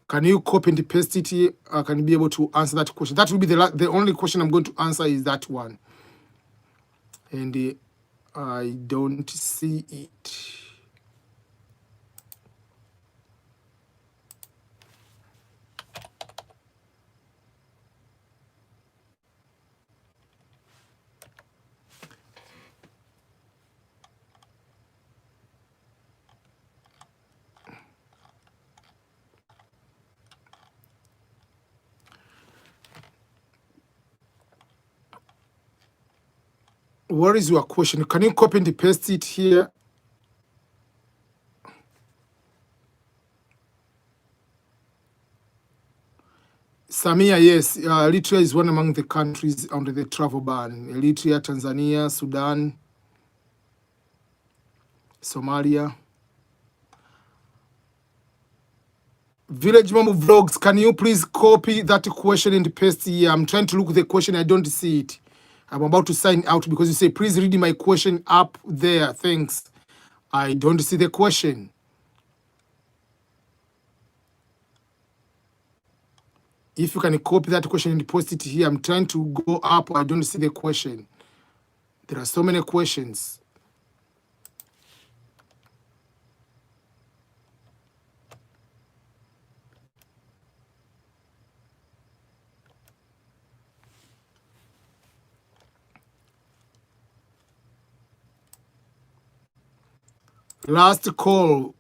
Speaker 1: Can you copy and paste it here? I can be able to answer that question. That will be the only question I'm going to answer is that one. And I don't see it. What is your question? Can you copy and paste it here? Samia, yes. Eritrea is one among the countries under the travel ban. Eritrea, Tanzania, Sudan, Somalia. Village Mom Vlogs, can you please copy that question and paste here? I'm trying to look at the question. I don't see it. I'm about to sign out because you say, please read my question up there. Thanks. I don't see the question. If you can copy that question and post it here, I'm trying to go up. I don't see the question. There are so many questions. Last call.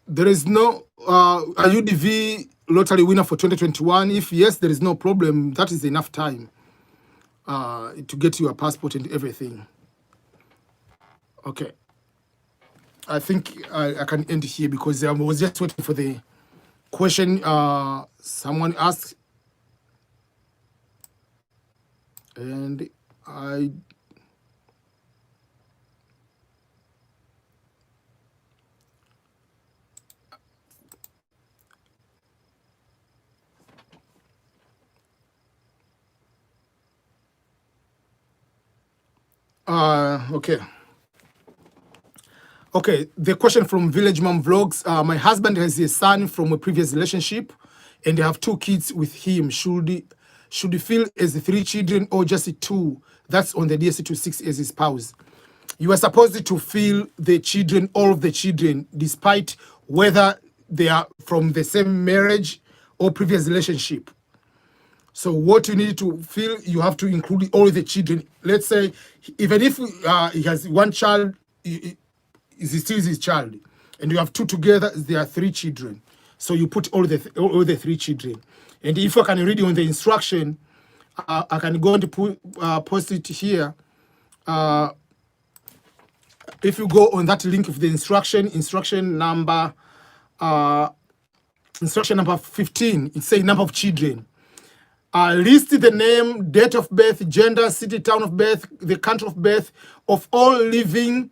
Speaker 1: There is no a UDV lottery winner for 2021. If yes, there is no problem. That is enough time to get your passport and everything. Okay. I think I can end here because I was just waiting for the question someone asked. And I... Okay. Okay, the question from Village Mom Vlogs. My husband has a son from a previous relationship and they have 2 kids with him. Should should fill as 3 children or just 2. That's on the DS26 as a spouse. You are supposed to fill the children, all of the children, despite whether they are from the same marriage or previous relationship. So what you need to fill, you have to include all the children. Let's say, even if he has 1 child, he still is his child, and you have 2 together, there are 3 children. So you put all the 3 children. And if I can read on the instruction, I can go and post it here. If you go on that link of the instruction number 15, it says number of children. List the name, date of birth, gender, city, town of birth, the country of birth of all living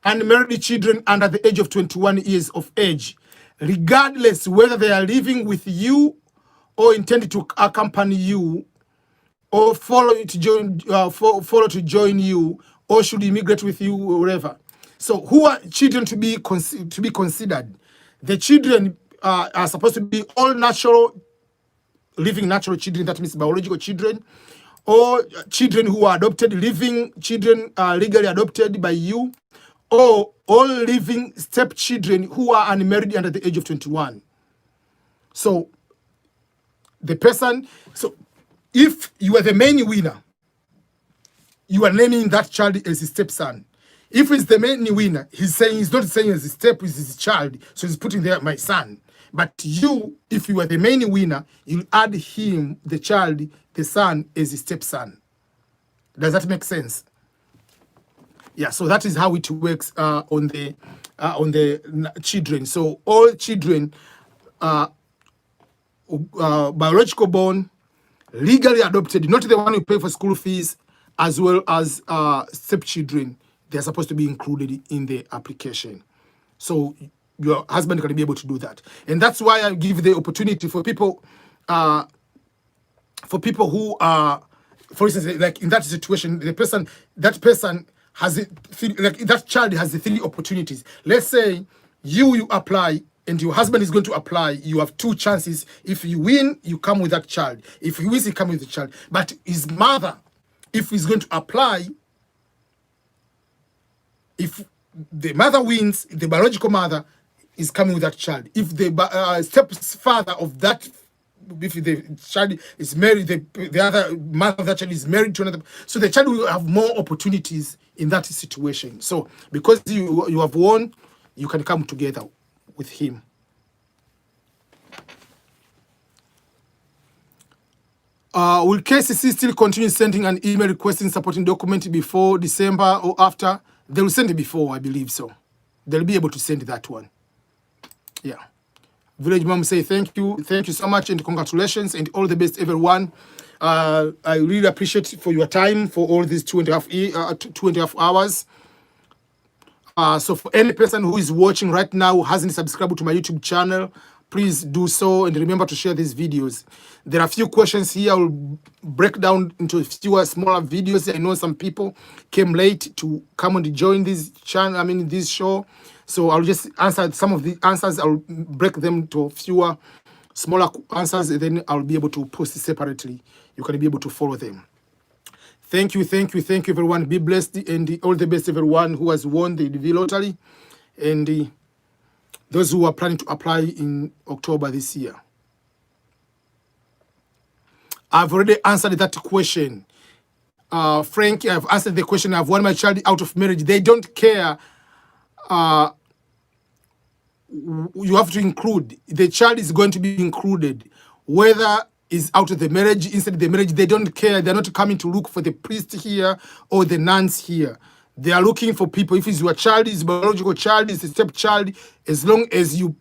Speaker 1: unmarried children under the age of 21 years of age, regardless whether they are living with you or intended to accompany you or follow to join you or should immigrate with you or whatever. So who are children to be considered? The children are supposed to be all living natural children, that means biological children, or children who are adopted, living children legally adopted by you, or all living stepchildren who are unmarried under the age of 21. So the person, so if you are the main winner, you are naming that child as his stepson. If it's the main winner, he's not saying as his step is his child, so he's putting there my son. But you, if you are the main winner, you add him, the child, the son, as his stepson. Does that make sense? Yeah, so that is how it works on the children. So all children, biological born, legally adopted, not the one who pay for school fees, as well as stepchildren, they're supposed to be included in the application. So your husband can be able to do that. And that's why I give the opportunity for people who are, for instance, like in that situation, that person has that child has the 3 opportunities. Let's say you apply and your husband is going to apply. You have 2 chances. If you win, you come with that child. If he wins, he comes with the child. But his mother, if he's going to apply, if the mother wins, the biological mother is coming with that child. If the stepfather of that, if the child is married, the other mother of that child is married to another, so the child will have more opportunities in that situation. So because you have won, you can come together with him. Will KCC still continue sending an email requesting supporting document before December or after? They will send it before, I believe so. They'll be able to send that one. Yeah. Village Mom say thank you so much and congratulations and all the best, everyone. I really appreciate for your time for all these 2.5 hours. So for any person who is watching right now who hasn't subscribed to my YouTube channel, please do so and remember to share these videos. There are a few questions here. I will break down into a few smaller videos. I know some people came late to come and join this channel, this show. So I'll just answer some of the answers. I'll break them to fewer smaller answers, and then I'll be able to post it separately. You can be able to follow them. Thank you, everyone. Be blessed, and all the best, everyone who has won the DV lottery, and those who are planning to apply in October this year. I've already answered that question. Frank, I've answered the question. I've won my child out of marriage. They don't care. You have to include. The child is going to be included. Whether is out of the marriage, inside the marriage, they don't care. They're not coming to look for the priest here or the nuns here. They are looking for people. If it's your child, it's a biological child, it's a stepchild, as long as you,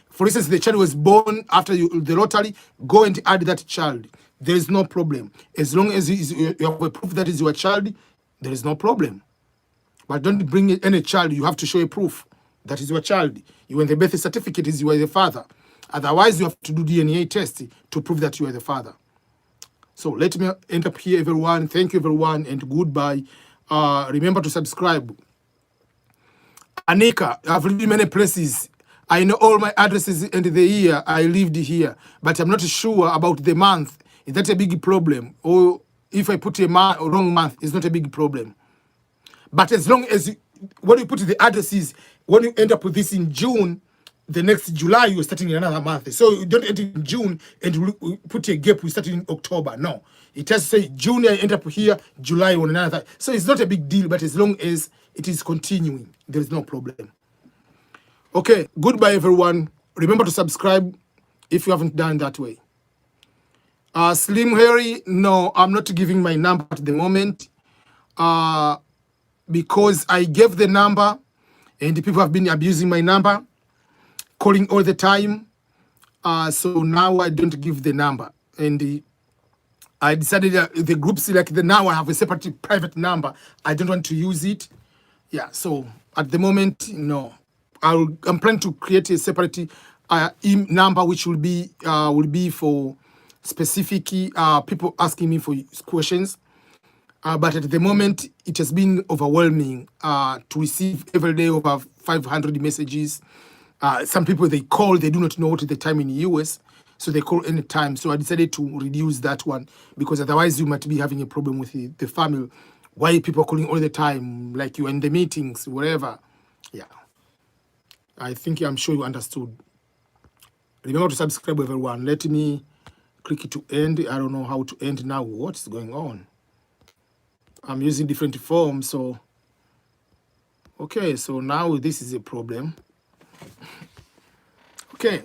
Speaker 1: for instance, the child was born after the lottery, go and add that child. There is no problem. As long as you have a proof that is your child, there is no problem. But don't bring any child. You have to show a proof that is your child. When the birth certificate is you are the father. Otherwise, you have to do DNA test to prove that you are the father. So let me end up here, everyone. Thank you, everyone, and goodbye. Remember to subscribe. Anika, I've lived in many places. I know all my addresses and the year I lived here, but I'm not sure about the month Is that a big problem? Or if I put a wrong month, it's not a big problem. But as long as when you put the addresses, when you end up with this in June, the next July you're starting in another month. So you don't end in June and you put a gap, we start in October. No. It has to say June, I end up here, July on another. So it's not a big deal, but as long as it is continuing, there is no problem. Okay, goodbye everyone. Remember to subscribe if you haven't done that way. Slim Harry, no, I'm not giving my number at the moment because I gave the number and the people have been abusing my number, calling all the time. So now I don't give the number. And I decided the groups, like now I have a separate private number. I don't want to use it. Yeah, so at the moment, no. I'm planning to create a separate number which will be for specific people asking me for questions. But at the moment, it has been overwhelming to receive every day over 500 messages. Some people, they call, they do not know what is the time in the US, so they call any time. So I decided to reduce that one because otherwise you might be having a problem with the family. Why people calling all the time, like you're in the meetings, whatever. Yeah. I'm sure you understood. Remember to subscribe, everyone. Let me click it to end. I don't know how to end now. What's going on? I'm using different forms, so okay, so now this is a problem. Okay.